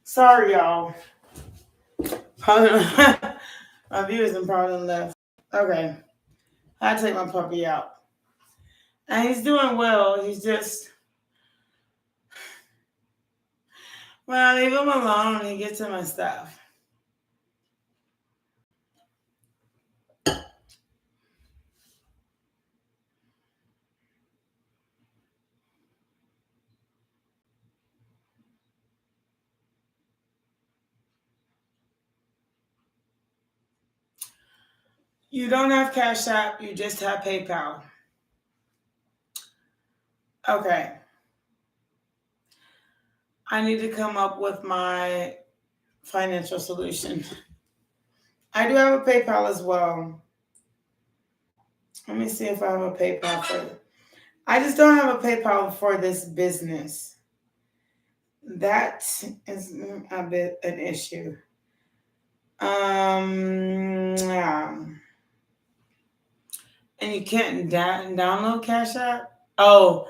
Sorry, y'all. My viewers and probably left. Okay. I take my puppy out. And he's doing well. He's just, when I leave him alone, he gets in my stuff. You don't have Cash App, you just have PayPal. Okay. I need to come up with my financial solution. I do have a PayPal as well. Let me see if I have a PayPal for it. I just don't have a PayPal for this business. That is a bit an issue. Yeah. And you can't download Cash App? Oh,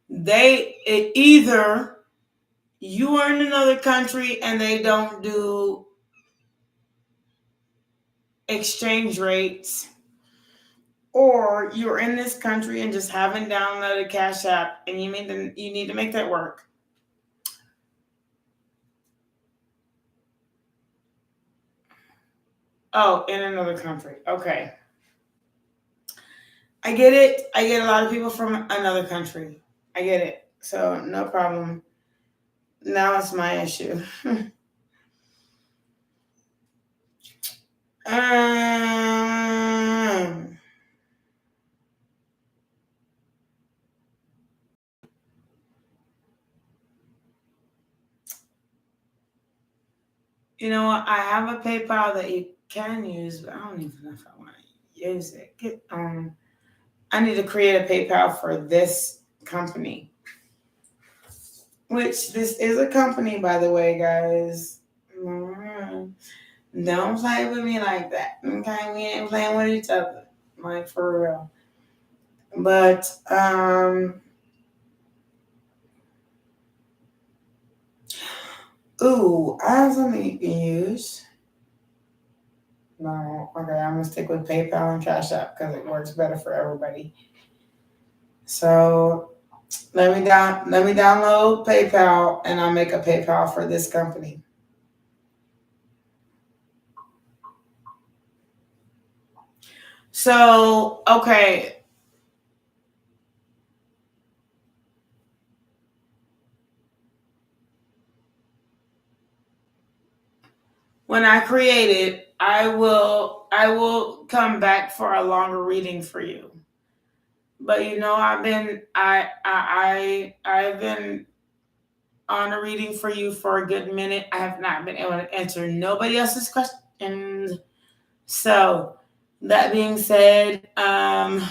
either you are in another country and they don't do exchange rates, or you're in this country and just haven't downloaded Cash App and you need to make that work. Oh, in another country. Okay. I get it. I get a lot of people from another country. I get it. So no problem. Now it's my issue. You know what? I have a PayPal that you can use, but I don't even know if I want to use it. I need to create a PayPal for this company. Which this is a company, by the way, guys. Don't play with me like that. Okay, we ain't playing with each other. Like for real. But ooh, I have something you can use. No, okay, I'm gonna stick with PayPal and Cash App because it works better for everybody. So let me download PayPal and I'll make a PayPal for this company. So, okay. When I create it, I will come back for a longer reading for you. But you know, I've been on a reading for you for a good minute. I have not been able to answer nobody else's questions. So that being said, I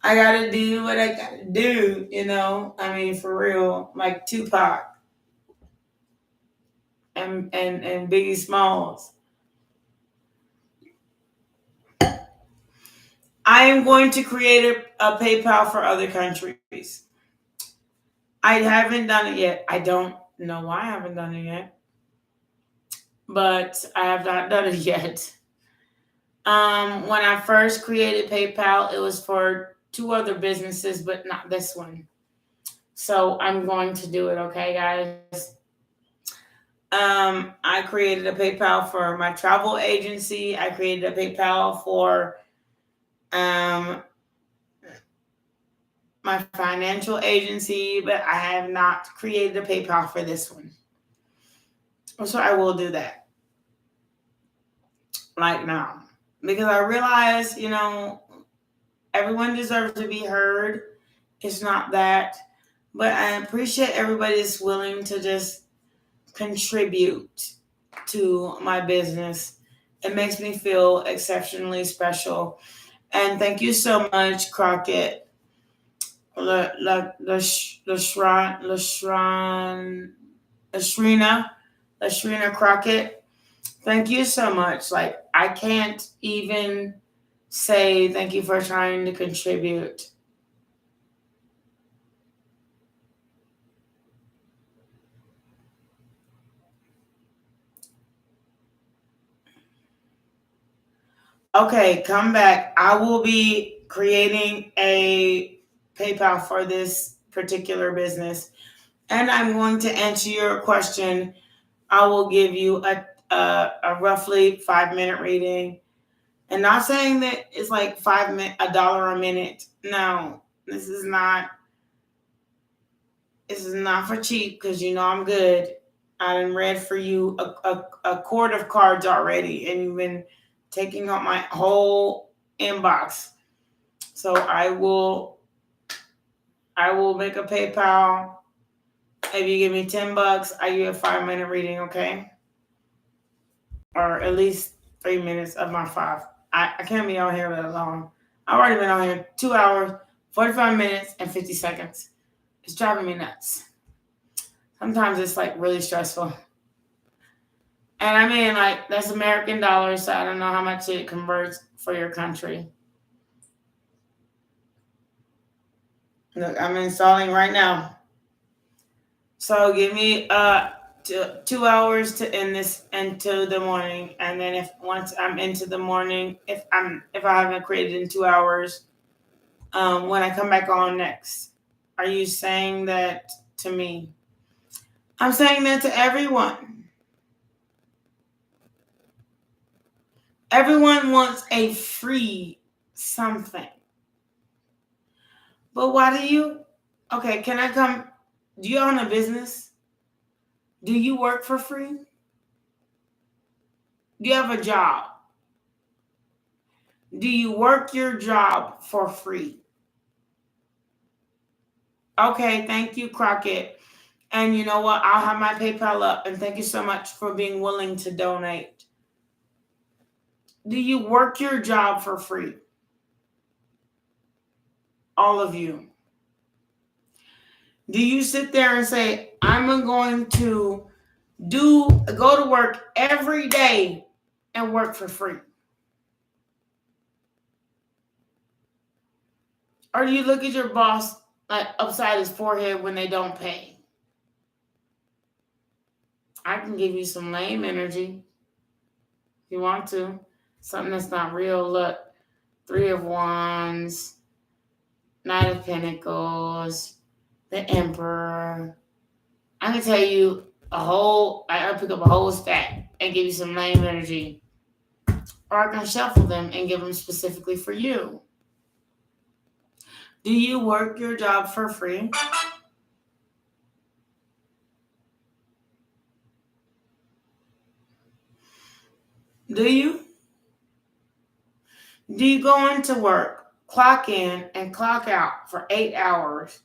gotta do what I gotta do, you know. I mean, for real, like Tupac and Biggie Smalls. I am going to create a PayPal for other countries. I haven't done it yet. I don't know why I haven't done it yet, but I have not done it yet. When I first created PayPal, it was for 2 other businesses, but not this one. So I'm going to do it, okay, guys? I created a PayPal for my travel agency. I created a PayPal for my financial agency, but I have not created a PayPal for this one. So I will do that. Like now. Because I realize, you know, everyone deserves to be heard. It's not that. But I appreciate everybody that's willing to just contribute to my business. It makes me feel exceptionally special. And thank you so much, Crockett. Lashrina Crockett. Thank you so much. Like, I can't even say thank you for trying to contribute. Okay, come back. I will be creating a PayPal for this particular business, and I'm going to answer your question. I will give you a roughly 5 minute reading, and not saying that it's like $1 a minute. No, this is not. This is not for cheap because you know I'm good. I done read for you a quart of cards already, and you've been taking up my whole inbox. So I will make a PayPal. If you give me $10, I give you a 5 minute reading, okay? Or at least 3 minutes of my five. I can't be on here that long. I've already been on here 2 hours, 45 minutes, and 50 seconds. It's driving me nuts. Sometimes it's like really stressful. And I mean, like, that's American dollars, so I don't know how much it converts for your country. Look, I'm installing right now. So give me 2 hours to end this into the morning, and then if once I'm into the morning, if I haven't created in 2 hours, when I come back on next, are you saying that to me? I'm saying that to everyone. Everyone wants a free something. But why do you? Okay, can I come? Do you own a business? Do you work for free? Do you have a job? Do you work your job for free? Okay, thank you, Crockett. And you know what? I'll have my PayPal up. And thank you so much for being willing to donate. Do you work your job for free? All of you. Do you sit there and say, I'm going to go to work every day and work for free? Or do you look at your boss like upside his forehead when they don't pay? I can give you some lame energy if you want to. Something that's not real. Look, 3 of Wands, Knight of Pentacles, the Emperor. I can tell you I'll pick up a whole stack and give you some lame energy. Or I can shuffle them and give them specifically for you. Do you work your job for free? Do you? Do you go into work, clock in, and clock out for 8 hours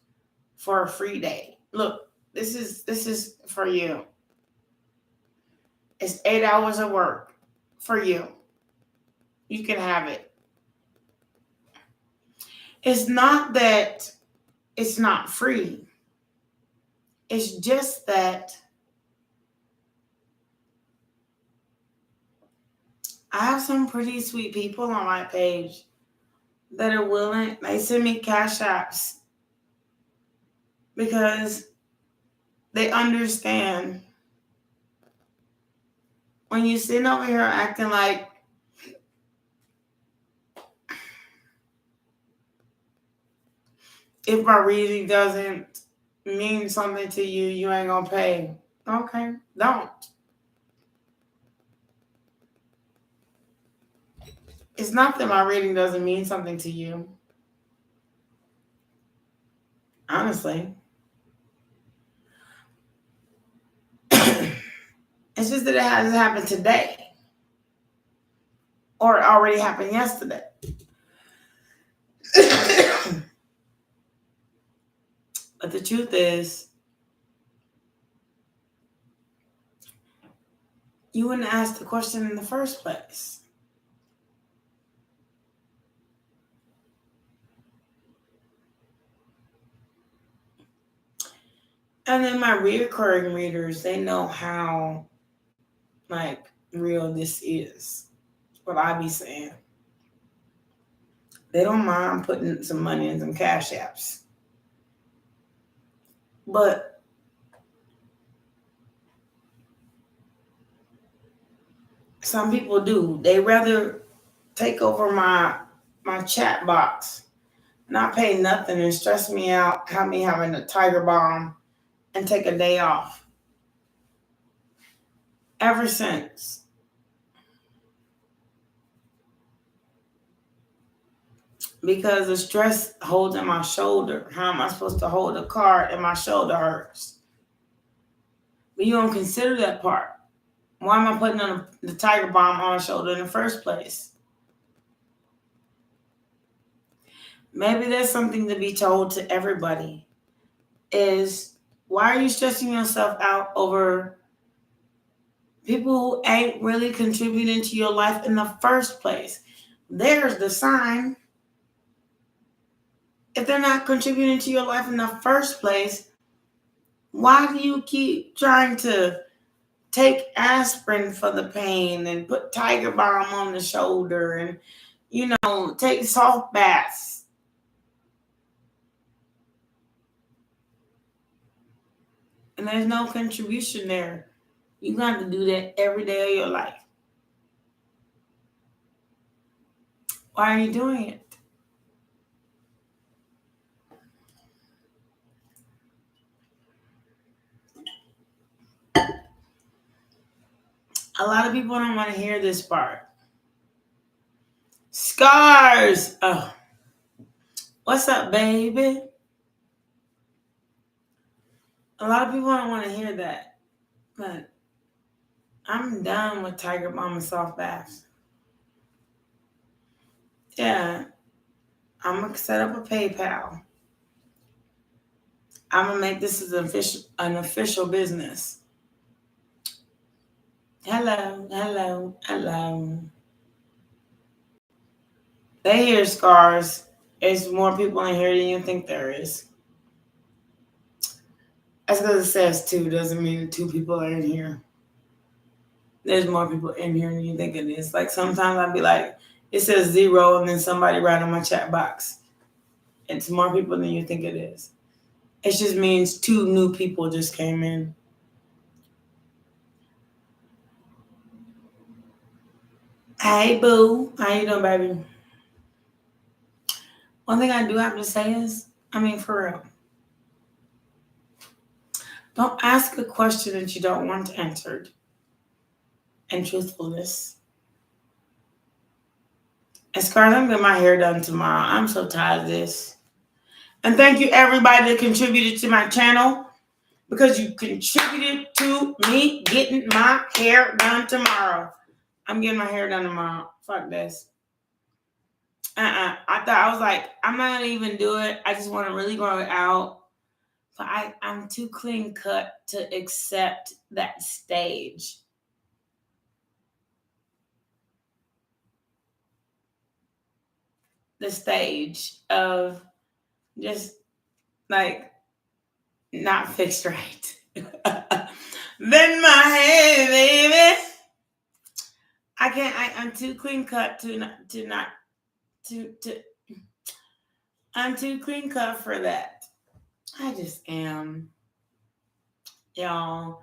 for a free day? Look, this is for you. It's 8 hours of work for you. You can have it. It's not that it's not free. It's just that I have some pretty sweet people on my page that are willing. They send me cash apps because they understand when you sitting over here acting like if my reading doesn't mean something to you, you ain't gonna pay. Okay, don't. It's not that my reading doesn't mean something to you. Honestly. It's just that it hasn't happened today. Or it already happened yesterday. But the truth is, you wouldn't ask the question in the first place. And then my reoccurring readers, they know how like real this is. What I be saying. They don't mind putting some money in some cash apps. But some people do. They rather take over my chat box, not pay nothing and stress me out, have me having a tiger bomb and take a day off. Ever since. Because the stress holds in my shoulder. How am I supposed to hold a card and my shoulder hurts? But you don't consider that part. Why am I putting on the tiger bomb on my shoulder in the first place? Maybe there's something to be told to everybody. Is why are you stressing yourself out over people who ain't really contributing to your life in the first place? There's the sign. If they're not contributing to your life in the first place, why do you keep trying to take aspirin for the pain and put tiger balm on the shoulder and, take soft baths? And there's no contribution there. You got to do that every day of your life. Why are you doing it? A lot of people don't want to hear this part. Scars. Oh. What's up, baby? A lot of people don't want to hear that. But I'm done with tiger balm and soft baths. Yeah. I'm going to set up a PayPal. I'm going to make this an official business. Hello, hello, hello. They hear scars. There's more people in here than you think there is. That's because it says 2. Doesn't mean that 2 people are in here. There's more people in here than you think it is. Like sometimes I'd be like, it says 0 and then somebody write on my chat box. It's more people than you think it is. It just means 2 new people just came in. Hey, boo. How you doing, baby? One thing I do have to say is, for real. Don't ask a question that you don't want answered. And truthfulness. As far as I'm getting my hair done tomorrow, I'm so tired of this. And thank you everybody that contributed to my channel, because you contributed to me getting my hair done tomorrow. I'm getting my hair done tomorrow. Fuck this. I was like, I'm not gonna even do it. I just want to really grow it out. But I'm too clean cut to accept that stage. The stage of just like not fixed right. Bend my head, baby. I can't. I'm too clean cut I'm too clean cut for that. I just am, y'all.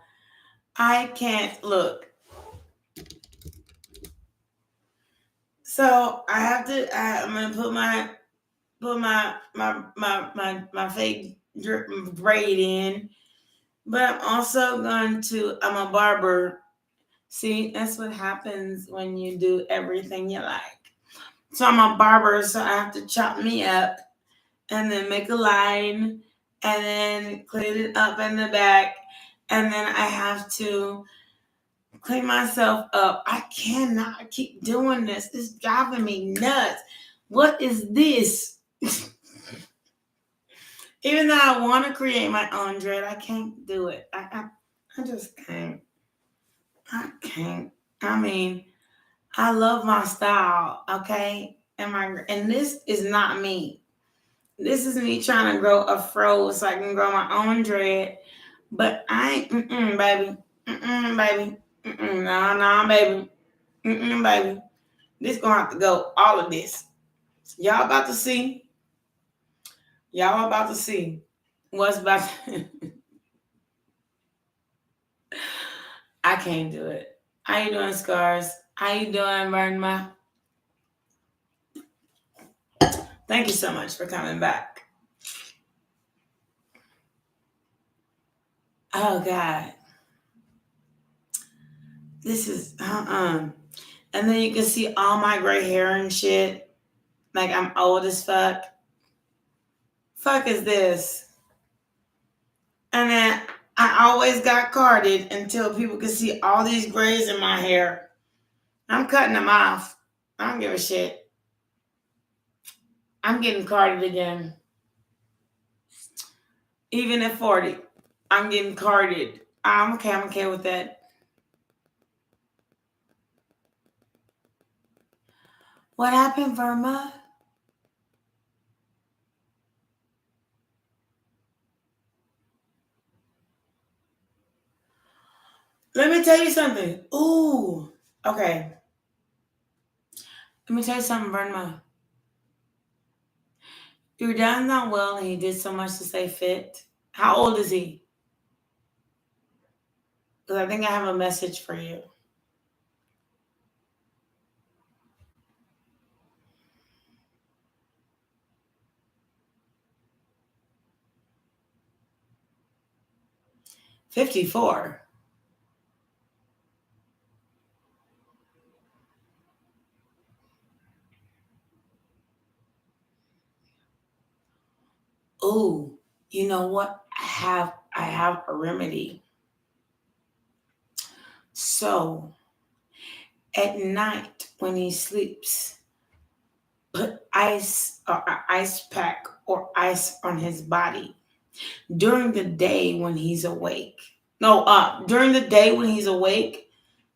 I can't look. So I have to. I'm gonna put my fake braid in, but I'm also going to. I'm a barber. See, that's what happens when you do everything you like. So I'm a barber, so I have to chop me up and then make a line and then clean it up in the back. And then I have to clean myself up. I cannot keep doing this. It's driving me nuts. What is this? Even though I want to create my own dread, I can't do it. I just can't. I can't. I love my style, okay? And this is not me. This is me trying to grow a fro so I can grow my own dread. But I ain't, baby. Baby. No, baby. Baby. This gonna have to go. All of this. Y'all about to see. Y'all about to see what's about to... I can't do it. How you doing, Scars? How you doing, Burn? Thank you so much for coming back. Oh, God. This is, And then you can see all my gray hair and shit. Like I'm old as fuck. Fuck is this? And then I always got carded until people could see all these grays in my hair. I'm cutting them off. I don't give a shit. I'm getting carded again. Even at 40, I'm getting carded. I'm okay with that. What happened, Verma? Let me tell you something. Ooh. Okay. Let me tell you something, Verma. Your dad's not well and he did so much to stay fit. How old is he? Because I think I have a message for you. $54. Ooh, you know what? I have a remedy. So at night when he sleeps, put ice or an ice pack or ice on his body. During the day when he's awake. No, during the day when he's awake,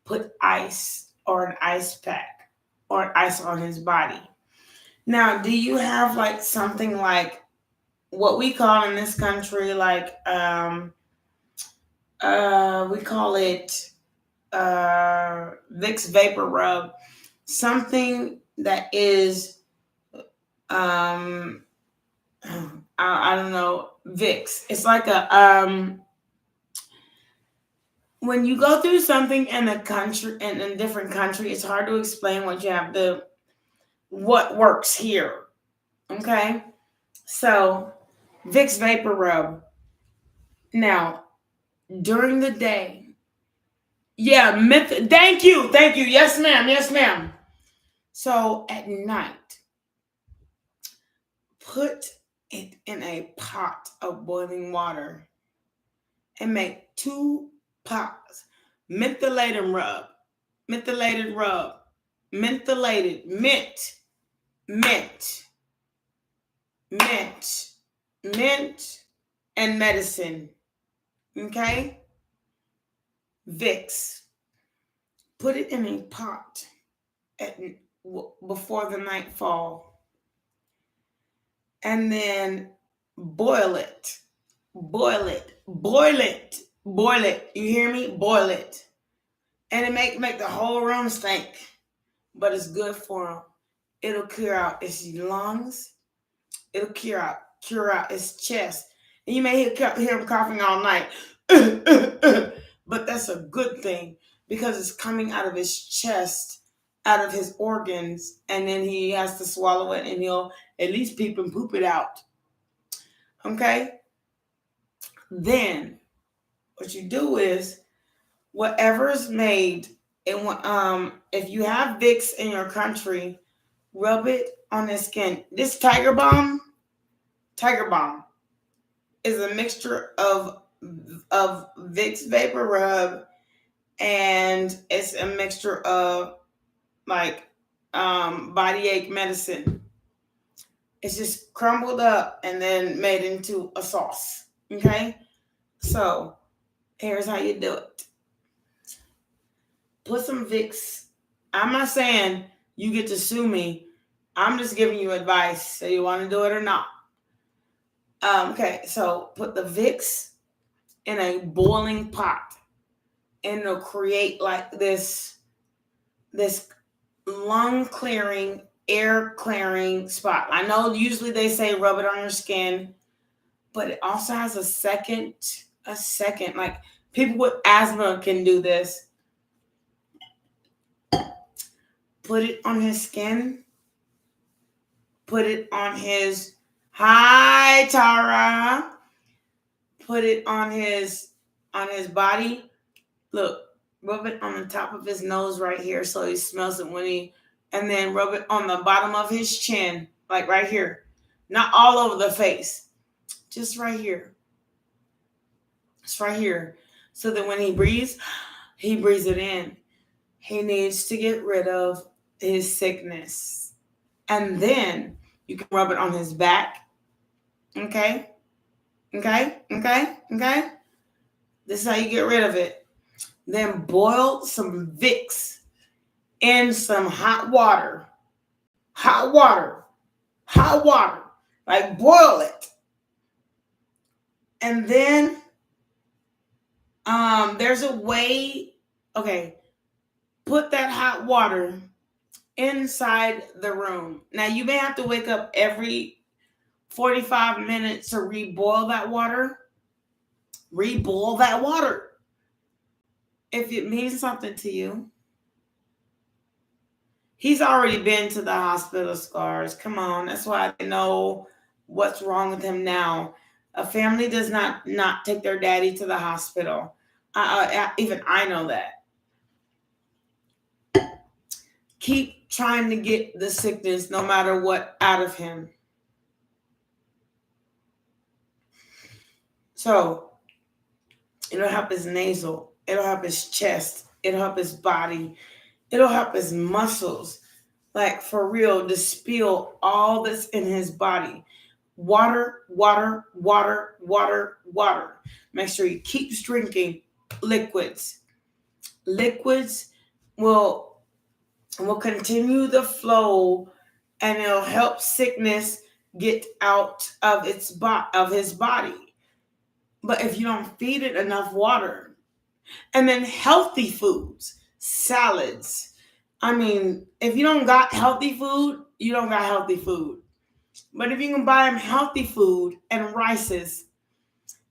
put ice or an ice pack or ice on his body. Now, do you have like something like what we call in this country like we call it Vicks Vapor Rub, something that is I don't know, Vicks. It's like a when you go through something in a country in a different country, it's hard to explain what works here. Okay, so Vicks Vapor Rub. Now during the day, yeah, thank you, yes ma'am. So at night, put it in a pot of boiling water and make 2 pots. Mentholated rub, mentholated, mint, and medicine. Okay? Vicks. Put it in a pot before the nightfall. And then boil it. Boil it. You hear me? Boil it. And it make the whole room stink. But it's good for him. It'll clear out his lungs. It'll clear out his chest. And you may hear him coughing all night. But that's a good thing because it's coming out of his chest, out of his organs, and then he has to swallow it and he'll at least peep and poop it out. Okay? Then what you do is whatever's made, and if you have Vicks in your country, rub it on the skin. This Tiger Balm is a mixture of Vicks Vapor Rub, and it's a mixture of like body ache medicine. It's just crumbled up and then made into a sauce. Okay, so here's how you do it. Put some Vicks. I'm not saying you get to sue me. I'm just giving you advice. So you want to do it or not. Okay, so put the Vicks in a boiling pot, and it'll create like this lung clearing, air clearing spot. I know usually they say rub it on your skin, but it also has a second. Like people with asthma can do this. Put it on his skin Put it on his, hi Tara. Put it on his body. Look, rub it on the top of his nose right here so he smells it and then rub it on the bottom of his chin, like right here. Not all over the face, just right here. It's right here. So that when he breathes it in. He needs to get rid of his sickness. And then you can rub it on his back. Okay? Okay? Okay? Okay? This is how you get rid of it. Then boil some Vicks in some hot water. Hot water. Hot water. Like boil it. And then there's a way, okay, put that hot water inside the room. Now you may have to wake up every 45 minutes to reboil that water. Reboil that water. If it means something to you. He's already been to the hospital, Scars. Come on. That's why I know what's wrong with him now. A family does not take their daddy to the hospital. Even I know that. Keep trying to get the sickness, no matter what, out of him. So, it'll help his nasal. It'll help his chest. It'll help his body. It'll help his muscles. Like, for real, to spill all that's in his body. Water, water, water, water, water. Make sure he keeps drinking liquids. Liquids will continue the flow, and it'll help sickness get out of his body. But if you don't feed it enough water, and then healthy foods, salads. I mean, if you don't got healthy food, you don't got healthy food. But if you can buy him healthy food and rices,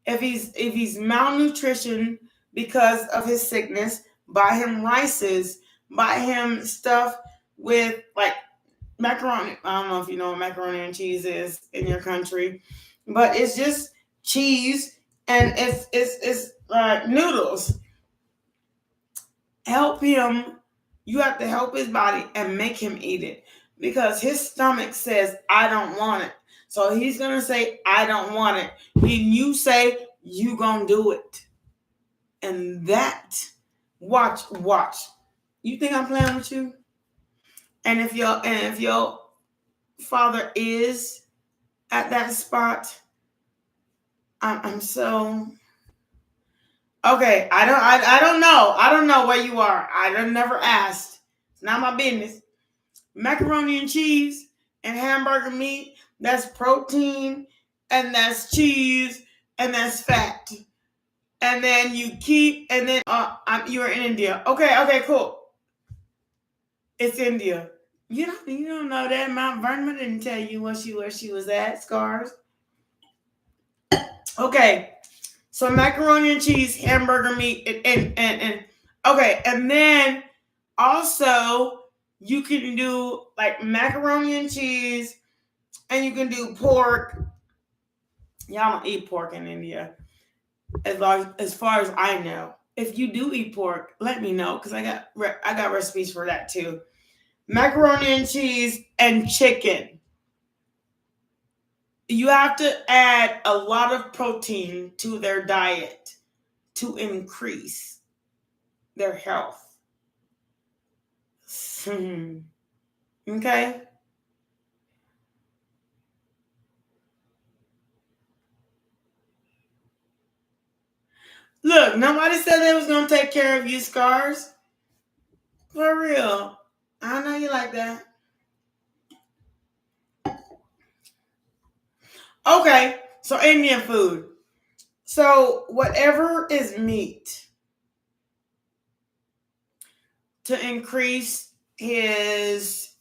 if he's malnutrition because of his sickness, buy him rices, buy him stuff with like macaroni. I don't know if you know what macaroni and cheese is in your country, but it's just cheese and it's noodles. Help him. You have to help his body and make him eat it, because his stomach says, I don't want it. So he's going to say, I don't want it. When you say, you going to do it. And that, watch. You think I'm playing with you? And if your father is at that spot, I'm so... Okay, I don't know. I don't know where you are. I've never asked. It's not my business. Macaroni and cheese and hamburger meat, that's protein, and that's cheese, and that's fat. And then you're in India. Okay, cool. It's India. You don't know that. Mount Vernon didn't tell you where she was at, Scars. Okay. So macaroni and cheese, hamburger meat, and okay, and then also you can do like macaroni and cheese, and you can do pork. Y'all don't eat pork in India, as far as I know. If you do eat pork, let me know, because I got recipes for that too. Macaroni and cheese and chicken. You have to add a lot of protein to their diet to increase their health. Okay? Look, nobody said they was going to take care of you, Scars. For real. I know you like that. Okay, so Indian food. So whatever is meat to increase his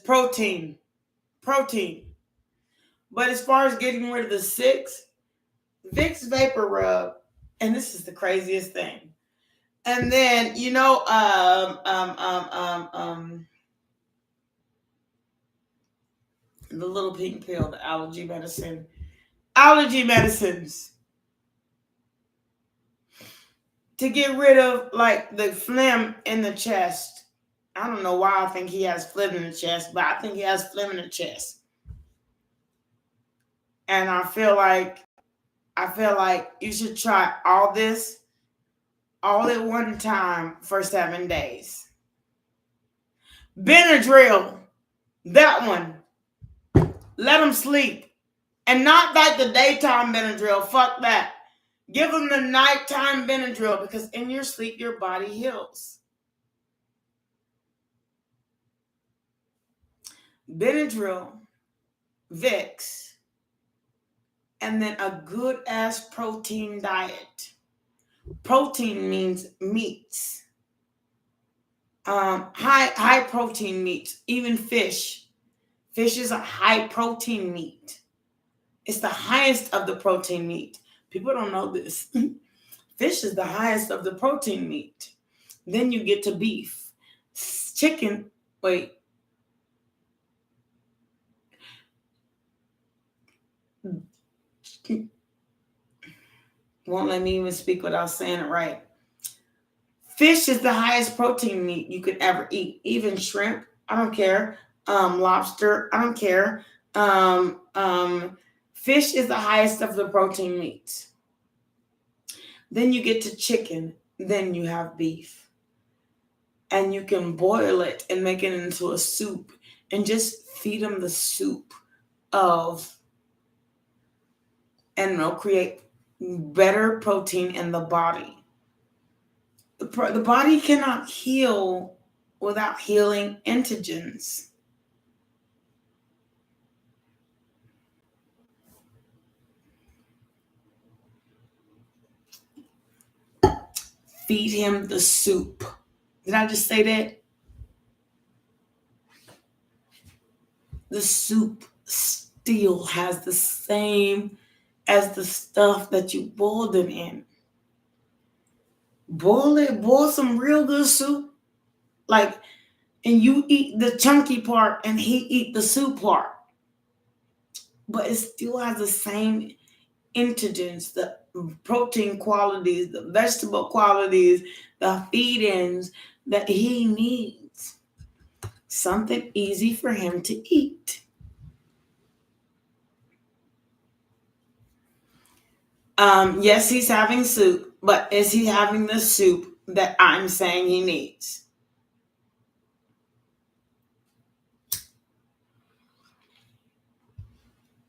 protein. But as far as getting rid of the Vicks Vapor Rub, and this is the craziest thing. And then The little pink pill, the allergy medicine. Allergy medicines. To get rid of like the phlegm in the chest. I don't know why I think he has phlegm in the chest, but I think he has phlegm in the chest. And I feel like you should try all this all at one time for 7 days. Benadryl, that one. Let them sleep. And not like the daytime Benadryl. Fuck that. Give them the nighttime Benadryl, because in your sleep, your body heals. Benadryl, Vicks, and then a good ass protein diet. Protein means meats. High protein meats, even fish. Fish is a high protein meat. It's the highest of the protein meat. People don't know this. Fish is the highest of the protein meat. Then you get to beef. Chicken, wait. Won't let me even speak without saying it right. Fish is the highest protein meat you could ever eat. Even shrimp, I don't care. Lobster, I don't care. Fish is the highest of the protein meats. Then you get to chicken. Then you have beef. And you can boil it and make it into a soup. And just feed them the soup of, and it'll create better protein in the body. The body cannot heal without healing antigens. Feed him the soup. Did I just say that? The soup still has the same as the stuff that you boiled it in. Boil some real good soup. Like, and you eat the chunky part and he eat the soup part. But it still has the same antigens, the protein qualities, the vegetable qualities, the feed-ins that he needs. Something easy for him to eat. Yes, he's having soup, but is he having the soup that I'm saying he needs?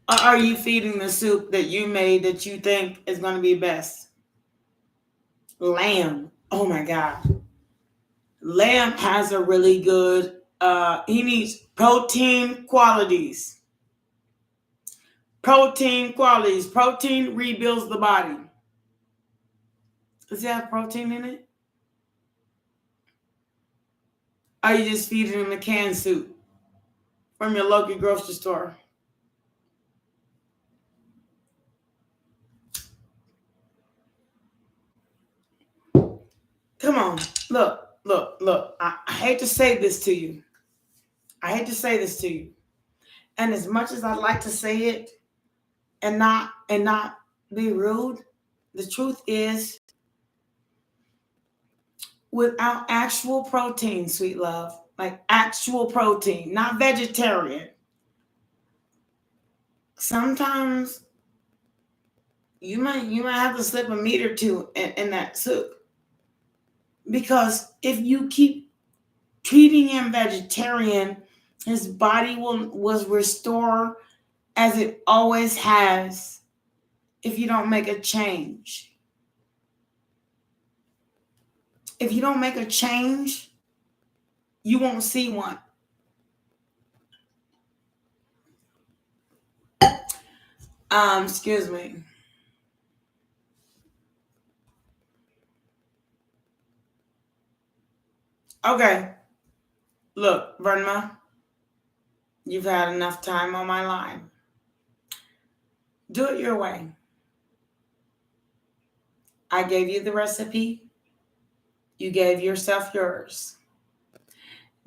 Or are you feeding the soup that you made that you think is going to be best? Lamb. Oh my God. Lamb has a really good, he needs protein qualities. Protein qualities. Protein rebuilds the body. Does it have protein in it? Are you just feeding him a canned soup from your local grocery store? Come on. Look. I hate to say this to you. And as much as I'd like to say it and not be rude, the truth is, without actual protein, sweet love, like actual protein, not vegetarian, sometimes you might have to slip a meat or two in that soup. Because if you keep treating him vegetarian, his body will restore as it always has if you don't make a change. If you don't make a change, you won't see one. Excuse me. Okay. Look, Verma, you've had enough time on my line. Do it your way. I gave you the recipe. You gave yourself yours.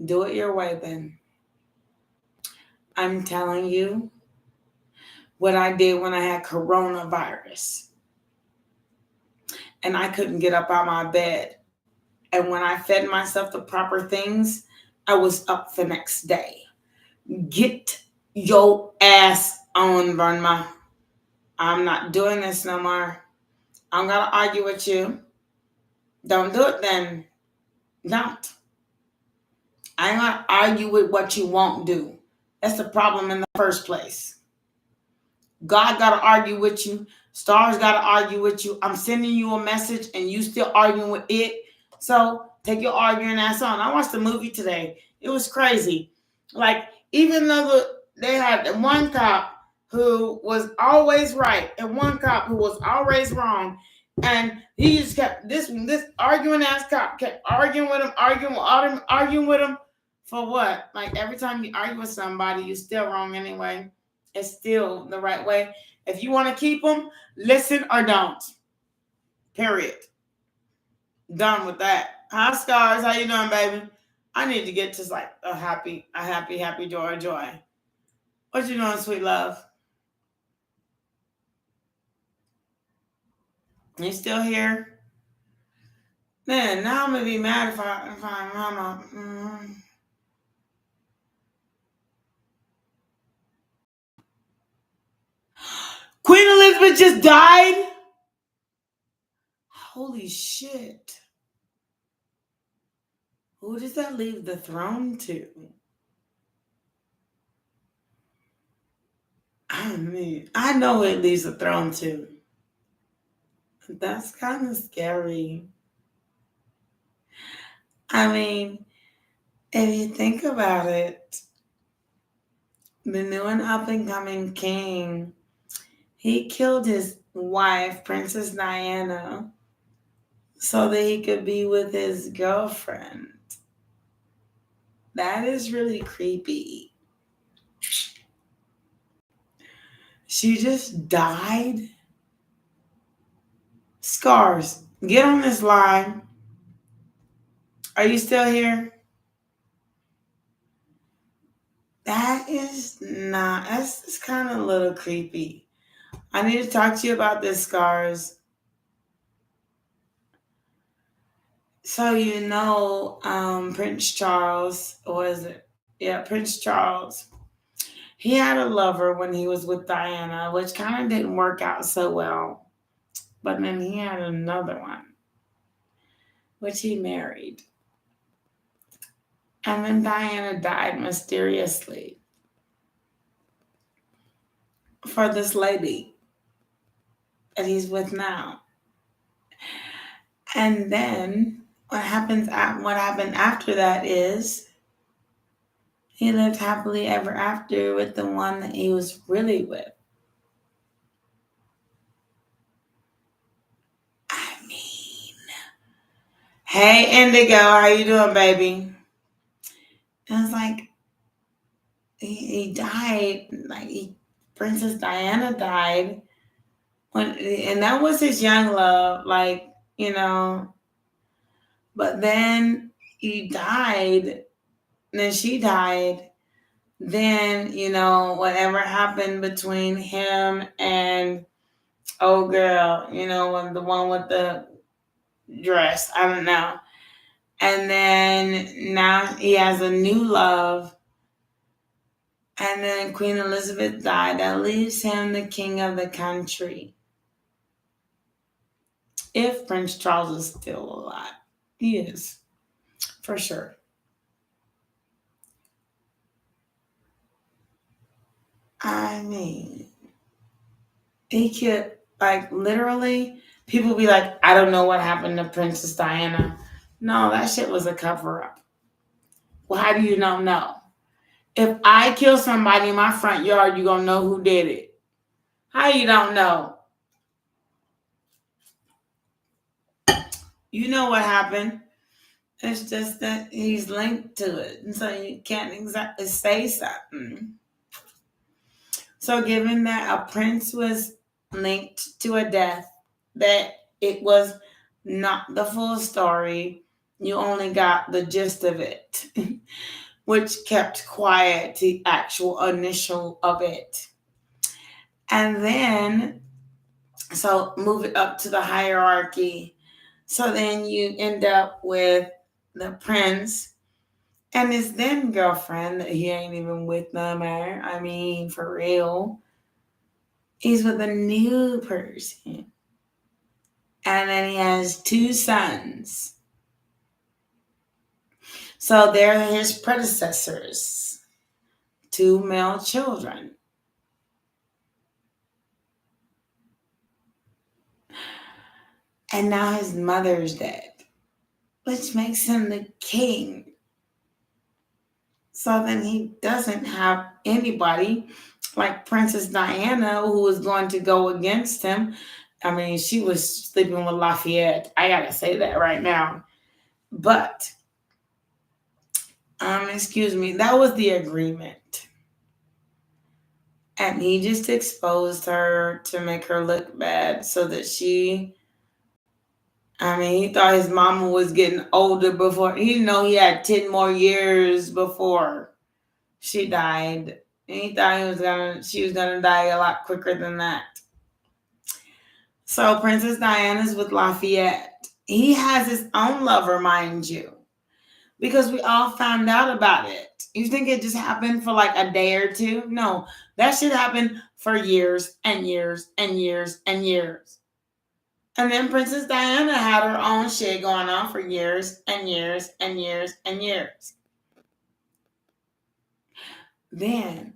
Do it your way then. I'm telling you what I did when I had coronavirus and I couldn't get up out my bed. And when I fed myself the proper things, I was up the next day. Get your ass on, Verma. I'm not doing this no more. I'm going to argue with you. Don't do it then. Don't. I ain't going to argue with what you won't do. That's the problem in the first place. God got to argue with you. Stars got to argue with you. I'm sending you a message and you still arguing with it. So take your arguing ass on. I watched the movie today. It was crazy. Like, even though they had one cop who was always right and one cop who was always wrong, and he just kept this arguing ass cop kept arguing with him, arguing with him for what? Like, every time you argue with somebody, you're still wrong anyway. It's still the right way. If you want to keep them, listen or don't. Period. Done with that. Hi, Scars. How you doing, baby? I need to get to like a happy, joy. What you doing, sweet love? You still here? Man, now I'm gonna be mad if I'm mama. Queen Elizabeth just died? Holy shit. Who does that leave the throne to? I mean, I know it leaves the throne to. That's kind of scary. I mean, if you think about it, the new and up and coming king, he killed his wife, Princess Diana, so that he could be with his girlfriend. That is really creepy. She just died. Scars, get on this line. Are you still here? That's kind of a little creepy. I need to talk to you about this, Scars. So Prince Charles, or is it? Yeah, Prince Charles. He had a lover when he was with Diana, which kind of didn't work out so well. But then he had another one, which he married. And then Diana died mysteriously for this lady that he's with now. And then what happened after that is he lived happily ever after with the one that he was really with. I mean, hey Indigo, how you doing, baby? And it's like he died, Princess Diana died and that was his young love, but then he died, then she died, then, whatever happened between him and old girl, when the one with the dress, I don't know. And then now he has a new love. And then Queen Elizabeth died. That leaves him the king of the country. If Prince Charles is still alive. He is. For sure. I mean, he could, literally, people be like, I don't know what happened to Princess Diana. No, that shit was a cover-up. Well, how do you not know? If I kill somebody in my front yard, you gonna know who did it. How you don't know? You know what happened. It's just that he's linked to it. And so you can't exactly say something. So given that a prince was linked to a death, that it was not the full story, you only got the gist of it. which kept quiet the actual initial of it. And then, so move it up to the hierarchy. So then you end up with the prince and his then girlfriend that he ain't even with no more. I mean, for real. He's with a new person. And then he has 2 sons. So they're his predecessors. 2 male children. And now his mother's dead, which makes him the king. So then he doesn't have anybody like Princess Diana, who was going to go against him. I mean, she was sleeping with Lafayette. I gotta say that right now. But, excuse me, that was the agreement. And he just exposed her to make her look bad so that he thought his mama was getting older before. He didn't know he had 10 more years before she died. And he thought she was gonna die a lot quicker than that. So Princess Diana's with Lafayette. He has his own lover, mind you, because we all found out about it. You think it just happened for like a day or two? No, that shit happened for years and years and years and years. And then Princess Diana had her own shit going on for years and years and years and years. Then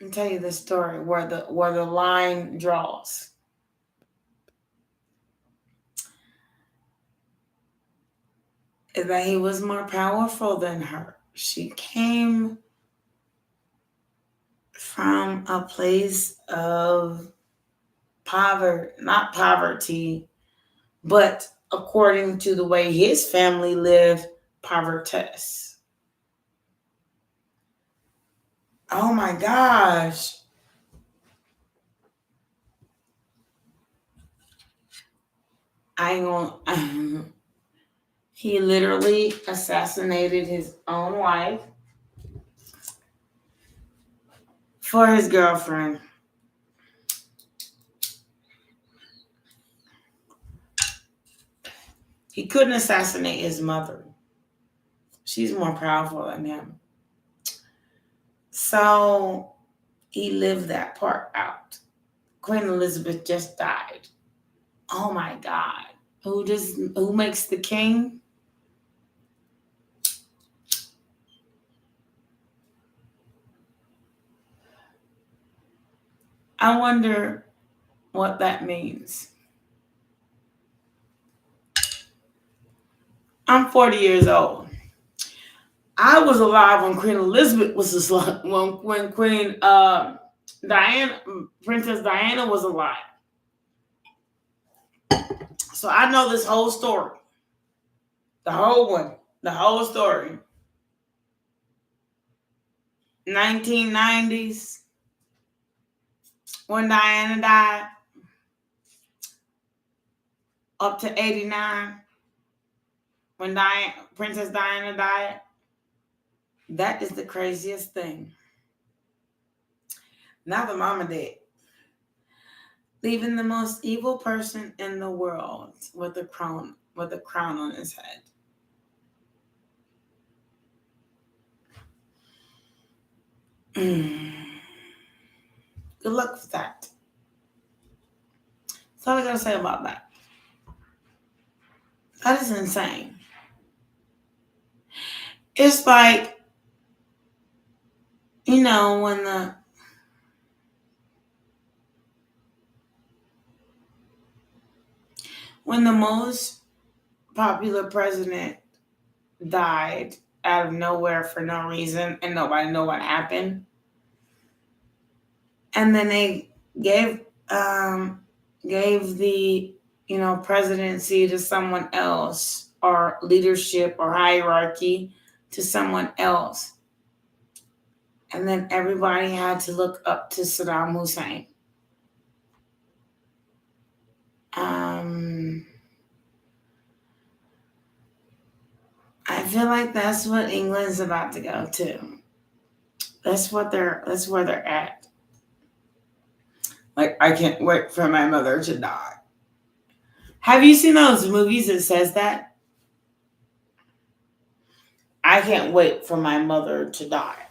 I'll tell you the story where the line draws. Is that he was more powerful than her. She came from a place of not poverty, but according to the way his family lived, povertous. Oh my gosh. He literally assassinated his own wife for his girlfriend. He couldn't assassinate his mother. She's more powerful than him. So he lived that part out. Queen Elizabeth just died. Oh my God. Who makes the king? I wonder what that means. I'm 40 years old. I was alive when Queen Elizabeth was when Queen Diana, Princess Diana was alive. So I know this whole story. The whole one. The whole story. 1990s. When Diana died. Up to 89. When Princess Diana died. That is the craziest thing. Now the mama dead. Leaving the most evil person in the world with a crown on his head. Good luck with that. That's all I gotta say about that. That is insane. It's like, when the most popular president died out of nowhere for no reason and nobody knew what happened. And then they gave the presidency to someone else, or leadership or hierarchy to someone else. And then everybody had to look up to Saddam Hussein. I feel like that's what England's about to go to. That's where they're at. Like, I can't wait for my mother to die. Have you seen those movies that says that? I can't wait for my mother to die.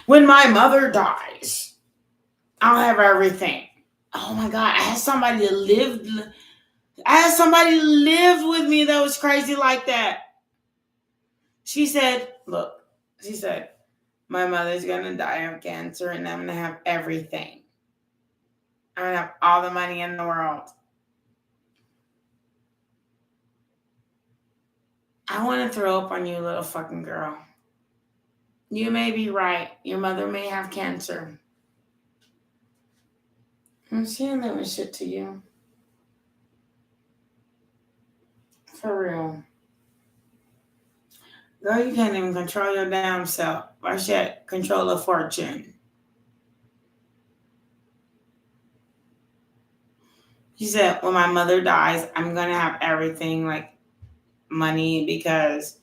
When my mother dies, I'll have everything. Oh my God, I had somebody that lived with me that was crazy like that. She said, my mother's gonna die of cancer and I'm gonna have everything. I'm gonna have all the money in the world. I want to throw up on you, little fucking girl. You may be right. Your mother may have cancer. And she ain't living shit to you. For real. Girl, you can't even control your damn self. Why should control a fortune? She said, when my mother dies, I'm going to have everything, like money, because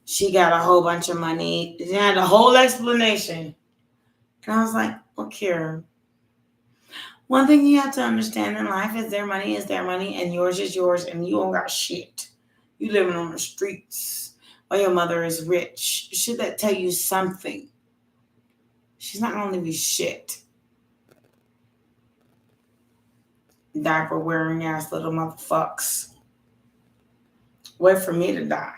she got a whole bunch of money. She had a whole explanation. And I was like, look here. One thing you have to understand in life is their money and yours is yours, and you don't got shit. You living on the streets while your mother is rich. Should that tell you something? She's not going to leave you shit. Diaper wearing ass little motherfucks. Wait for me to die.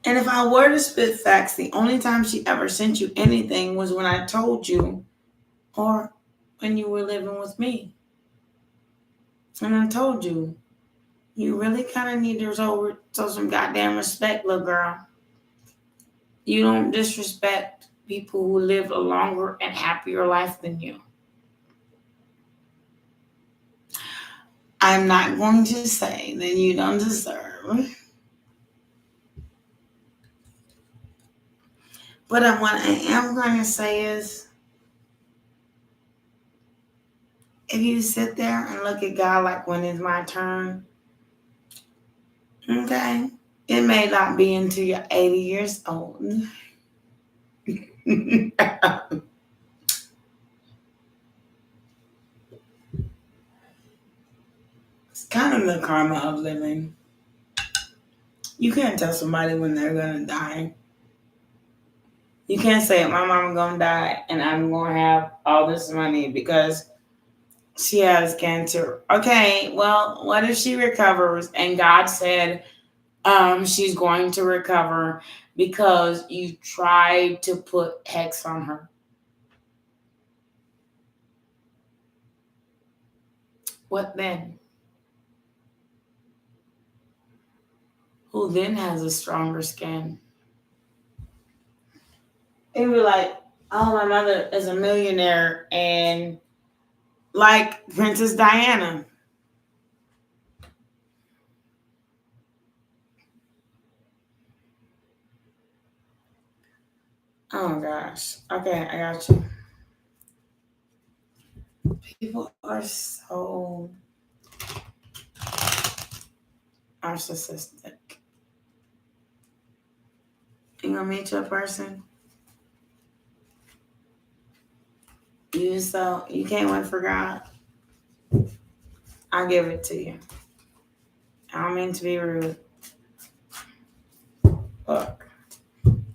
And if I were to spit facts, the only time she ever sent you anything was when I told you or when you were living with me. And I told you, you really kind of need to show some goddamn respect, little girl. You don't disrespect people who live a longer and happier life than you. I'm not going to say that you don't deserve. But what I am going to say is, if you sit there and look at God like, when is my turn? Okay. It may not be until you're 80 years old. It's kind of the karma of living. You can't tell somebody when they're going to die. You can't say, my mama going to die and I'm going to have all this money because she has cancer. Okay, well, what if she recovers and God said she's going to recover because you tried to put hex on her? What then? Who then has a stronger skin? It'd be like, oh, my mother is a millionaire, and like Princess Diana. Oh gosh. Okay, I got you. People are so narcissistic. You gonna meet your person? You can't wait for God. I'll give it to you. I don't mean to be rude. Look,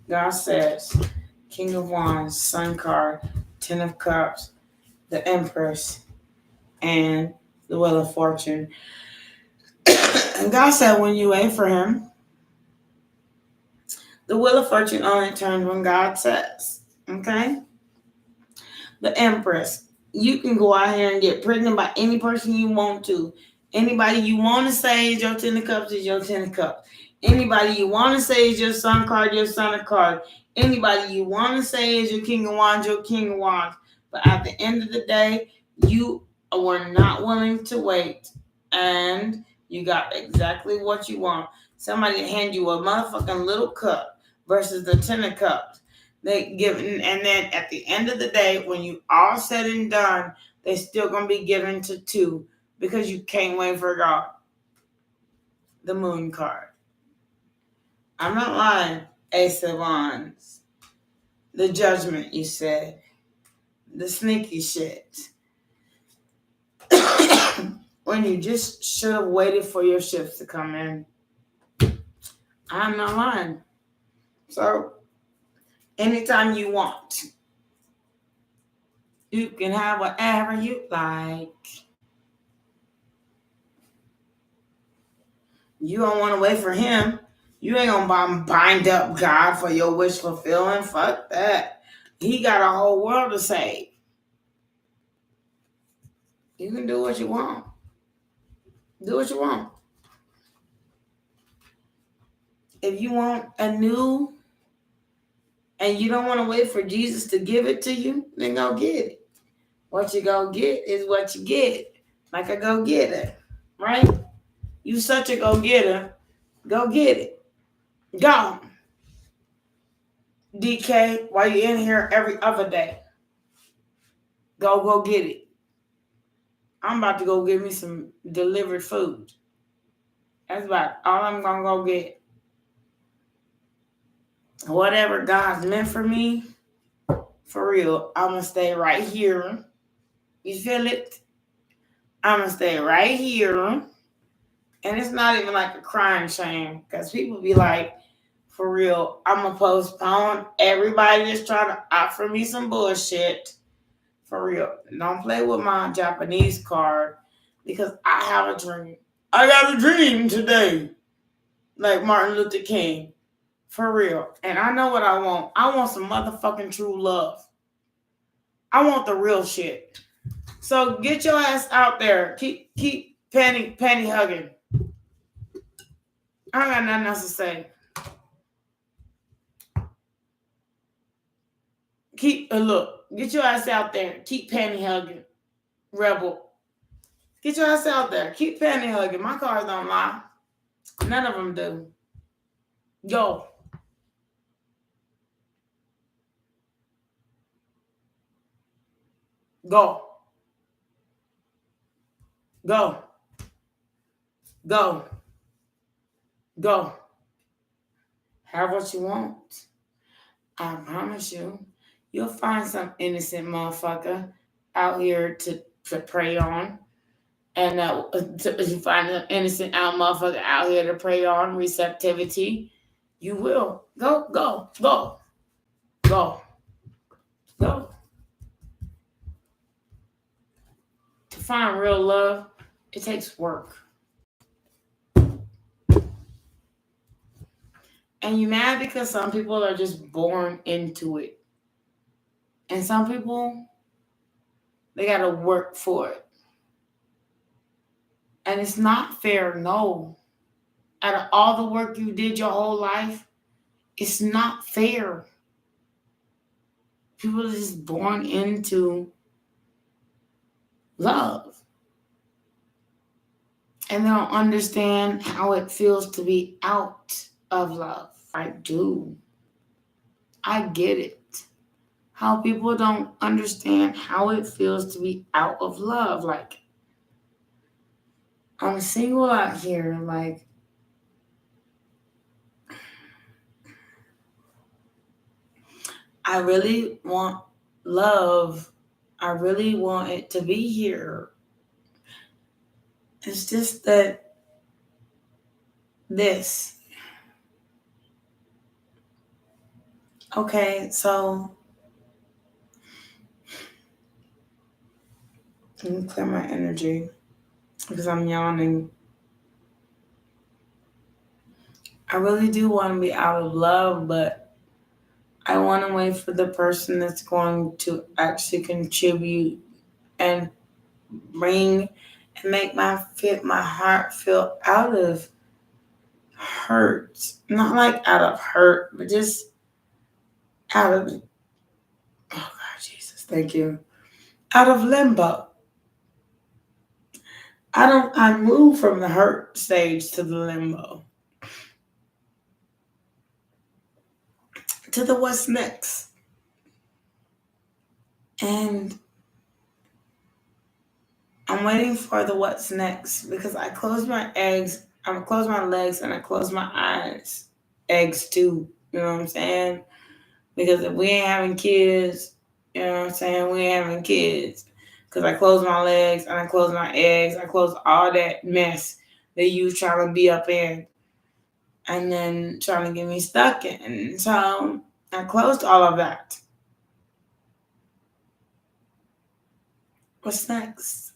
God says, King of Wands, Sun card, Ten of Cups, the Empress, and the Wheel of Fortune. And God said, when you wait for him, the Wheel of Fortune only turns when God says. Okay? The Empress. You can go out here and get pregnant by any person you want to. Anybody you want to say is your Ten of Cups is your Ten of Cups. Anybody you want to say is your Sun card, your Sun of Cards. Anybody you want to say is your King of Wands, your King of Wands. But at the end of the day, you were not willing to wait. And you got exactly what you want. Somebody hand you a motherfucking little cup versus the Ten of Cups. They give, and then at the end of the day, when you all said and done, they're still going to be given to 2 because you can't wait for God. The Moon card. I'm not lying. Ace of Wands. The Judgment, you said. The sneaky shit. When you just should have waited for your shifts to come in. I'm not lying. So, anytime you want, you can have whatever you like. You don't want to wait for him. You ain't gonna bind up God for your wish fulfilling. Fuck that. He got a whole world to save. You can do what you want. Do what you want. If you want a new and you don't want to wait for Jesus to give it to you, then go get it. What you go get is what you get. Like a go-getter, right? You such a go-getter. Go get it. Go. DK, why you in here every other day? Go get it. I'm about to go get me some delivered food. That's about all I'm going to go get. Whatever God's meant for me, for real, I'm going to stay right here. You feel it? I'm going to stay right here. And it's not even like a crying shame because people be like, for real, I'm going to postpone everybody that's trying to offer me some bullshit. For real. Don't play with my Japanese card because I have a dream. I got a dream today. Like Martin Luther King. For real. And I know what I want. I want some motherfucking true love. I want the real shit. So get your ass out there. Keep panty hugging. I got nothing else to say. Get your ass out there. Keep panty hugging. Rebel. Get your ass out there. Keep panty hugging. My cards don't lie. None of them do. Go. Go. Go. Go. Go. Have what you want. I promise you'll find some innocent motherfucker out here to prey on. And you find an innocent motherfucker out here to prey on receptivity. You will. Go. Go. To find real love, it takes work. And you mad because some people are just born into it. And some people, they got to work for it. And it's not fair, no. Out of all the work you did your whole life, it's not fair. People are just born into love. And they don't understand how it feels to be out of love. I do. I get it. How people don't understand how it feels to be out of love. Like, I'm single out here. Like, I really want love. I really want it to be here. It's just that this. Okay, so let me clear my energy because I'm yawning. I really do want to be out of love, but I want to wait for the person that's going to actually contribute and bring and make my heart feel out of hurt. Not like out of hurt, but just out of, oh God, Jesus, thank you. Out of limbo. I move from the hurt stage to the limbo. To the what's next. And I'm waiting for the what's next because I close my legs and I close my eyes. Eggs too. You know what I'm saying? Because if we ain't having kids, you know what I'm saying? We ain't having kids. Because I close my legs and I close my eggs. I close all that mess that you trying to be up in and then trying to get me stuck in. And so I closed all of that. What's next?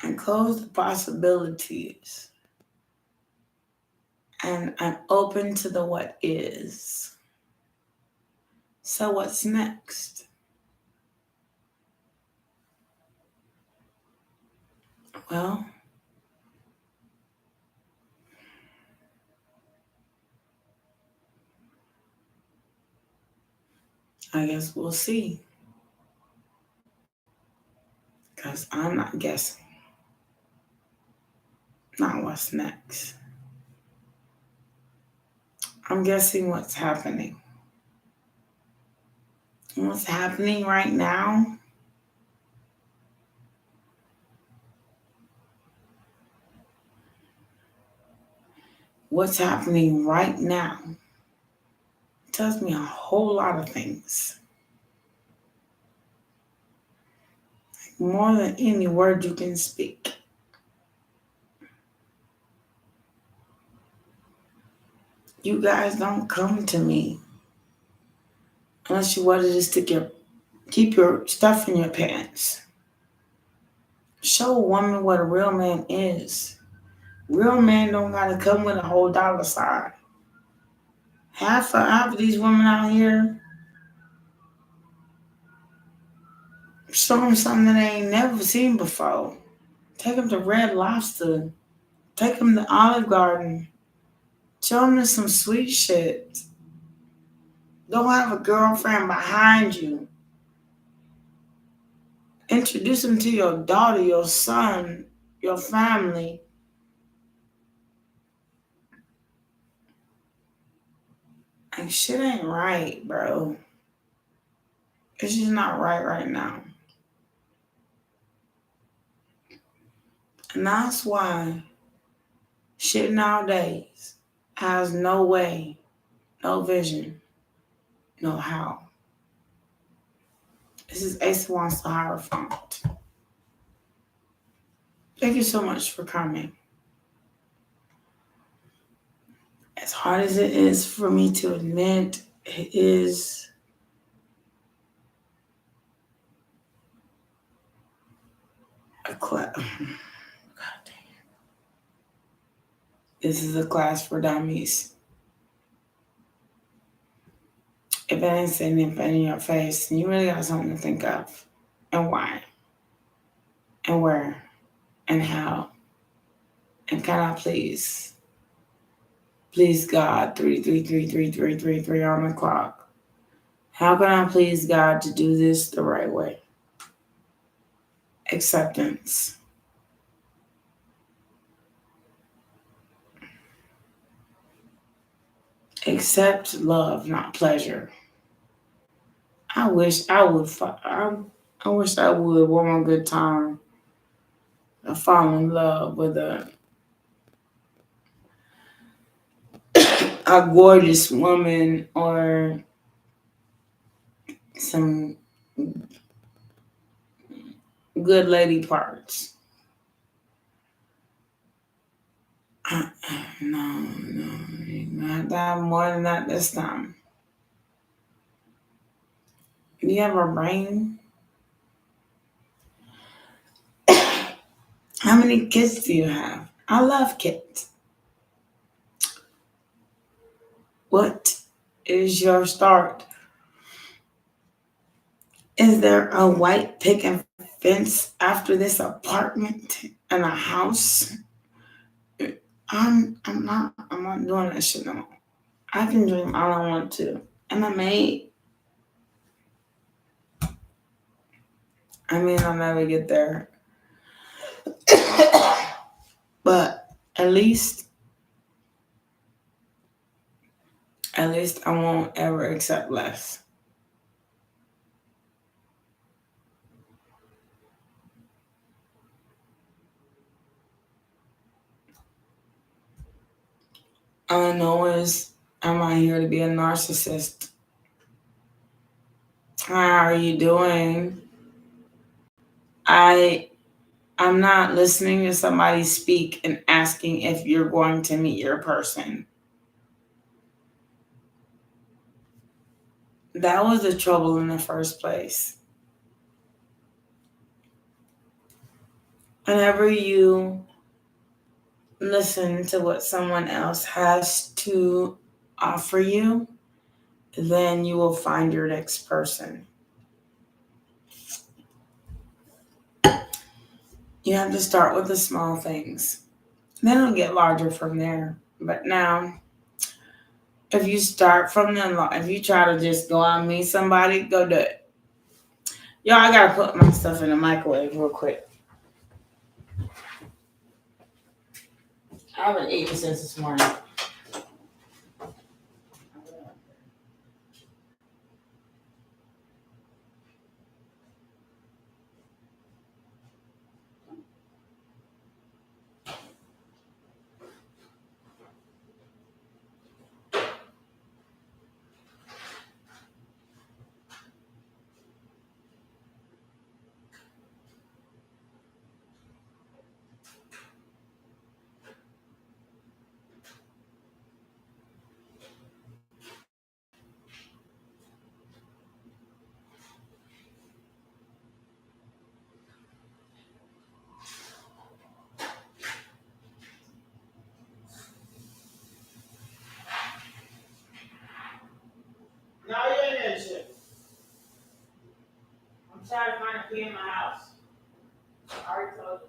I close the possibilities. And I'm open to the what is. So what's next? Well, I guess we'll see. Because I'm not guessing. Not what's next. I'm guessing what's happening. And what's happening right now? What's happening right now tells me a whole lot of things. More than any word you can speak. You guys don't come to me unless you wanted to keep your stuff in your pants. Show a woman what a real man is. Real men don't gotta come with a whole dollar sign. Half of these women out here, show them something that they ain't never seen before. Take them to Red Lobster. Take them to Olive Garden. Show them some sweet shit. Don't have a girlfriend behind you. Introduce them to your daughter, your son, your family. And shit ain't right, bro. It's just not right now. And that's why shit nowadays has no way, no vision, no how. This is Ace Wants the Hierophant. Thank you so much for coming. As hard as it is for me to admit, it is a class. This is a class for dummies. If it ain't sitting in your face, then you really got something to think of. And why? And where? And how? And can I please God, 3333333 on the clock. How can I please God to do this the right way? Acceptance. Accept love, not pleasure. I wish I would one more good time fall in love with a gorgeous woman or some good lady parts. No, not that more than that this time. Do you have a brain? How many kids do you have? I love kids. What is your start? Is there a white picket fence after this apartment and a house? I'm not doing that shit no more. I can dream all I want to. And I may I'll never get there. But at least at least I won't ever accept less. All I know is I'm not here to be a narcissist. How are you doing? I'm not listening to somebody speak and asking if you're going to meet your person. That was the trouble in the first place. Whenever you listen to what someone else has to offer you, then you will find your next person. You have to start with the small things. Then it'll get larger from there. But now, if you start from if you try to just go out and meet somebody, go do it. Y'all, I gotta put my stuff in the microwave real quick. I haven't eaten since this morning. No, you ain't that shit. I'm trying to find a key in my house. I already told you.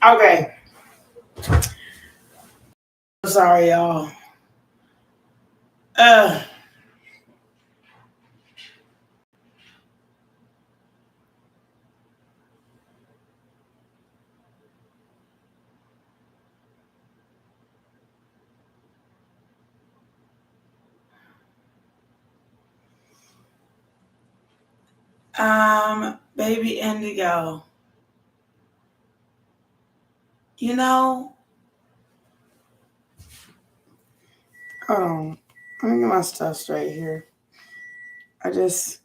Okay. Sorry, y'all. Baby Indigo. You know, hold on. Let me get my stuff straight here. I just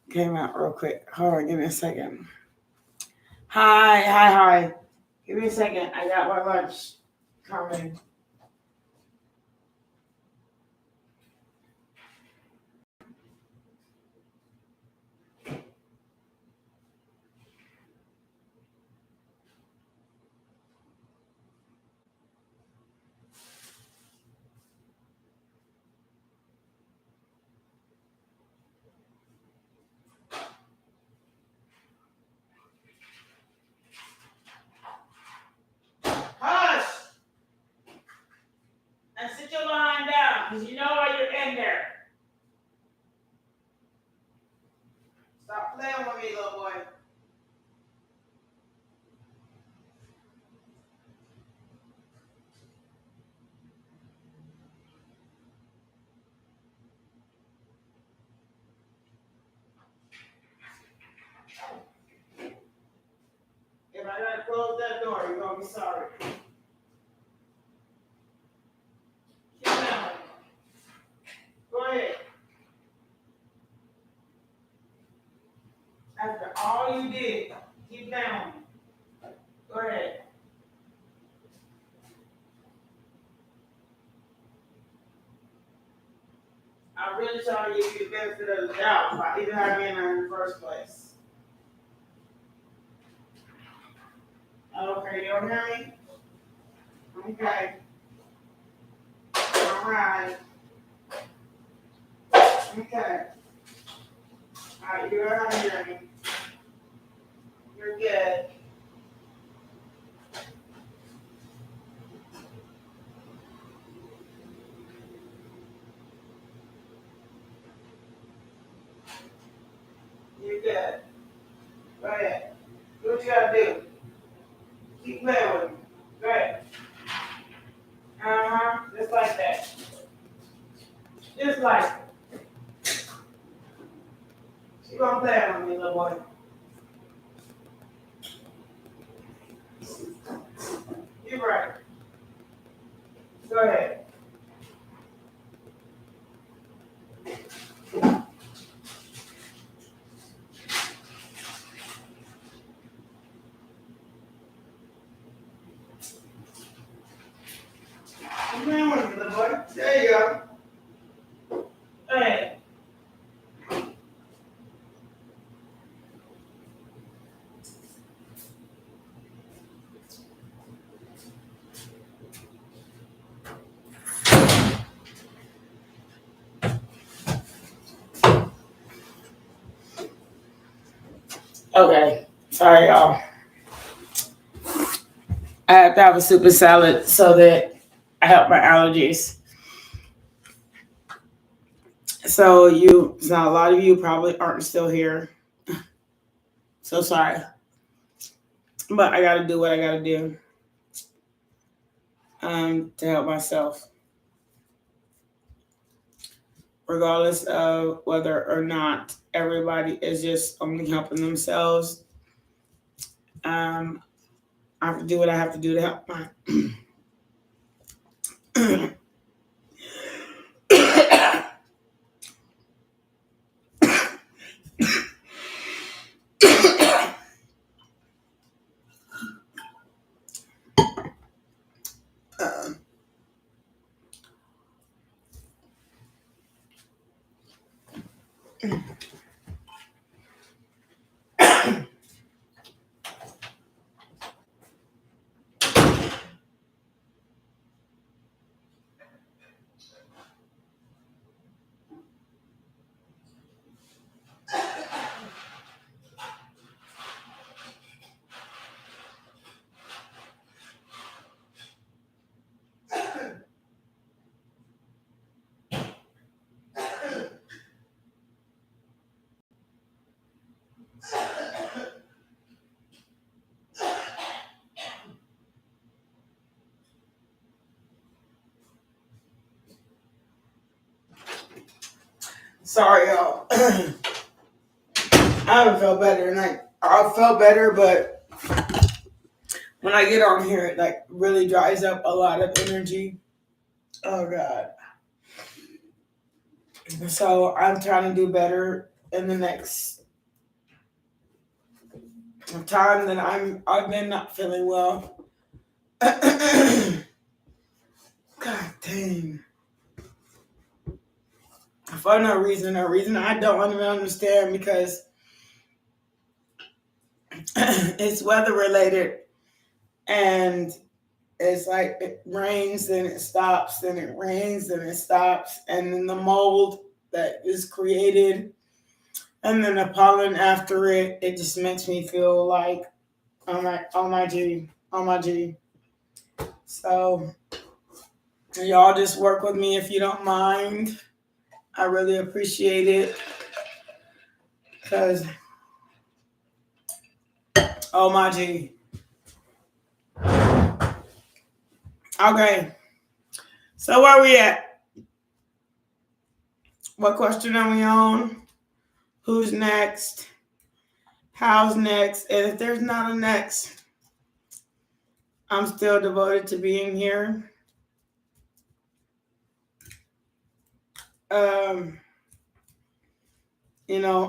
came out real quick. Hold on, give me a second. Hi. Give me a second. I got my lunch coming. Hush! And sit your line down, because you know why you're in there. Stop playing with me, little boy. If I gotta close that door, you're gonna be sorry. Keep down. Go ahead. After all you did, keep down. Go ahead. I really try to give you the benefit of the doubt by even having you in there in the first place. Okay, you don't hear me? Okay. All right. Okay. All right, you're not hearing me. You're good. You're good. Go ahead. Do what you gotta do. Keep playing with me. Go ahead. Just like that. Just like it. Keep on playing with me, little boy. You're right. Go ahead. Keep playing with me, little boy. There you go. Go ahead. Okay. Sorry, y'all. I have to have a super salad so that I help my allergies. So a lot of you probably aren't still here. So sorry. But I gotta do what I gotta do to help myself. Regardless of whether or not everybody is just only helping themselves. I have to do what I have to do to help my Sorry, y'all. I haven't felt better, and I felt better, but when I get on here, it like really dries up a lot of energy. Oh God. So I'm trying to do better in the next time that I've been not feeling well. God dang. For no reason I don't even understand, because it's weather related, and it's like it rains, then it stops, then it rains, then it stops, and then the mold that is created, and then the pollen after it just makes me feel like on my G. So y'all just work with me if you don't mind. I really appreciate it, because oh my G. Okay, so where we at? What question are we on? Who's next? How's next? And if there's not a next, I'm still devoted to being here.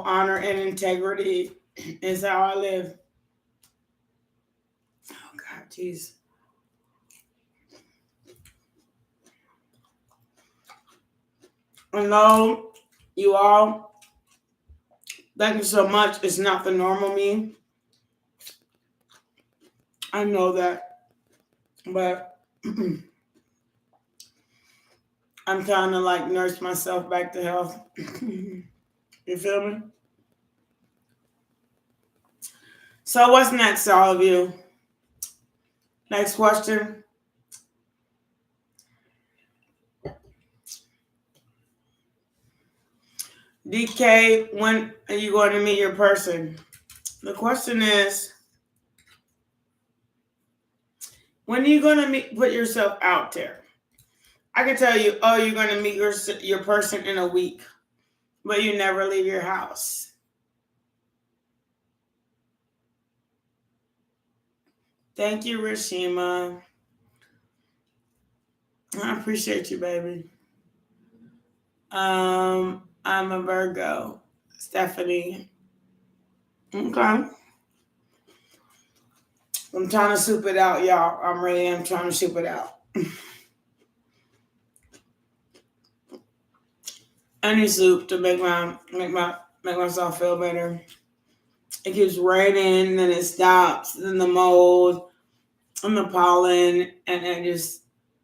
Honor and integrity is how I live. Oh God, jeez. Hello, you all. Thank you so much. It's not the normal me. I know that, but I'm trying to like nurse myself back to health. You feel me? So what's next, all of you? Next question. DK, when are you going to meet your person? The question is, when are you going to put yourself out there? I can tell you, oh, you're going to meet your person in a week, but you never leave your house. Thank you, Rashima. I appreciate you, baby. I'm a Virgo. Stephanie. Okay. I'm trying to soup it out, y'all. I'm trying to soup it out. I need soup to make myself feel better. It keeps raining, then it stops, then the mold and the pollen, and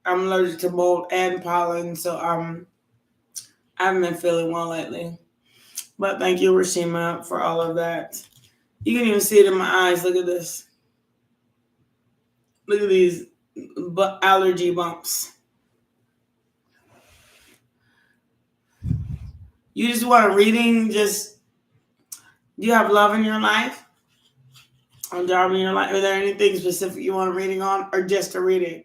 I'm allergic to mold and pollen, so I haven't been feeling well lately. But thank you, Rashima, for all of that. You can even see it in my eyes. Look at this. Look at these allergy bumps. You just want a reading? Do you have love in your life? Or job in your life? Is there anything specific you want a reading on, or just a reading?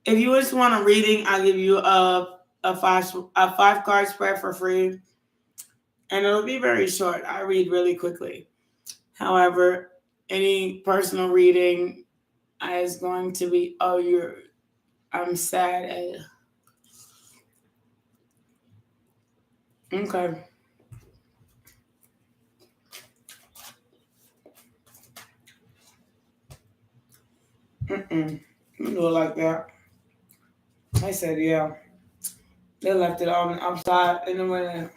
If you just want a reading, I'll give you a 5-card spread for free, and it'll be very short. I read really quickly. However, any personal reading is going to be, I'm sad. Okay. Do it like that. I said, yeah. They left it on outside in the winter.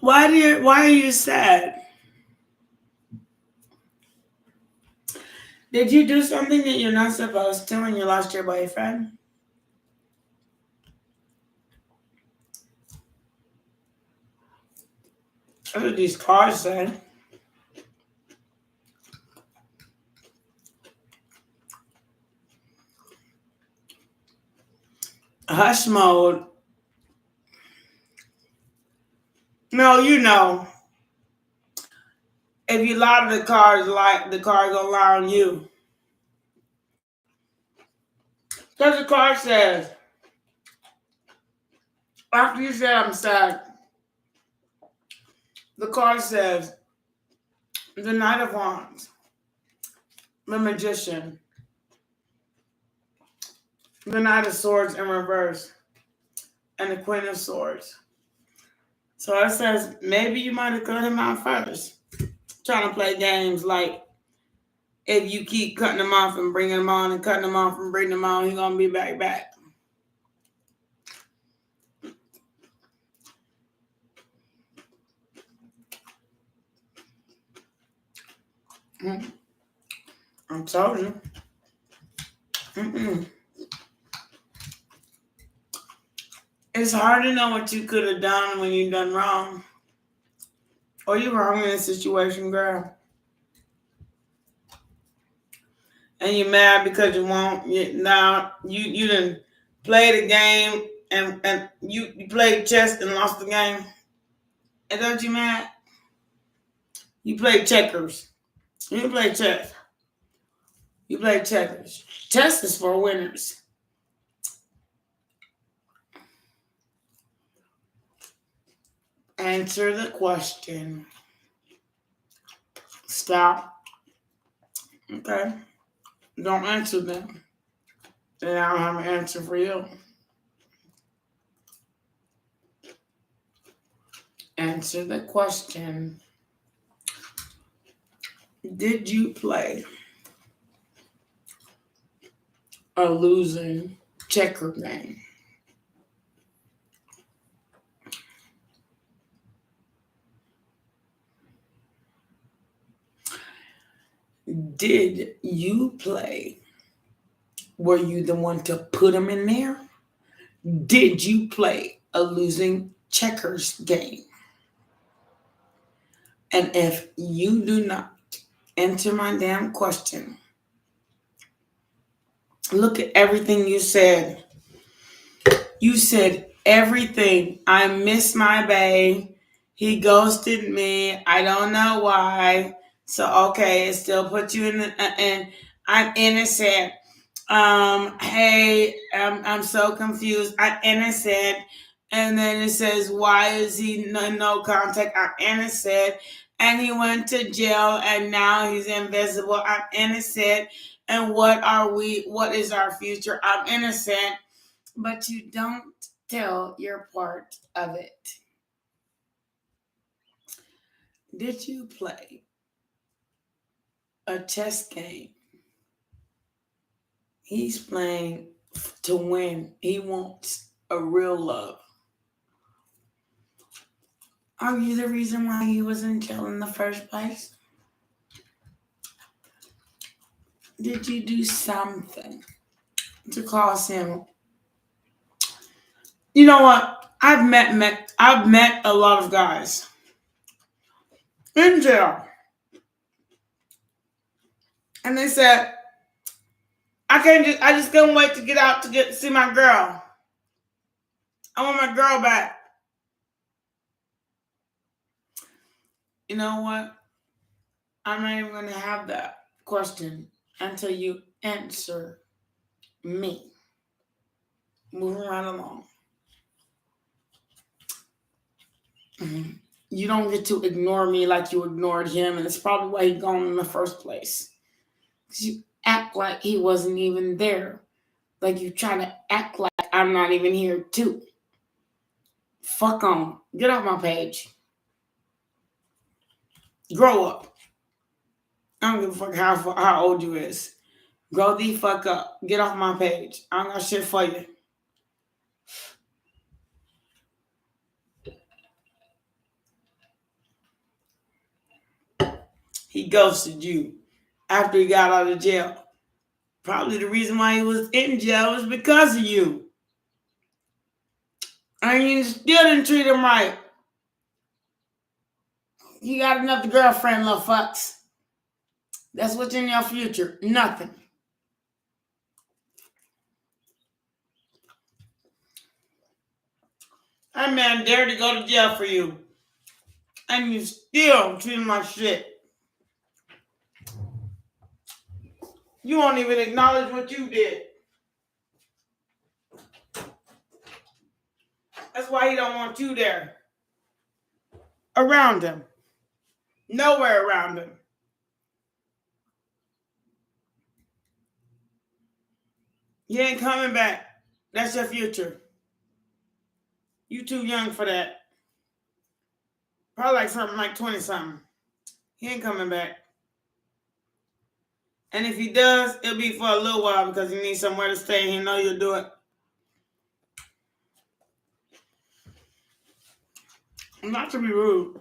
Why are you sad? Did you do something that you're not supposed to when you lost your boyfriend? That's what these cards say. Hush mode. No, you know. If you lie to the cards, like the card gonna lie on you. Because the card says, after you say I'm sad, the card says, the Knight of Wands, the Magician, the Knight of Swords in reverse, and the Queen of Swords. So it says, maybe you might have cut him out first. Trying to play games like, if you keep cutting them off and bringing them on and cutting them off and bringing them on, he's going to be back. I told you. It's hard to know what you could have done when you done wrong. Or you wrong in a situation, girl. And you're mad because you won't. Now, you didn't play the game and you played chess and lost the game. And don't you mad? You played checkers. You didn't play chess. You played checkers. Chess is for winners. Answer the question. Stop. Okay? Don't answer them. Then I don't have an answer for you. Answer the question. Did you play a losing checker game? Did you play? Were you the one to put them in there? Did you play a losing checkers game? And if you do not answer my damn question, look at everything you said. You said everything. I miss my bae. He ghosted me. I don't know why. So okay, it still puts you in the and I'm innocent. Hey, I'm so confused. I'm innocent. And then it says, why is he no contact? I'm innocent. And he went to jail and now he's invisible. I'm innocent. And what are we? What is our future? I'm innocent. But you don't tell your part of it. Did you play a chess game? He's playing to win. He wants a real love. Are you the reason why he was in jail in the first place? Did you do something to cause him? You know what? I've met a lot of guys in jail, and they said, I just couldn't wait to get out to get to see my girl. I want my girl back. You know what? I'm not even going to have that question until you answer me. Moving right along. You don't get to ignore me like you ignored him, and it's probably why he's gone in the first place. Because you act like he wasn't even there. Like you trying to act like I'm not even here too. Fuck on. Get off my page. Grow up. I don't give a fuck how old you is. Grow the fuck up. Get off my page. I don't got shit for you. He ghosted you after he got out of jail. Probably the reason why he was in jail was because of you. And you still didn't treat him right. You got another girlfriend, little fucks. That's what's in your future. Nothing. That man dared to go to jail for you. And you still treat him like shit. You won't even acknowledge what you did. That's why he don't want you there. Around him. Nowhere around him. You ain't coming back. That's your future. You too young for that. Probably like something like 20-something. He ain't coming back. And if he does, it'll be for a little while because he needs somewhere to stay and he know you'll do it. Not to be rude.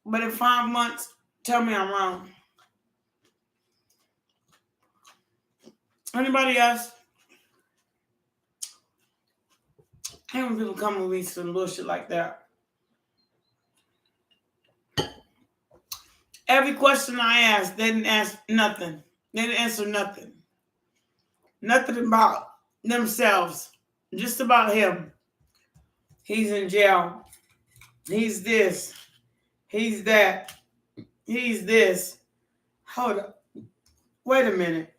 But in 5 months, tell me I'm wrong. Anybody else? I hate when people come with me some bullshit like that. Every question I asked, they didn't ask nothing. They didn't answer nothing. Nothing about themselves. Just about him. He's in jail. He's this. He's that. He's this. Hold up. Wait a minute.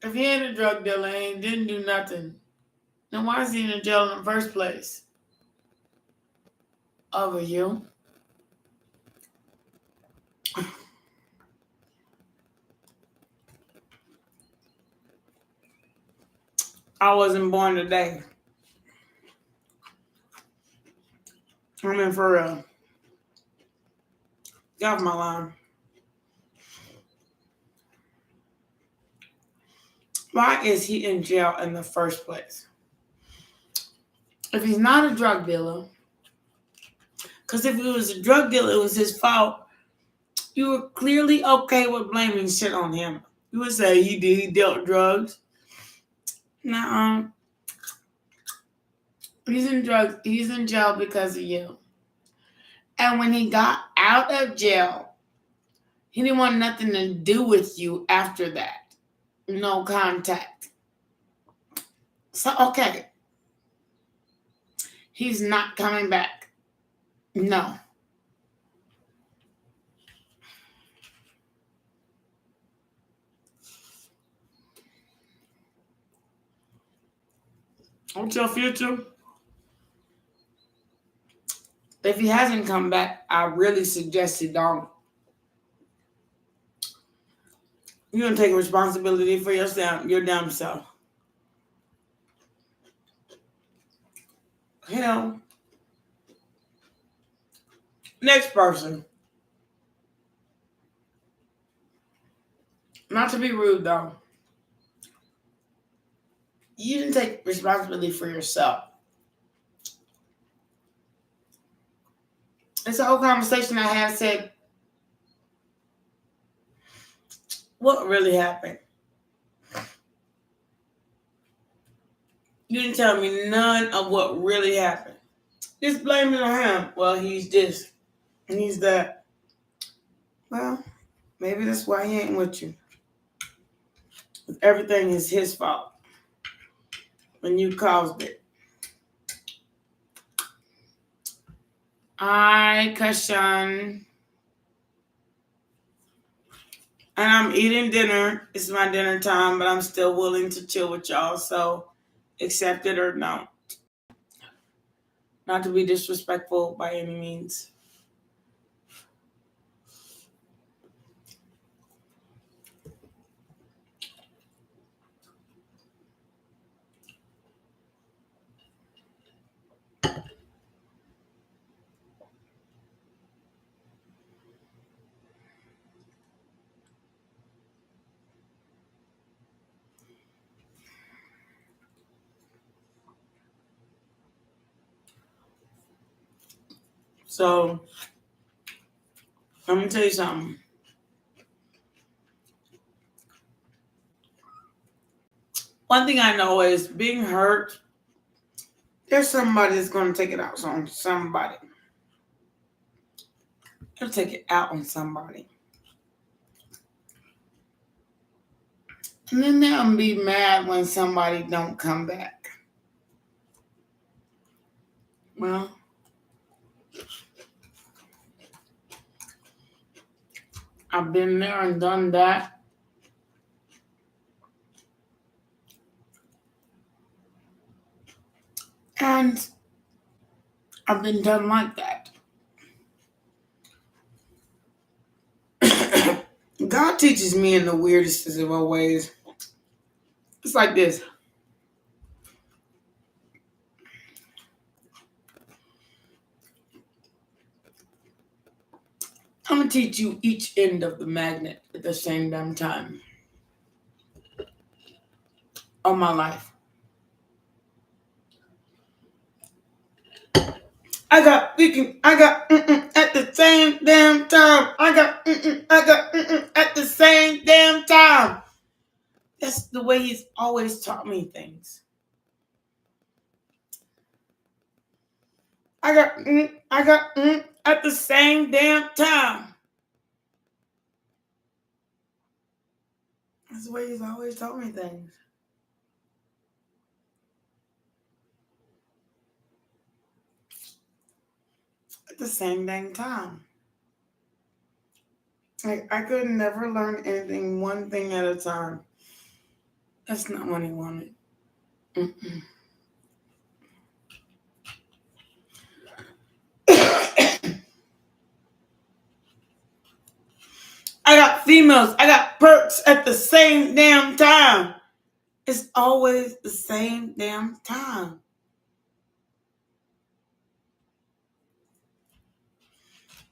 If he ain't a drug dealer and didn't do nothing, then why is he in jail in the first place? Over you. I wasn't born today. I mean, for real. Get off my line. Why is he in jail in the first place? If he's not a drug dealer, because if he was a drug dealer, it was his fault, you were clearly okay with blaming shit on him. You would say he dealt drugs. Nuh-uh. He's in jail because of you. And when he got out of jail, he didn't want nothing to do with you after that. No contact. So, okay. He's not coming back. No. What's your future? If he hasn't come back, I really suggest you don't. You're going to take responsibility for yourself, your damn self. Hell. Next person. Not to be rude, though. You didn't take responsibility for yourself. It's a whole conversation I had said, what really happened? You didn't tell me none of what really happened. Just blame it on him. Well, he's this and he's that. Well, maybe that's why he ain't with you. Everything is his fault when you caused it. Hi, Kashan. And I'm eating dinner. It's my dinner time, but I'm still willing to chill with y'all. So accept it or not. Not to be disrespectful by any means. So, let me tell you something. One thing I know is being hurt, there's somebody that's going to take it out on somebody. They'll take it out on somebody. And then they'll be mad when somebody don't come back. Well, I've been there and done that. And I've been done like that. God teaches me in the weirdest of all ways. It's like this. I'm going to teach you each end of the magnet at the same damn time. All my life. I got at the same damn time. I got at the same damn time. That's the way he's always taught me things. I got at the same damn time. That's the way he's always taught me things. At the same dang time. Like, I could never learn anything one thing at a time. That's not what he wanted. I got females. I got perks at the same damn time. It's always the same damn time.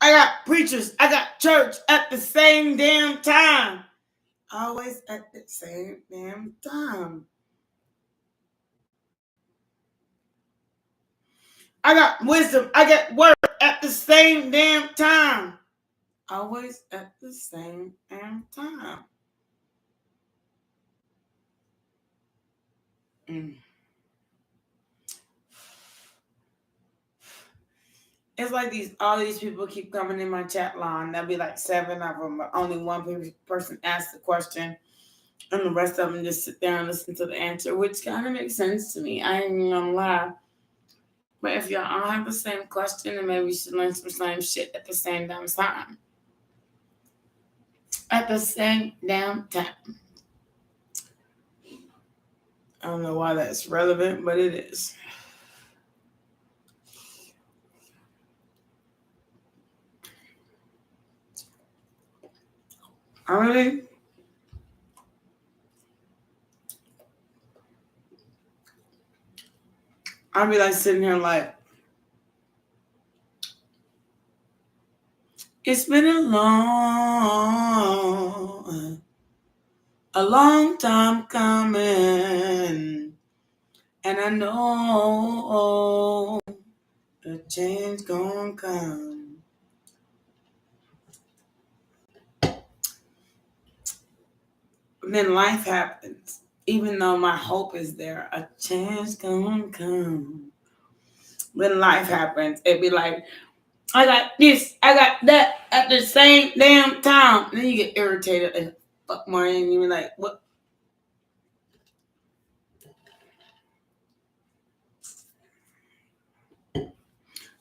I got preachers. I got church at the same damn time. Always at the same damn time. I got wisdom. I got work at the same damn time. Always at the same damn time. It's like all these people keep coming in my chat line. There'll be like 7 of them, but only one person asks the question, and the rest of them just sit there and listen to the answer, which kind of makes sense to me. I ain't even gonna lie. But if y'all all have the same question, then maybe you should learn some same shit at the same damn time. At the same damn time. I don't know why that's relevant, but it is. I'll be like sitting here like, it's been a long time coming, and I know a change gonna come. Then life happens. Even though my hope is there, a change gonna come. When life happens, it'd be like, I got this, I got that at the same damn time. And then you get irritated and fuck more, and you're like, what?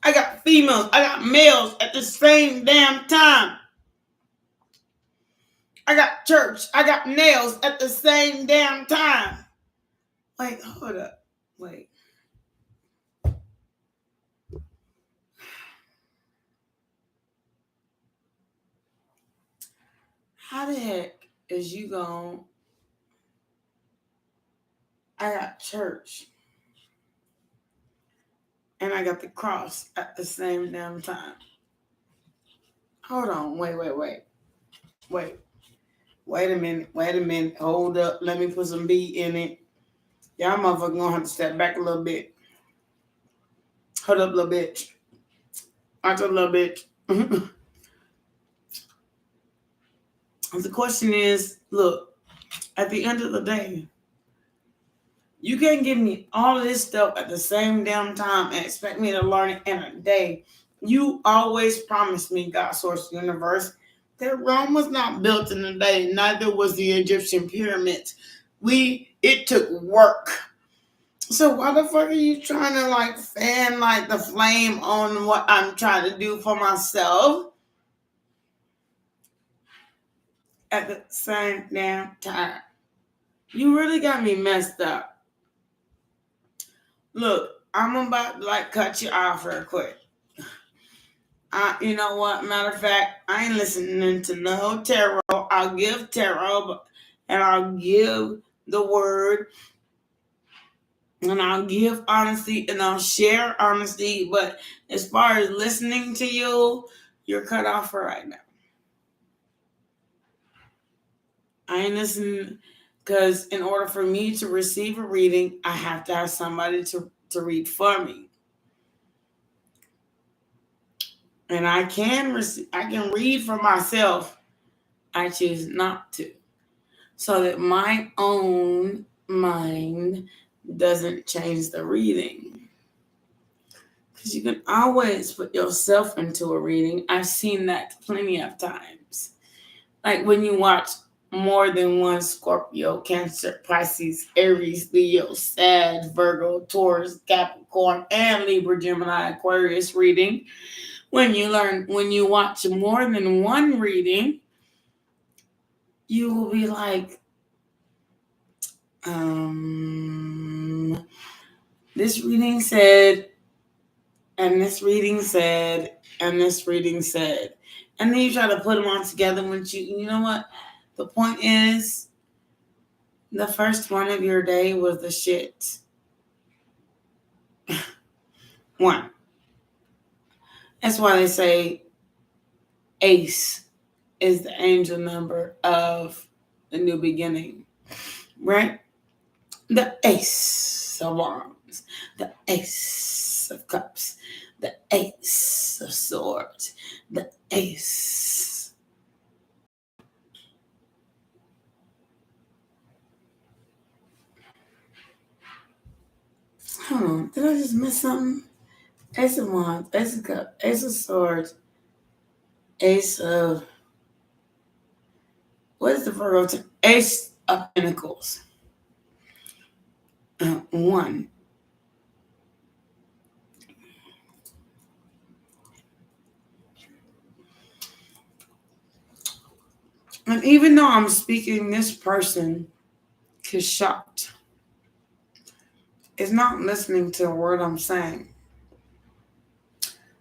I got females, I got males at the same damn time. I got church, I got nails at the same damn time. Wait, hold up. Wait. How the heck is you going? I got church. And I got the cross at the same damn time. Hold on. Wait a minute. Hold up. Let me put some beat in it. Y'all motherfuckers gonna have to step back a little bit. Hold up, little bitch. Watch a little bitch. The question is, look, at the end of the day, you can't give me all of this stuff at the same damn time and expect me to learn it in a day. You always promised me, God, source, universe, that Rome was not built in a day. Neither was the Egyptian pyramids. It took work. So why the fuck are you trying to like fan like the flame on what I'm trying to do for myself at the same damn time? You really got me messed up. Look, I'm about to like cut you off real quick. You know what? Matter of fact, I ain't listening to no tarot. I'll give tarot, and I'll give the word, and I'll give honesty, and I'll share honesty. But as far as listening to you, you're cut off for right now. I ain't listening because in order for me to receive a reading, I have to have somebody to read for me. And I can read for myself. I choose not to. So that my own mind doesn't change the reading. Because you can always put yourself into a reading. I've seen that plenty of times. Like when you watch more than one Scorpio, Cancer, Pisces, Aries, Leo, Sag, Virgo, Taurus, Capricorn, and Libra, Gemini, Aquarius reading. When you watch more than one reading, you will be like, this reading said, and this reading said, and this reading said. And then you try to put them all together when you know what? The point is, the first one of your day was the shit. One. That's why they say ace is the angel number of the new beginning. Right? The ace of wands, the ace of cups, the ace of swords, the ace. Hold on, did I just miss something? Ace of wands, ace of cups, ace of swords, ace of, what is the Virgo? Ace of pentacles. One. And even though I'm speaking, this person is shocked. Is not listening to a word I'm saying.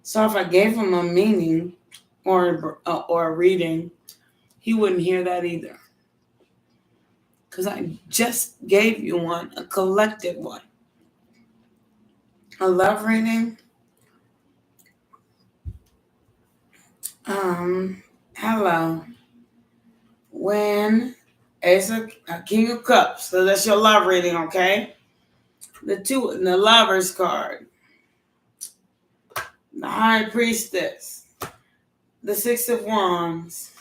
So if I gave him a meaning or a reading, he wouldn't hear that either. Because I just gave you one, a collective one. A love reading. Hello. When it's a King of Cups, so that's your love reading, okay? The Lover's card. The High Priestess. The Six of Wands.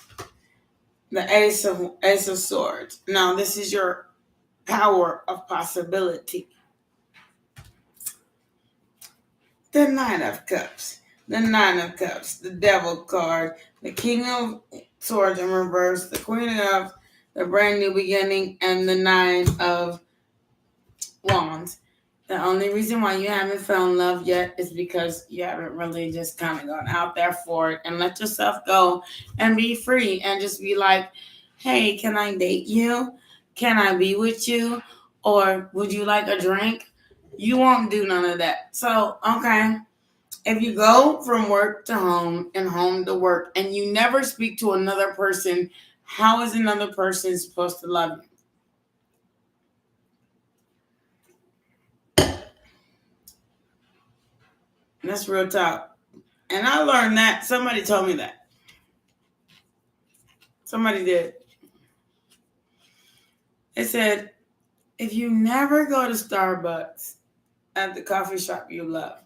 The Ace of Swords. Now, this is your power of possibility. The Nine of Cups. The Nine of Cups. The Devil card. The King of Swords in reverse. The Queen of the Brand New Beginning. And the Nine of Wands. The only reason why you haven't found love yet is because you haven't really just kind of gone out there for it and let yourself go and be free and just be like, hey, can I date you? Can I be with you? Or would you like a drink? You won't do none of that. So, okay, if you go from work to home and home to work and you never speak to another person, how is another person supposed to love you? That's real talk. And I learned that. Somebody told me that. Somebody did. It said, if you never go to Starbucks at the coffee shop you love,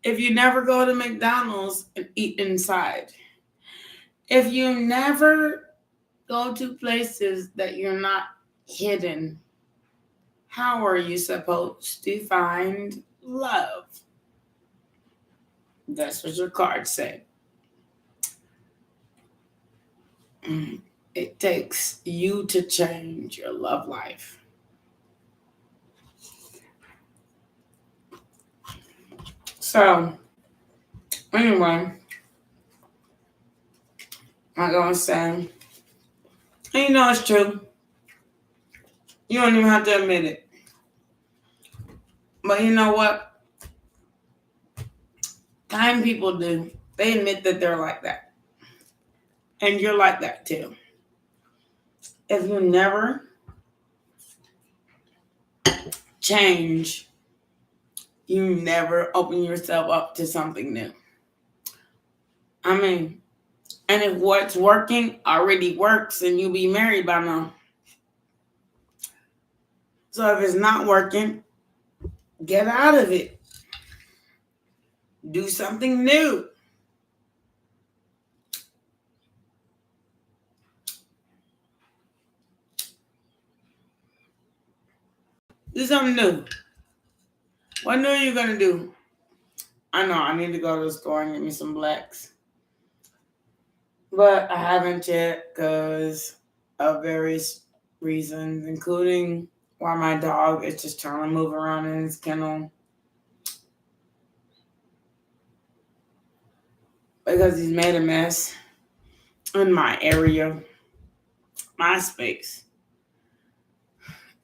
if you never go to McDonald's and eat inside, if you never go to places that you're not hidden, how are you supposed to find love? That's what your cards say. It takes you to change your love life. So, anyway, like I was saying, and you know it's true. You don't even have to admit it. But you know what? Kind people do. They admit that they're like that. And you're like that too. If you never change, you never open yourself up to something new. I mean, and if what's working already works, then you'll be married by now. So if it's not working, get out of it. Do something new. Do something new. What new are you going to do? I know I need to go to the store and get me some blacks. But I haven't yet because of various reasons, including why my dog is just trying to move around in his kennel. Because he's made a mess in my area, my space.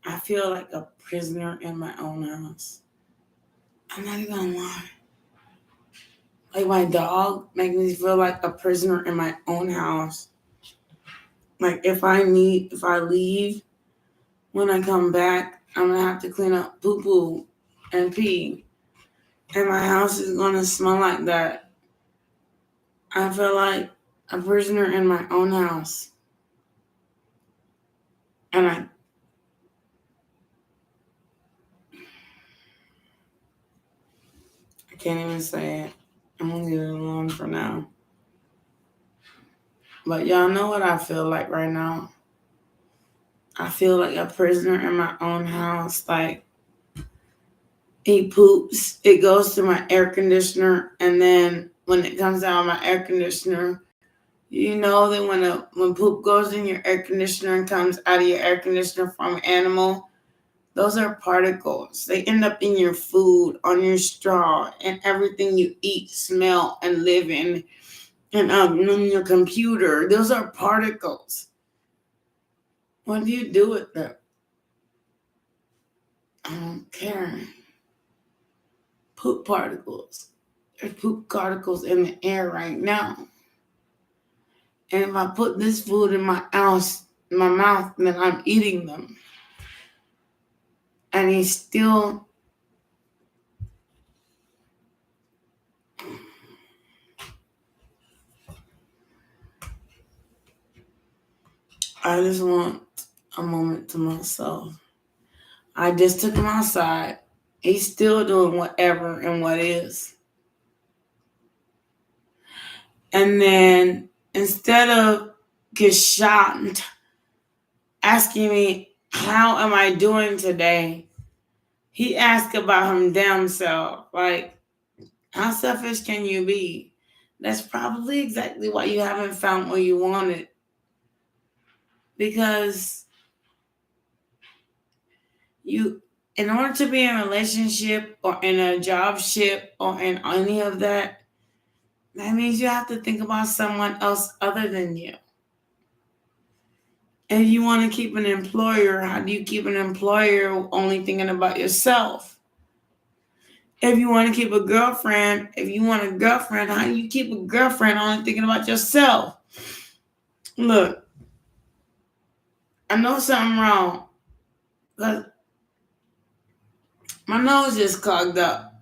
I feel like a prisoner in my own house. I'm not even gonna lie. Like my dog makes me feel like a prisoner in my own house. Like if I leave, when I come back, I'm gonna have to clean up poo-poo and pee. And my house is gonna smell like that. I feel like a prisoner in my own house. And I can't even say it. I'm gonna leave it alone for now. But y'all know what I feel like right now. I feel like a prisoner in my own house. Like, he poops, it goes to my air conditioner, and then when it comes out of my air conditioner, you know that when poop goes in your air conditioner and comes out of your air conditioner from an animal, those are particles. They end up in your food, on your straw, and everything you eat, smell, and live in, and on your computer. Those are particles. What do you do with them? I don't care. Poop particles. There's poop particles in the air right now. And if I put this food in my mouth, then I'm eating them. And he's still... I just want a moment to myself. I just took him outside. He's still doing whatever and what is. And then instead of get shocked, asking me, how am I doing today? He asked about him damn self. Like, how selfish can you be? That's probably exactly why you haven't found what you wanted. Because in order to be in a relationship or in a job ship or in any of that, that means you have to think about someone else other than you. If you want to keep an employer, how do you keep an employer only thinking about yourself? If you want to keep a girlfriend, how do you keep a girlfriend only thinking about yourself? Look, I know something wrong, because my nose is clogged up.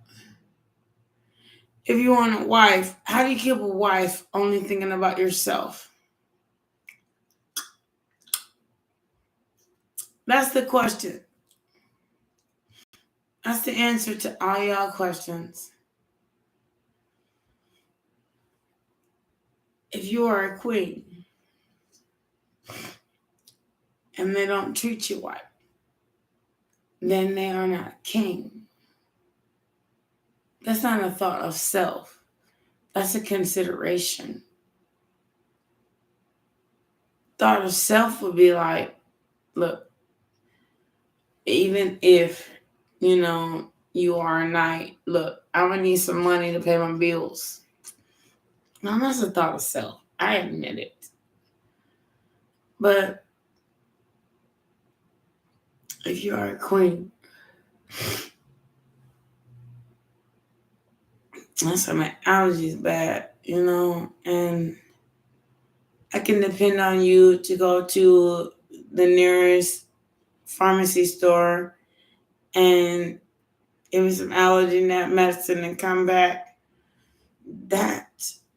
If you want a wife, how do you keep a wife only thinking about yourself? That's the question. That's the answer to all y'all questions. If you are a queen and they don't treat you right, then they are not a king. That's not a thought of self. That's a consideration. Thought of self would be like, look, even if, you are a knight. Look, I'm going to need some money to pay my bills. Now, that's a thought of self. I admit it. But if you are a queen, that's why my allergy is bad, and I can depend on you to go to the nearest pharmacy store and give me some allergy medicine and come back. That,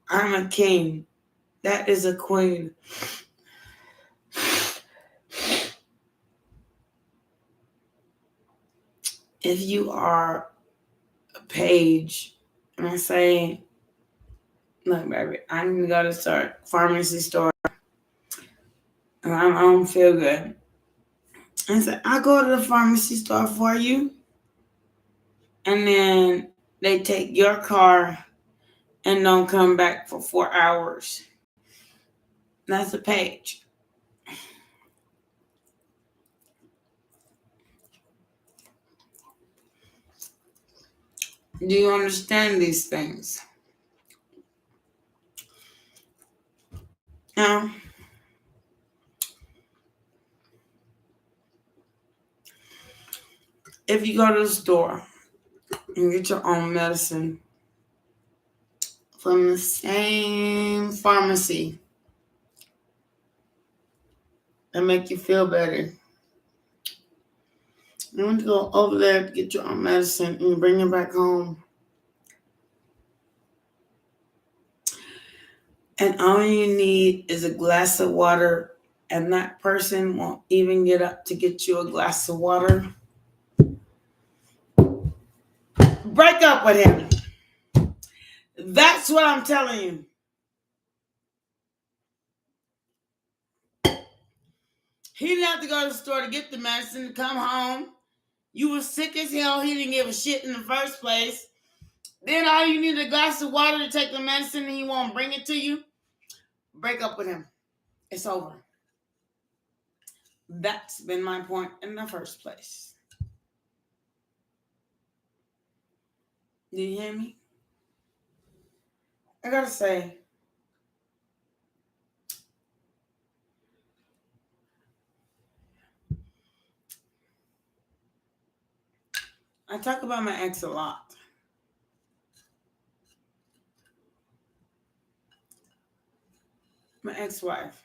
I'm a king. That is a queen. If you are a page, and I say, look, baby, I need to go to the pharmacy store, and I don't feel good. And say, I'll go to the pharmacy store for you. And then they take your car and don't come back for 4 hours. That's a page. Do you understand these things? Now, if you go to the store and get your own medicine from the same pharmacy and make you feel better, you want to go over there to get your own medicine and you bring it back home. And all you need is a glass of water, and that person won't even get up to get you a glass of water. Break up with him. That's what I'm telling you. He didn't have to go to the store to get the medicine to come home. You were sick as hell. He didn't give a shit in the first place. Then all you need is a glass of water to take the medicine and he won't bring it to you. Break up with him. It's over. That's been my point in the first place. Do you hear me? I gotta say, I talk about my ex a lot. My ex-wife.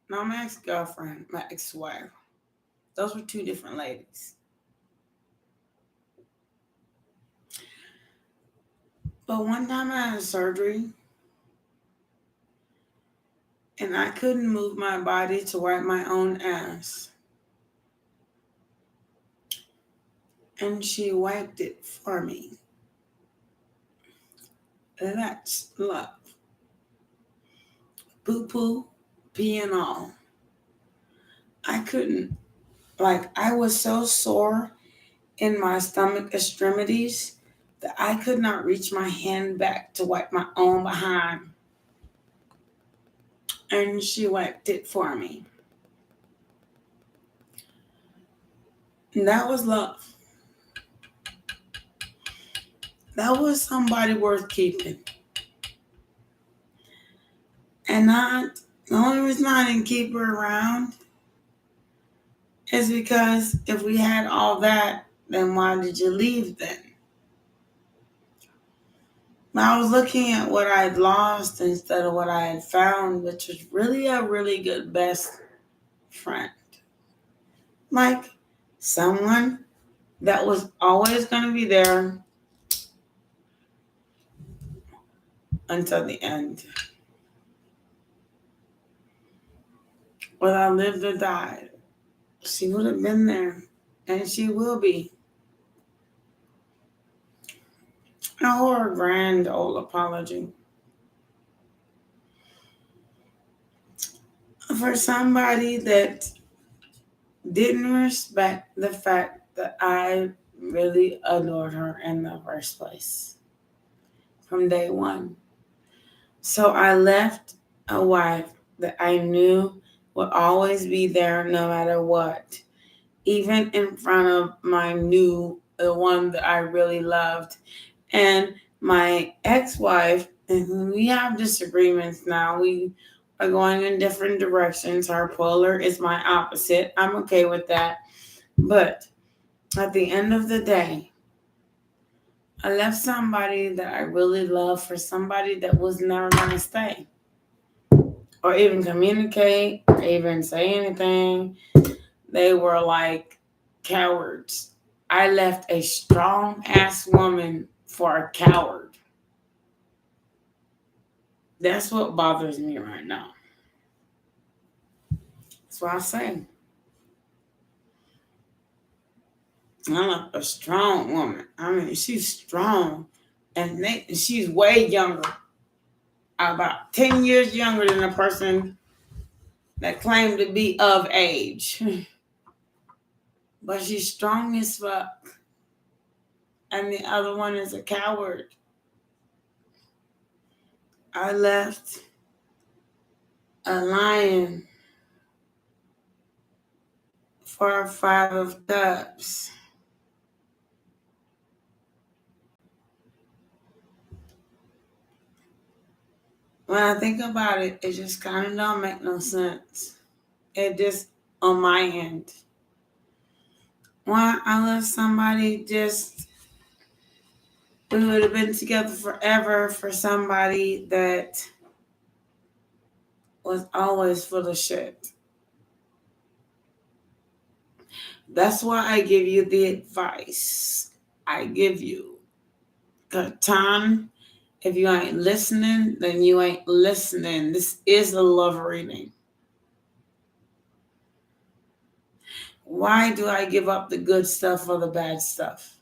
Not my ex-girlfriend, my ex-wife. Those were two different ladies. But one time I had surgery and I couldn't move my body to wipe my own ass. And she wiped it for me. That's love. Poo-poo, pee and all. I couldn't. I was so sore in my stomach extremities that I could not reach my hand back to wipe my own behind. And she wiped it for me. And that was love. That was somebody worth keeping. And the only reason I didn't keep her around is because if we had all that, then why did you leave then? I was looking at what I'd lost instead of what I had found, which was really a really good best friend. Like someone that was always going to be there until the end. Whether I lived or died, she would have been there, and she will be. I owe her a grand old apology. For somebody that didn't respect the fact that I really adored her in the first place from day one. So I left a wife that I knew would always be there no matter what. even in front of the one that I really loved. And my ex-wife, and we have disagreements now. We are going in different directions. Our polar is my opposite. I'm okay with that. But at the end of the day, I left somebody that I really love for somebody that was never going to stay or even communicate or even say anything. They were like cowards. I left a strong ass woman for a coward. That's what bothers me right now. That's why I say I'm like a strong woman. I mean, she's strong, and she's way younger, about 10 years younger than the person that claimed to be of age. But she's strong as fuck, and the other one is a coward. I left a lion for a 5 of Cups. When I think about it, it just kind of don't make no sense. It just, on my end. Why I left somebody just, we would have been together forever for somebody that was always full of shit. That's why I give you the advice I give you. Tom, if you ain't listening, then you ain't listening. This is a love reading. Why do I give up the good stuff for the bad stuff?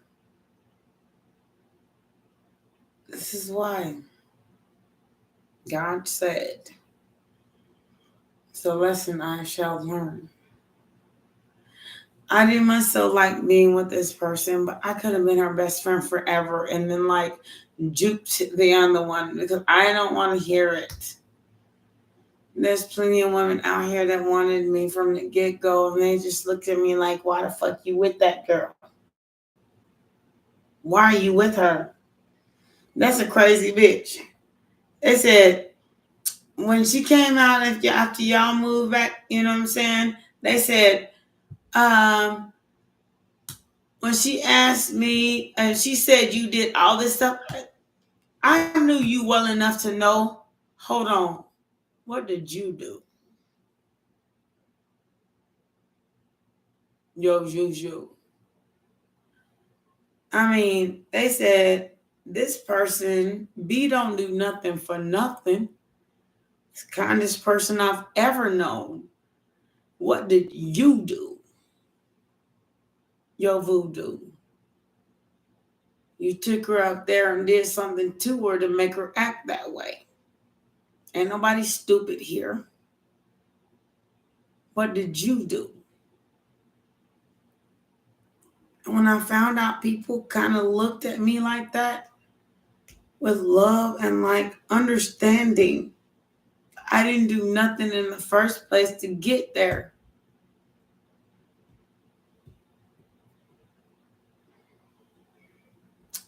This is why. God said, "It's a lesson I shall learn." I didn't myself like being with this person, but I could have been her best friend forever and then like juked the other one because I don't want to hear it. There's plenty of women out here that wanted me from the get-go, and they just looked at me like, why the fuck you with that girl? Why are you with her? That's a crazy bitch. They said, when she came out after y'all moved back, you know what I'm saying? They said, when she asked me, and she said you did all this stuff, I knew you well enough to know, hold on, what did you do? Yo. I mean, they said, this person, B don't do nothing for nothing. It's the kindest person I've ever known. What did you do? Yo, voodoo. You took her out there and did something to her to make her act that way. Ain't nobody stupid here. What did you do? And when I found out people kind of looked at me like that, with love and like understanding, I didn't do nothing in the first place to get there.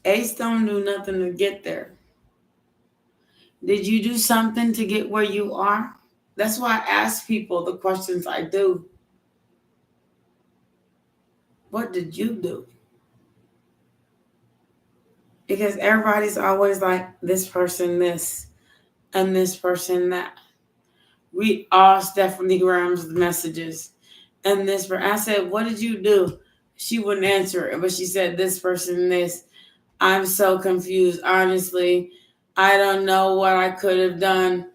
Ace don't do nothing to get there. Did you do something to get where you are? That's why I ask people the questions I do. What did you do? Because everybody's always like, this person this and this person that. We all Stephanie Graham's messages. And this person, I said, what did you do? She wouldn't answer it, but she said, this person this. I'm so confused, honestly. I don't know what I could have done.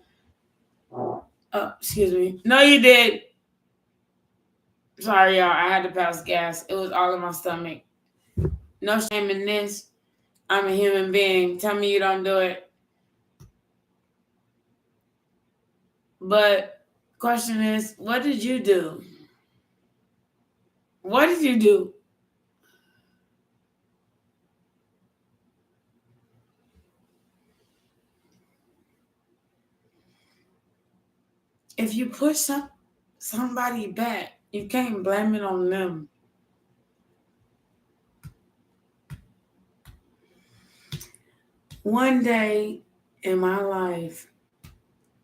Oh, excuse me. No, you did. Sorry, y'all. I had to pass gas. It was all in my stomach. No shame in this. I'm a human being. Tell me you don't do it. But question is, what did you do? What did you do? If you push somebody back, you can't blame it on them. One day in my life,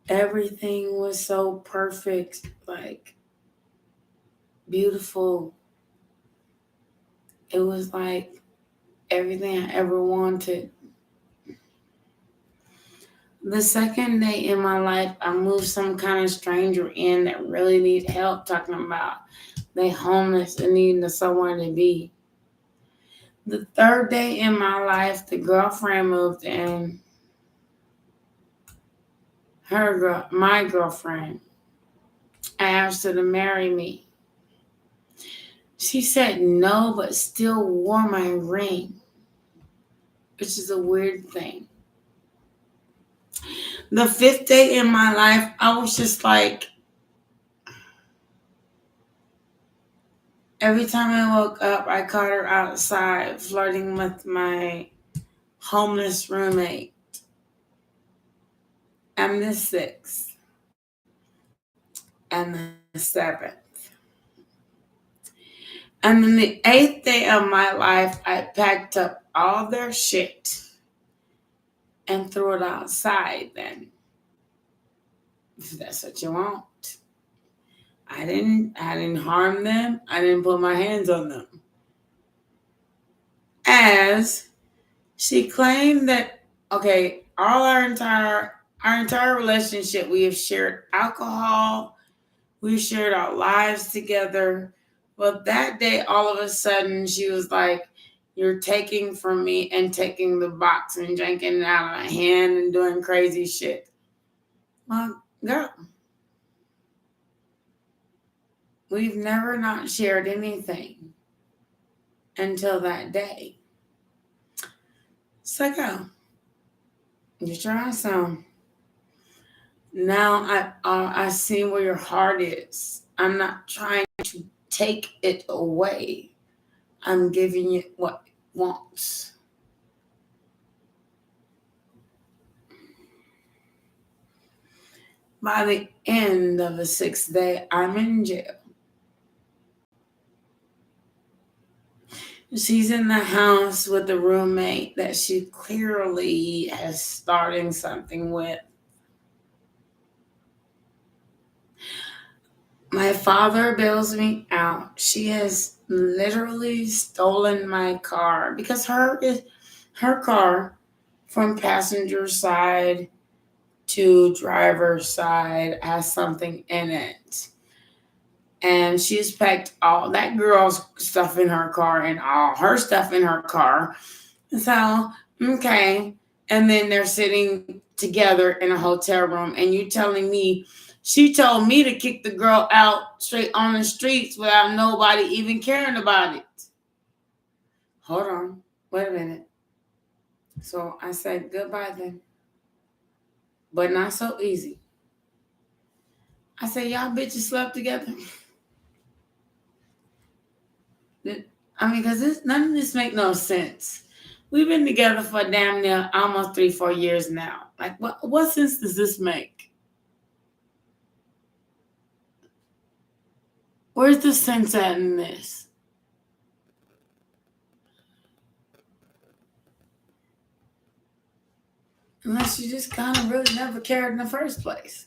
everything was so perfect, like beautiful. It was like everything I ever wanted. The second day in my life, I moved some kind of stranger in that really need help, talking about they homeless and needing somewhere to be. The third day in my life, the girlfriend moved in. My girlfriend. I asked her to marry me. She said no, but still wore my ring, which is a weird thing. The fifth day in my life, I was just like, every time I woke up, I caught her outside flirting with my homeless roommate. And the sixth and the seventh. And then the eighth day of my life, I packed up all their shit and threw it outside then. If that's what you want. I didn't harm them. I didn't put my hands on them. As she claimed that, okay, all our entire relationship, we have shared alcohol, we shared our lives together. But that day, all of a sudden, she was like, you're taking from me and taking the box and drinking it out of my hand and doing crazy shit. Well, girl, we've never not shared anything until that day. So go. You try some. Now I see where your heart is. I'm not trying to take it away. I'm giving it what it wants. By the end of the sixth day, I'm in jail. She's in the house with a roommate that she clearly is starting something with. My father bails me out. She has literally stolen my car because her car from passenger side to driver's side has something in it. And she's packed all that girl's stuff in her car and all her stuff in her car. So, okay. And then they're sitting together in a hotel room, and you telling me she told me to kick the girl out straight on the streets without nobody even caring about it. Hold on. Wait a minute. So I said goodbye then. But not so easy. I said, y'all bitches slept together. I mean, because none of this make no sense. We've been together for damn near almost 3-4 years now. Like, what sense does this make? Where's the sense at in this? Unless you just kind of really never cared in the first place.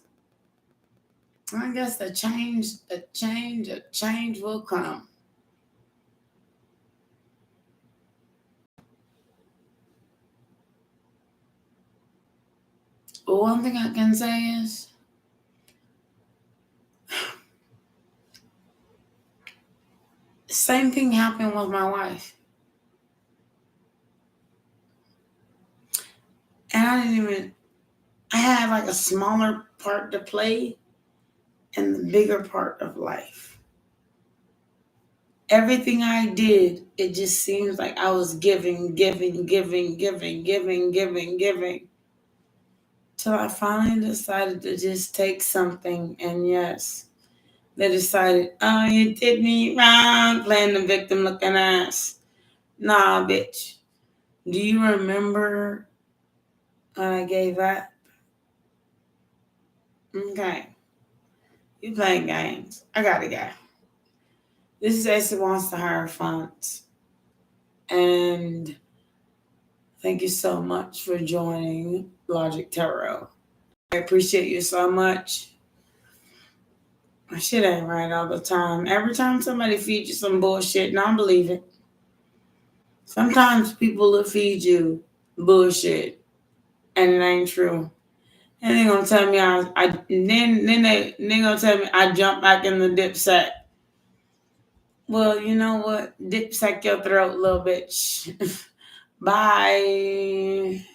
I guess a change will come. But one thing I can say is, same thing happened with my wife. And I had like a smaller part to play in the bigger part of life. Everything I did, it just seems like I was giving. Till I finally decided to just take something, and yes, they decided, oh, you did me wrong, playing the victim looking ass. Nah, bitch. Do you remember when I gave up? Okay. You playing games. I gotta go. This is Ace wants to hire funds. And Thank you so much for joining Logic Tarot. I appreciate you so much. My shit ain't right all the time. Every time somebody feeds you some bullshit, and I don't believe it. Sometimes people will feed you bullshit, and it ain't true. And they're gonna tell me then they gonna tell me I jump back in the dip sack. Well, you know what? Dip sack your throat, little bitch. Bye.